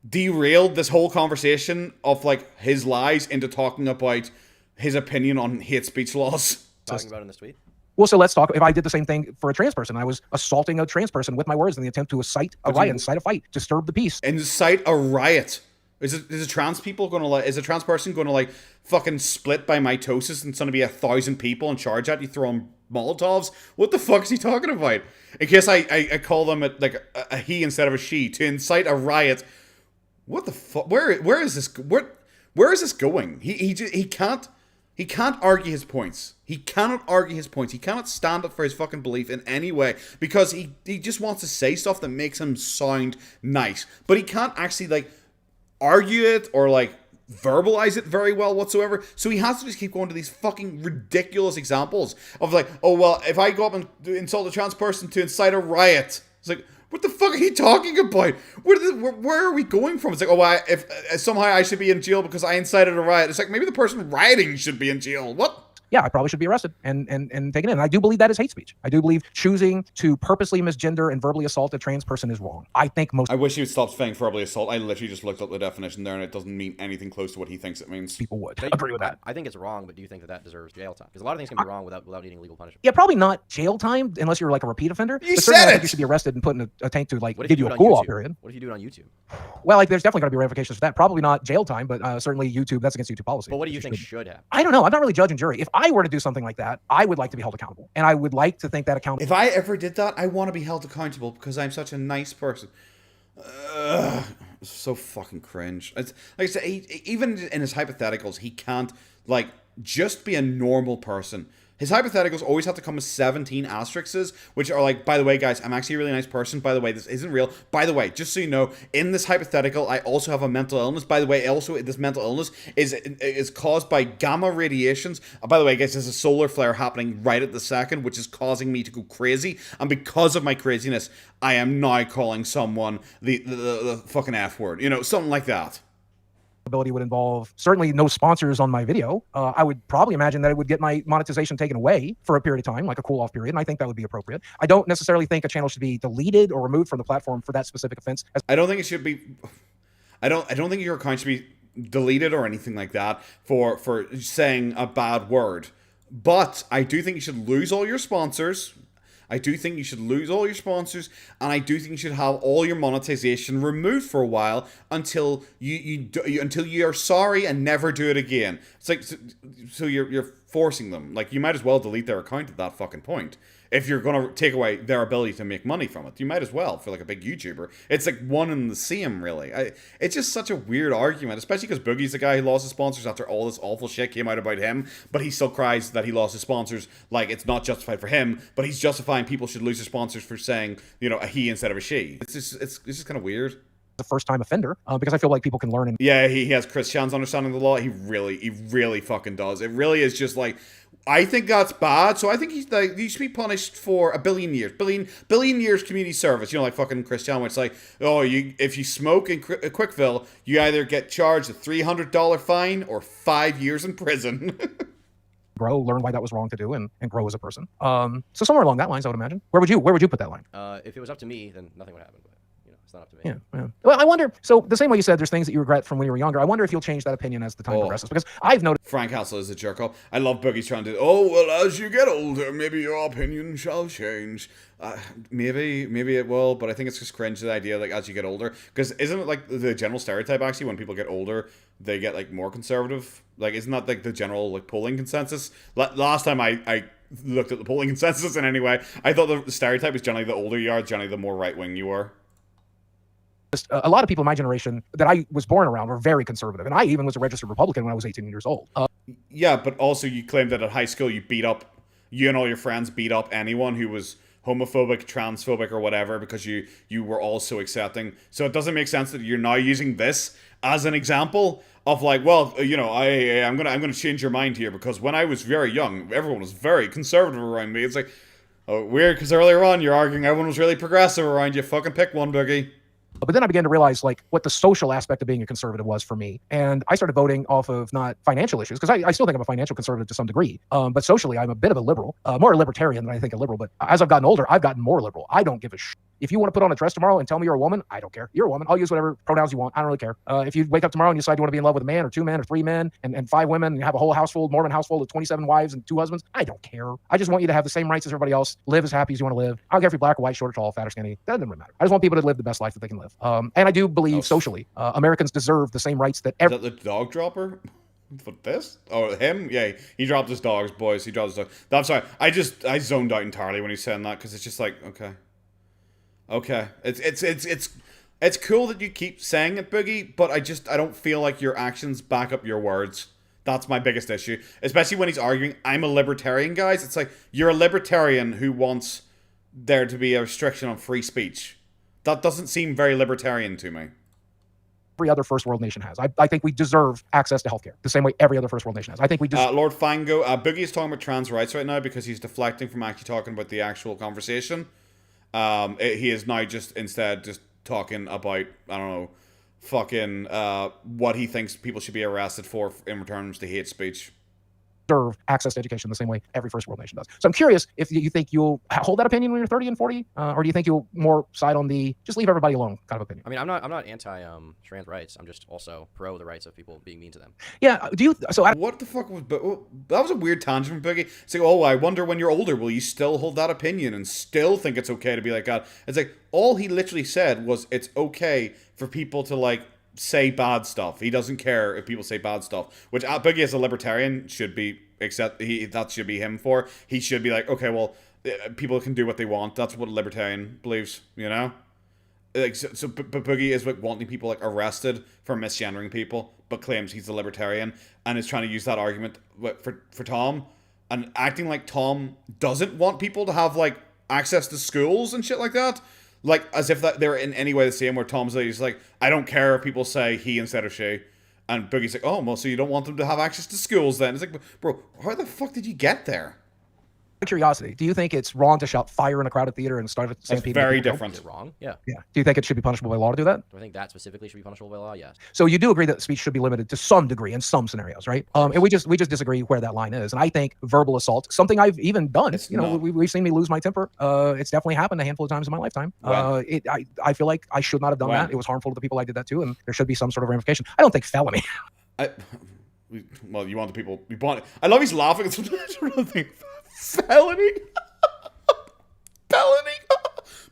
derailed this whole conversation of like his lies into talking about his opinion on hate speech laws. Talking about in this tweet? Well, so let's talk. If I did the same thing for a trans person, I was assaulting a trans person with my words in the attempt to incite a riot, incite a fight, disturb the peace. Incite a riot. Is a trans people going to is a trans person going to fucking split by mitosis and it's going to be 1,000 people in charge at you throwing Molotovs? What the fuck is he talking about? In case I call them a he instead of a she, to incite a riot. What the fuck? Where is this? Where is this going? He can't argue his points. He cannot argue his points. He cannot stand up for his fucking belief in any way, because he just wants to say stuff that makes him sound nice. But he can't actually argue it or verbalize it very well whatsoever. So he has to just keep going to these fucking ridiculous examples of oh well, if I go up and insult a trans person to incite a riot, it's like, What the fuck are you talking about? Where are we going from? It's like, oh, if somehow I should be in jail because I incited a riot. It's like, maybe the person rioting should be in jail. What? Yeah, I probably should be arrested and taken in. And I do believe that is hate speech. I do believe choosing to purposely misgender and verbally assault a trans person is wrong. I think most I wish he would stop saying verbally assault. I literally just looked up the definition there, and it doesn't mean anything close to what he thinks it means. people would agree with that. I think it's wrong, but do you think that deserves jail time? Because a lot of things can be wrong without needing legal punishment. Yeah, probably not jail time unless you're like a repeat offender. You but certainly said I think it! you should be arrested and put in a tank to like What if give do you it a on cool off YouTube? period. What if you do it on YouTube? Well, like there's definitely going to be ramifications for that. Probably not jail time, but certainly YouTube. That's against YouTube policy. But what do you which think shouldn't. should happen? I don't know. I'm not really judge and jury. If I were to do something like that, I would like to be held accountable, and I would like to think that accountable. If I ever did that, I want to be held accountable because I'm such a nice person. So fucking cringe. It's like I said, even in his hypotheticals, he can't like just be a normal person. His hypotheticals always have to come with 17 asterisks, which are like, by the way, guys, I'm actually a really nice person. By the way, this isn't real. By the way, just so you know, in this hypothetical, I also have a mental illness. By the way, also this mental illness is caused by gamma radiations. By the way, guys, there's a solar flare happening right at the second, which is causing me to go crazy. And because of my craziness, I am now calling someone the fucking F word. You know, something like that. Ability would involve certainly no sponsors on my video. I would probably imagine that it would get my monetization taken away for a period of time, like a cool off period, and I think that would be appropriate. I don't necessarily think a channel should be deleted or removed from the platform for that specific offense. I don't think it should be. I don't think your account should be deleted or anything like that for saying a bad word. But I do think you should lose all your sponsors. I do think you should lose all your sponsors, and I do think you should have all your monetization removed for a while until until you are sorry and never do it again. It's like so you're forcing them. Like, you might as well delete their account at that fucking point. If you're gonna take away their ability to make money from it, you might as well for like a big YouTuber. It's like one and the same, really. It's just such a weird argument, especially because Boogie's the guy who lost his sponsors after all this awful shit came out about him, but he still cries that he lost his sponsors. Like, it's not justified for him, but he's justifying people should lose their sponsors for saying, you know, a he instead of a she. It's just kind of weird. A first-time offender, because I feel like people can learn. And Yeah, he has Chris Chan's understanding of the law. He really fucking does. It really is just like, I think that's bad. So I think he's like, he should be punished for a billion years community service. You know, like fucking Chris Chan, where it's like, oh, if you smoke in Quickville, you either get charged a $300 fine or 5 years in prison. grow, learn why that was wrong to do, and grow as a person. So somewhere along that lines, I would imagine. Where would you put that line? If it was up to me, then nothing would happen. But you know, it's not up to me. Yeah. Well, I wonder. So the same way you said there's things that you regret from when you were younger. I wonder if you'll change that opinion as the time progresses, because I've noticed. Frank Castle is a jerk off. I love Boogie's trying to, oh, well, as you get older, maybe your opinion shall change. Maybe it will, but I think it's just cringe, the idea, like, as you get older. Because isn't it like the general stereotype, actually, when people get older, they get, like, more conservative? Like, isn't that, like, the general, like, polling consensus? Last time I looked at the polling consensus in any way, I thought the stereotype was generally the older you are, generally the more right-wing you are. A lot of people in my generation that I was born around were very conservative, and I even was a registered Republican when I was 18 years old. Yeah, but also you claimed that at high school you and all your friends beat up anyone who was homophobic, transphobic, or whatever, because you were all so accepting. So it doesn't make sense that you're now using this as an example of like, well, you know, I'm gonna change your mind here, because when I was very young, everyone was very conservative around me. It's like, oh, weird, because earlier on you're arguing everyone was really progressive around you. Fucking pick one, Boogie. But then I began to realize like what the social aspect of being a conservative was for me. And I started voting off of not financial issues, because I still think I'm a financial conservative to some degree. But socially, I'm a bit of a liberal, more a libertarian than I think a liberal. But as I've gotten older, I've gotten more liberal. I don't give a shit. If you want to put on a dress tomorrow and tell me you're a woman, I don't care. You're a woman. I'll use whatever pronouns you want. I don't really care. If you wake up tomorrow and you decide you want to be in love with a man or two men or three men and five women, and you have a whole household, Mormon household of 27 wives and 2 husbands, I don't care. I just want you to have the same rights as everybody else. Live as happy as you want to live. I don't care if you're black or white, short or tall, fat or skinny. That doesn't really matter. I just want people to live the best life that they can live. And I do believe socially, Americans deserve the same rights that Is that the dog dropper? What, this? Oh, him? Yeah, he dropped his dogs, boys. He dropped his dogs. I'm sorry. I zoned out entirely when he's saying that, because it's just like, okay. It's cool that you keep saying it, Boogie, but I don't feel like your actions back up your words. That's my biggest issue. Especially when he's arguing, I'm a libertarian, guys. It's like, you're a libertarian who wants there to be a restriction on free speech. That doesn't seem very libertarian to me. every other first world nation has. I think we deserve access to healthcare the same way every other first world nation has. I think we deserve. Lord Fango, Boogie is talking about trans rights right now because he's deflecting from actually talking about the actual conversation. He is now instead just talking about, I don't know, fucking what he thinks people should be arrested for in return to hate speech. Deserve access to education the same way every first world nation does. So I'm curious if you think you'll hold that opinion when you're 30 and 40, or do you think you'll more side on the just leave everybody alone kind of opinion? I mean, I'm not anti trans rights. I'm just also pro the rights of people being mean to them. Yeah. Do you? So What the fuck was? That was a weird tangent from Boogie. It's like, oh, I wonder when you're older, will you still hold that opinion and still think it's okay to be like that? It's like all he literally said was it's okay for people to like say bad stuff. He doesn't care if people say bad stuff, which Boogie as a libertarian should be, except that should be him for. He should be like, okay, well, people can do what they want. That's what a libertarian believes, you know? Like, but Boogie is like wanting people like arrested for misgendering people, but claims he's a libertarian and is trying to use that argument for Tom and acting like Tom doesn't want people to have like access to schools and shit like that. Like, as if that they're in any way the same, where Tom's like, he's like, I don't care if people say he instead of she. And Boogie's like, oh, well, so you don't want them to have access to schools then? It's like, bro, how the fuck did you get there? curiosity, do you think it's wrong to shout fire in a crowded theater and start That's very different. Is it wrong? Yeah. Yeah. Do you think it should be punishable by law to do that? Do I think that specifically should be punishable by law? Yes. So you do agree that speech should be limited to some degree in some scenarios, right? And we just disagree where that line is. And I think verbal assault, something I've even done. It's you know, not. we've seen me lose my temper. It's definitely happened a handful of times in my lifetime. When? I feel like I should not have done When? that. It was harmful to the people I did that to, and there should be some sort of ramification. I don't think felony. Well, you want the people. You want. I love he's laughing. It's another thing. Felony. Felony.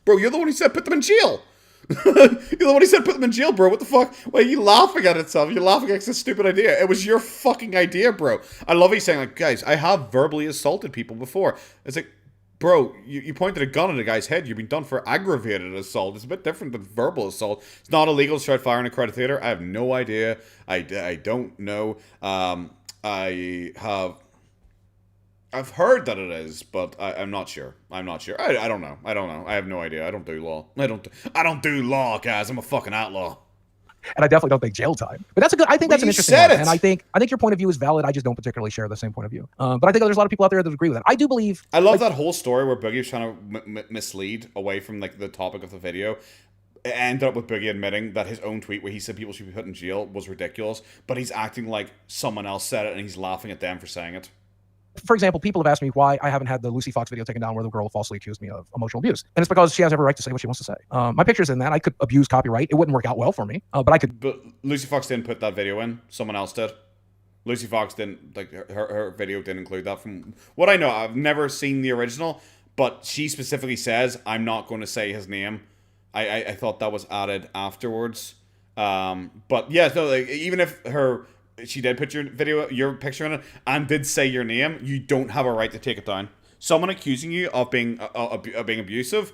Bro, you're the one who said put them in jail. You're the one who said put them in jail, bro. What the fuck? Why are you laughing at itself? You're laughing at this stupid idea. It was your fucking idea, bro. I love he's saying, like, guys, I have verbally assaulted people before. It's like, bro, you pointed a gun at a guy's head. You've been done for aggravated assault. It's a bit different than verbal assault. It's not illegal to shout fire in a crowded theater. I have no idea. I don't know. I've heard that it is, but I'm not sure. I'm not sure. I don't know. I don't know. I have no idea. I don't do law. I don't do law, guys. I'm a fucking outlaw. And I definitely don't think jail time. But that's a good. I think that's an you interesting said one. it. And I think your point of view is valid. I just don't particularly share the same point of view. But I think there's a lot of people out there that agree with it. I do believe. I love that whole story where Boogie was trying to mislead away from like the topic of the video. It ended up with Boogie admitting that his own tweet where he said people should be put in jail was ridiculous, but he's acting like someone else said it and he's laughing at them for saying it. For example, people have asked me why I haven't had the Lucy Fox video taken down where the girl falsely accused me of emotional abuse. And it's because she has every right to say what she wants to say. My picture's in that. I could abuse copyright. It wouldn't work out well for me, but I could. But Lucy Fox didn't put that video in. Someone else did. Lucy Fox didn't, like, her video didn't include that. From what I know, I've never seen the original, but she specifically says, I'm not going to say his name. I thought that was added afterwards. But yeah, no, like, even if she did put your picture in it, and did say your name, you don't have a right to take it down. Someone accusing you of being abusive,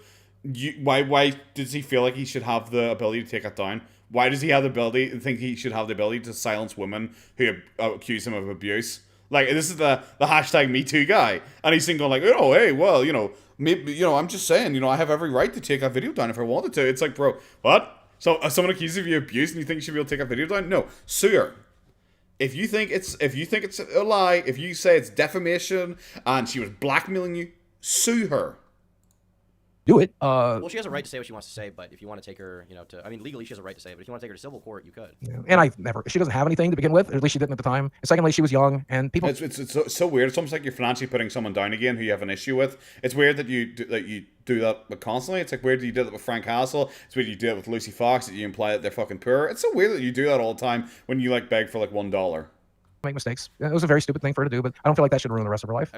why does he feel like he should have the ability to take it down? Why does he have the ability? Think he should have the ability to silence women who accuse him of abuse? Like, this is the hashtag Me Too guy, and he's going like, oh, hey, well, maybe, I'm just saying, I have every right to take that video down if I wanted to. It's like, bro, what? So someone accuses you of abuse, and you think you should be able to take that video down? No, sue her. If you think it's a lie, if you say it's defamation and she was blackmailing you, sue her. Do it. Well, she has a right to say what she wants to say, but if you want to take her, legally she has a right to say it, but if you want to take her to civil court, you could. Yeah. And she doesn't have anything to begin with, or at least she didn't at the time. And secondly, she was young, and people. It's so weird. It's almost like you're financially putting someone down again who you have an issue with. It's weird that you do that constantly. It's like weird that you did it with Frank Castle. It's weird you do it with Lucy Fox, that you imply that they're fucking poor. It's so weird that you do that all the time when you beg for $1. Make mistakes. It was a very stupid thing for her to do, but I don't feel like that should ruin the rest of her life.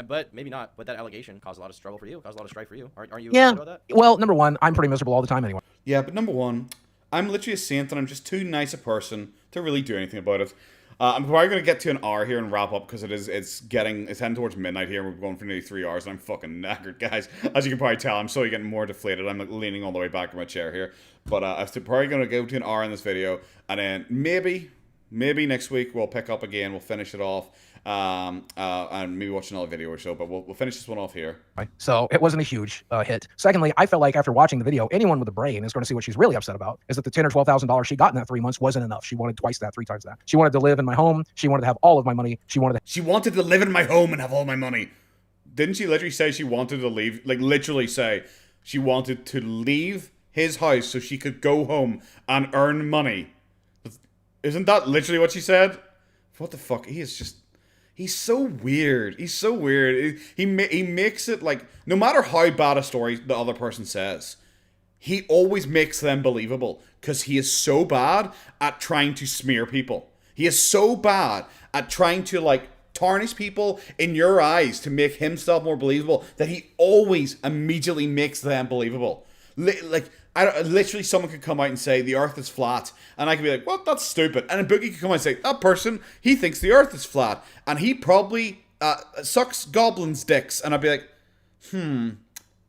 But maybe not. But that allegation caused a lot of struggle for you. Caused a lot of strife for you. Aren't you? Yeah. About that? Well, number one, I'm pretty miserable all the time anyway. Yeah, but number one, I'm literally a saint and I'm just too nice a person to really do anything about it. I'm probably going to get to an hour here and wrap up because it's heading towards midnight here and we're going for nearly 3 hours and I'm fucking knackered, guys. As you can probably tell, I'm slowly getting more deflated. I'm leaning all the way back in my chair here. But I'm probably going to go to an hour in this video and then maybe next week we'll pick up again. We'll finish it off and maybe watch another video or so. But we'll finish this one off here. So it wasn't a huge hit. Secondly, I felt like after watching the video, anyone with a brain is going to see what she's really upset about. Is that the $10,000 or $12,000 she got in that 3 months wasn't enough. She wanted twice that, 3 times that. She wanted to live in my home. She wanted to have all of my money. She wanted to live in my home and have all my money. Didn't she literally say she wanted to leave? Like literally say, She wanted to leave his house so she could go home and earn money. Isn't that literally what she said? What the fuck? He's so weird. He's so weird. He makes it like, no matter how bad a story the other person says, he always makes them believable because he is so bad at trying to smear people. He is so bad at trying to like tarnish people in your eyes to make himself more believable that he always immediately makes them believable. Literally, someone could come out and say the Earth is flat, and I could be like, "Well, that's stupid." And a Boogie could come out and say, "That person, he thinks the Earth is flat, and he probably sucks goblins' dicks." And I'd be like,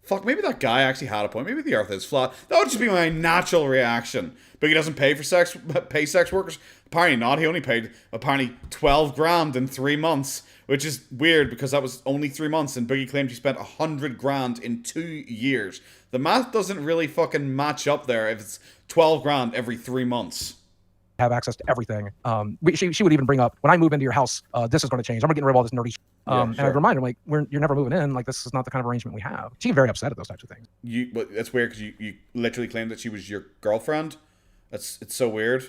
fuck, maybe that guy actually had a point. Maybe the Earth is flat. That would just be my natural reaction. Boogie doesn't pay sex workers. Apparently not. He only paid apparently 12 grand in 3 months, which is weird because that was only 3 months, and Boogie claimed he spent 100 grand in 2 years. The math doesn't really fucking match up there if it's 12 grand every 3 months. Have access to everything. She would even bring up, when I move into your house, this is going to change. I'm going to get rid of all this nerdy shit. And I'd remind her, like, you're never moving in. Like, this is not the kind of arrangement we have. She's very upset at those types of things. But that's weird because you literally claimed that she was your girlfriend. It's so weird.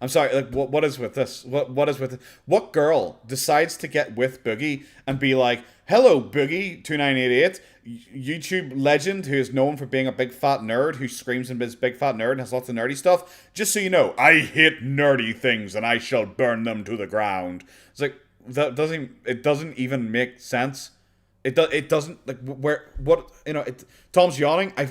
I'm sorry. Like, what is with this? What is with it? What girl decides to get with Boogie and be like, "Hello, Boogie 2988, YouTube legend who is known for being a big fat nerd who screams and is big fat nerd and has lots of nerdy stuff. Just so you know, I hate nerdy things and I shall burn them to the ground." It's like that doesn't even make sense. It doesn't, like, Tom's yawning. I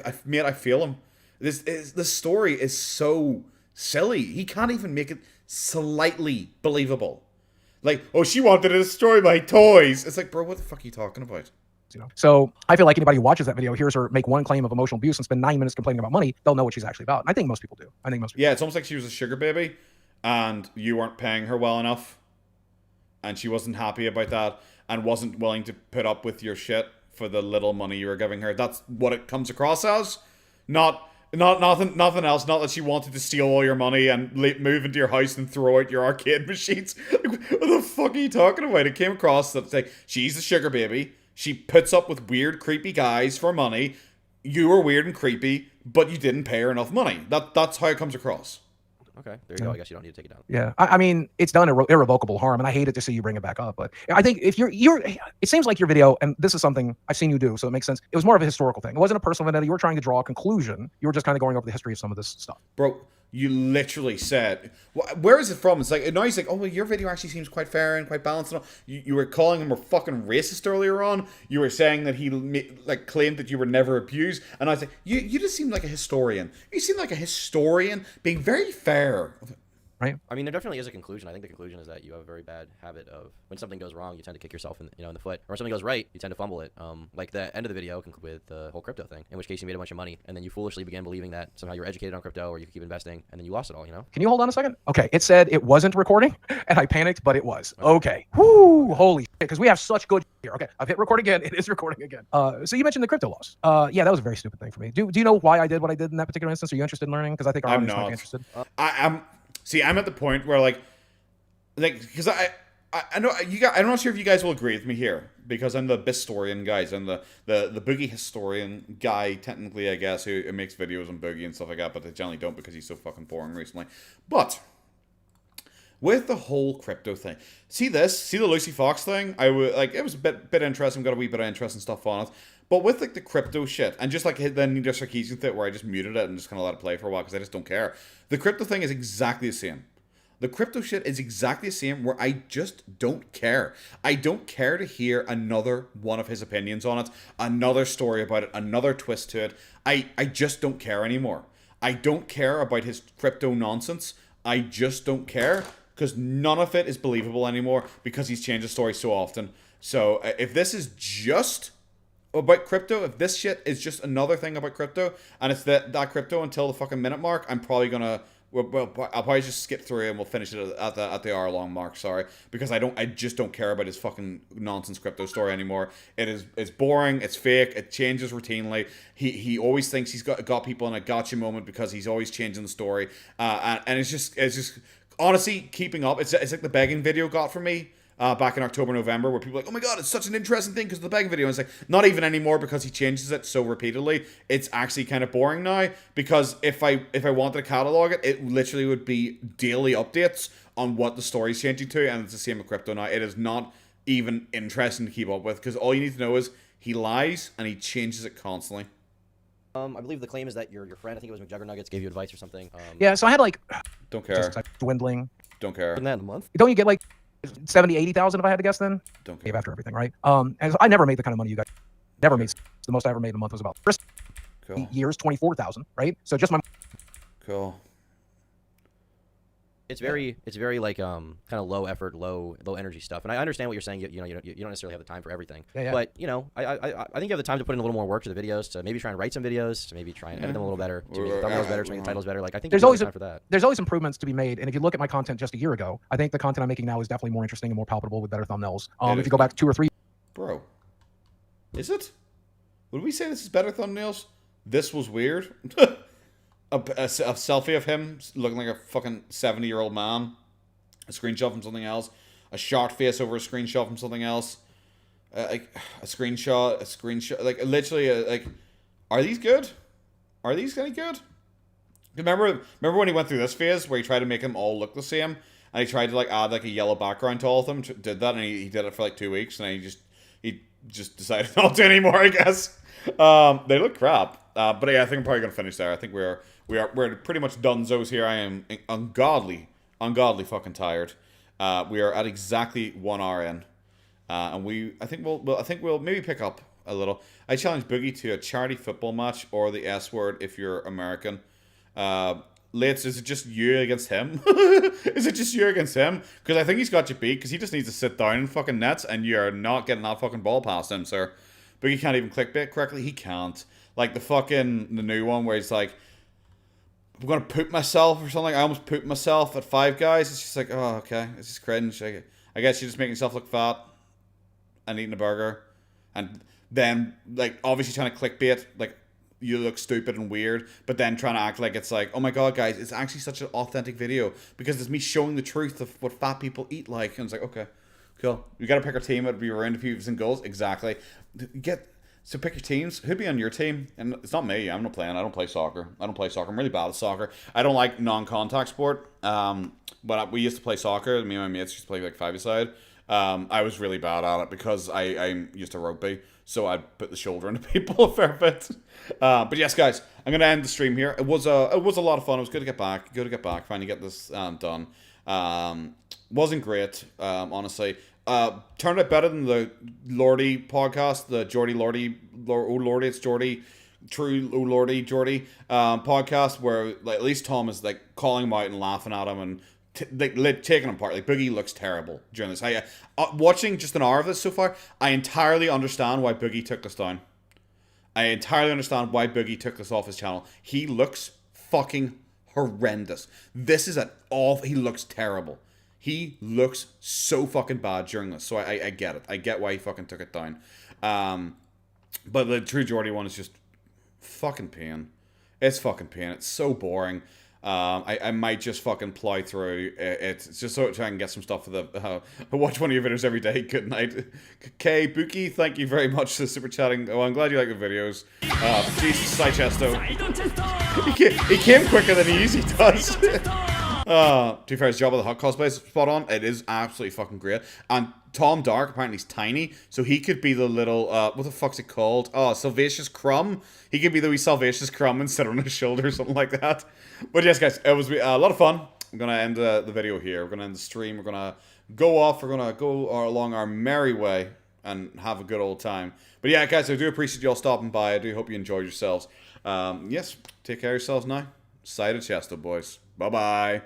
feel him. This story is so silly. He can't even make it slightly believable. Like, oh, she wanted to destroy my toys. It's like, bro, what the fuck are you talking about? So I feel like anybody who watches that video, hears her make one claim of emotional abuse and spend 9 minutes complaining about money, they'll know what she's actually about. And I think most people do. Yeah, it's almost like she was a sugar baby and you weren't paying her well enough. And she wasn't happy about that and wasn't willing to put up with your shit for the little money you were giving her. That's what it comes across as. Nothing else. Not that she wanted to steal all your money and move into your house and throw out your arcade machines. Like, what the fuck are you talking about? It came across that, like, she's a sugar baby. She puts up with weird, creepy guys for money. You were weird and creepy, but you didn't pay her enough money. That's how it comes across. Okay, there you go. I guess you don't need to take it down. Yeah, I mean, it's done irrevocable harm, and I hate it to see you bring it back up. But I think if it seems like your video, and this is something I've seen you do, so it makes sense. It was more of a historical thing. It wasn't a personal vendetta. You were trying to draw a conclusion. You were just kind of going over the history of some of this stuff. Bro, you literally said, where is it from? It's like, now he's like, oh, well, your video actually seems quite fair and quite balanced and all. You were calling him a fucking racist earlier on. You were saying that he claimed that you were never abused. And I was like, you just seem like a historian. You seem like a historian being very fair. Right? I mean, there definitely is a conclusion. I think the conclusion is that you have a very bad habit of, when something goes wrong, you tend to kick yourself in the foot, or when something goes right, you tend to fumble it. Like the end of the video with the whole crypto thing, in which case you made a bunch of money, and then you foolishly began believing that somehow you were educated on crypto, or you could keep investing, and then you lost it all. Can you hold on a second? Okay, it said it wasn't recording, and I panicked, but it was. Okay. Whoo, holy shit, because we have such good here. Okay, I've hit record again. It is recording again. So you mentioned the crypto loss. Yeah, that was a very stupid thing for me. Do you know why I did what I did in that particular instance? Are you interested in learning? Because I think our audience might be interested. I'm at the point where because I know you guys. I'm not sure if you guys will agree with me here because I'm the historian, guys. I'm the Boogie historian guy, technically, I guess, who makes videos on Boogie and stuff like that. But I generally don't because he's so fucking boring recently. But with the whole crypto thing, see the Lucy Fox thing. It was a bit interesting. Got a wee bit of interesting stuff on it. But with the crypto shit, and just like the Nina Sarkeesian thing where I just muted it and just kind of let it play for a while because I just don't care. The crypto thing is exactly the same. The crypto shit is exactly the same where I just don't care. I don't care to hear another one of his opinions on it, another story about it, another twist to it. I just don't care anymore. I don't care about his crypto nonsense. I just don't care because none of it is believable anymore because he's changed the story so often. So if this is just about crypto, if this shit is just another thing about crypto, and it's that crypto until the fucking minute mark, I'm probably gonna, I'll probably just skip through and we'll finish it at the hour long mark. Sorry, because I just don't care about his fucking nonsense crypto story anymore. It's boring, it's fake, it changes routinely. He always thinks he's got people in a gotcha moment because he's always changing the story, and it's just honestly keeping up. It's like the begging video got for me. back in October, November, where people are like, oh my god, it's such an interesting thing because of the begging video. And it's like, not even anymore because he changes it so repeatedly. It's actually kind of boring now because if I wanted to catalog it, it literally would be daily updates on what the story's changing to, and it's the same with crypto now. It is not even interesting to keep up with because all you need to know is he lies and he changes it constantly. I believe the claim is that your friend, I think it was McJuggernuggets, gave you advice or something. Yeah, so I had like Don't care. just like dwindling. Don't care. Isn't that in a month? Don't you get like 70, 80,000 if I had to guess then? Don't care. Gave after everything, right? And so I never made the kind of money you guys never made. The most I ever made in a month was about first Cool. years, 24,000, right? So just my Cool. It's very like kind of low effort, low energy stuff. And I understand what you're saying. You know, you don't necessarily have the time for everything. Yeah. But you know, I think you have the time to put in a little more work to the videos, to maybe try and write some videos, to maybe try and edit them a little better, to make the thumbnails better, to make the titles better. Like I think there's you have always time for that. there's always improvements to be made. And if you look at my content just a year ago, I think the content I'm making now is definitely more interesting and more palpable with better thumbnails. If you go back 2 or 3, Bro. Is it? Would we say this is better thumbnails? This was weird. a selfie of him looking like a fucking 70-year-old man. A screenshot from something else. A shark face over a screenshot from something else. Like a screenshot. Like literally, like, are these good? Are these any good? Remember when he went through this phase where he tried to make them all look the same, and he tried to like add like a yellow background to all of them. Did that, and he did it for like 2 weeks, and then he just decided not to anymore. I guess. They look crap. But yeah, I think I'm probably gonna finish there. I think we're pretty much donezo's here. I am ungodly fucking tired. We are at exactly 1 hour in, and I think we'll maybe pick up a little. I challenge Boogie to a charity football match or the S word if you're American. Lates, is it just you against him? Is it just you against him? Because I think he's got you beat. Because he just needs to sit down in fucking nets, and you're not getting that fucking ball past him, sir. Boogie can't even clickbait correctly. He can't. Like the new one where he's like, I'm gonna poop myself or something. I almost pooped myself at Five Guys. It's just like, oh, okay. It's just cringe. I guess you're just making yourself look fat and eating a burger. And then, like, obviously trying to clickbait, like, you look stupid and weird, but then trying to act like it's like, oh my god, guys, it's actually such an authentic video because it's me showing the truth of what fat people eat like. And it's like, okay, cool. You gotta pick our team. It'd be around if you was in goals. Exactly. So pick your teams. Who'd be on your team? And it's not me. I'm not playing. I don't play soccer. I'm really bad at soccer. I don't like non-contact sport. But we used to play soccer. Me and my mates used to play like five-a-side. I was really bad at it because I'm used to rugby. So I'd put the shoulder into people a fair bit. But yes, guys, I'm gonna end the stream here. It was a lot of fun. It was good to get back. Finally get this done. Wasn't great, honestly. Turned out better than the Lordy podcast, the Geordie Lordy, oh Lordy, it's Geordie, true oh Lordy Geordie podcast, where like at least Tom is like calling him out and laughing at him and taking him apart. Like Boogie looks terrible during this. Watching just an hour of this so far, I entirely understand why Boogie took this down. I entirely understand why Boogie took this off his channel. He looks fucking horrendous. This is he looks terrible. He looks so fucking bad during this. So I get it. I get why he fucking took it down. But the True Geordie one is just fucking pain. It's fucking pain. It's so boring. I might just fucking plow through it. It's just so I can get some stuff for the watch one of your videos every day. Good night. K Buki, thank you very much for super chatting. Oh, I'm glad you like the videos. Jesus, Chesto. He came quicker than he usually does. To be fair, his job of the hot cosplay is spot on. It is absolutely fucking great. And Tom Dark apparently is tiny, so he could be the little what the fuck's it called? Oh, Salvacious Crumb. He could be the wee Salvacious Crumb and sit on his shoulder or something like that. But yes, guys, it was a lot of fun. I'm gonna end the video here. We're gonna end the stream. We're gonna go off. We're gonna go along our merry way and have a good old time. But yeah, guys, I do appreciate you all stopping by. I do hope you enjoyed yourselves. Yes, take care of yourselves now. Side of Chesto, boys. Bye bye.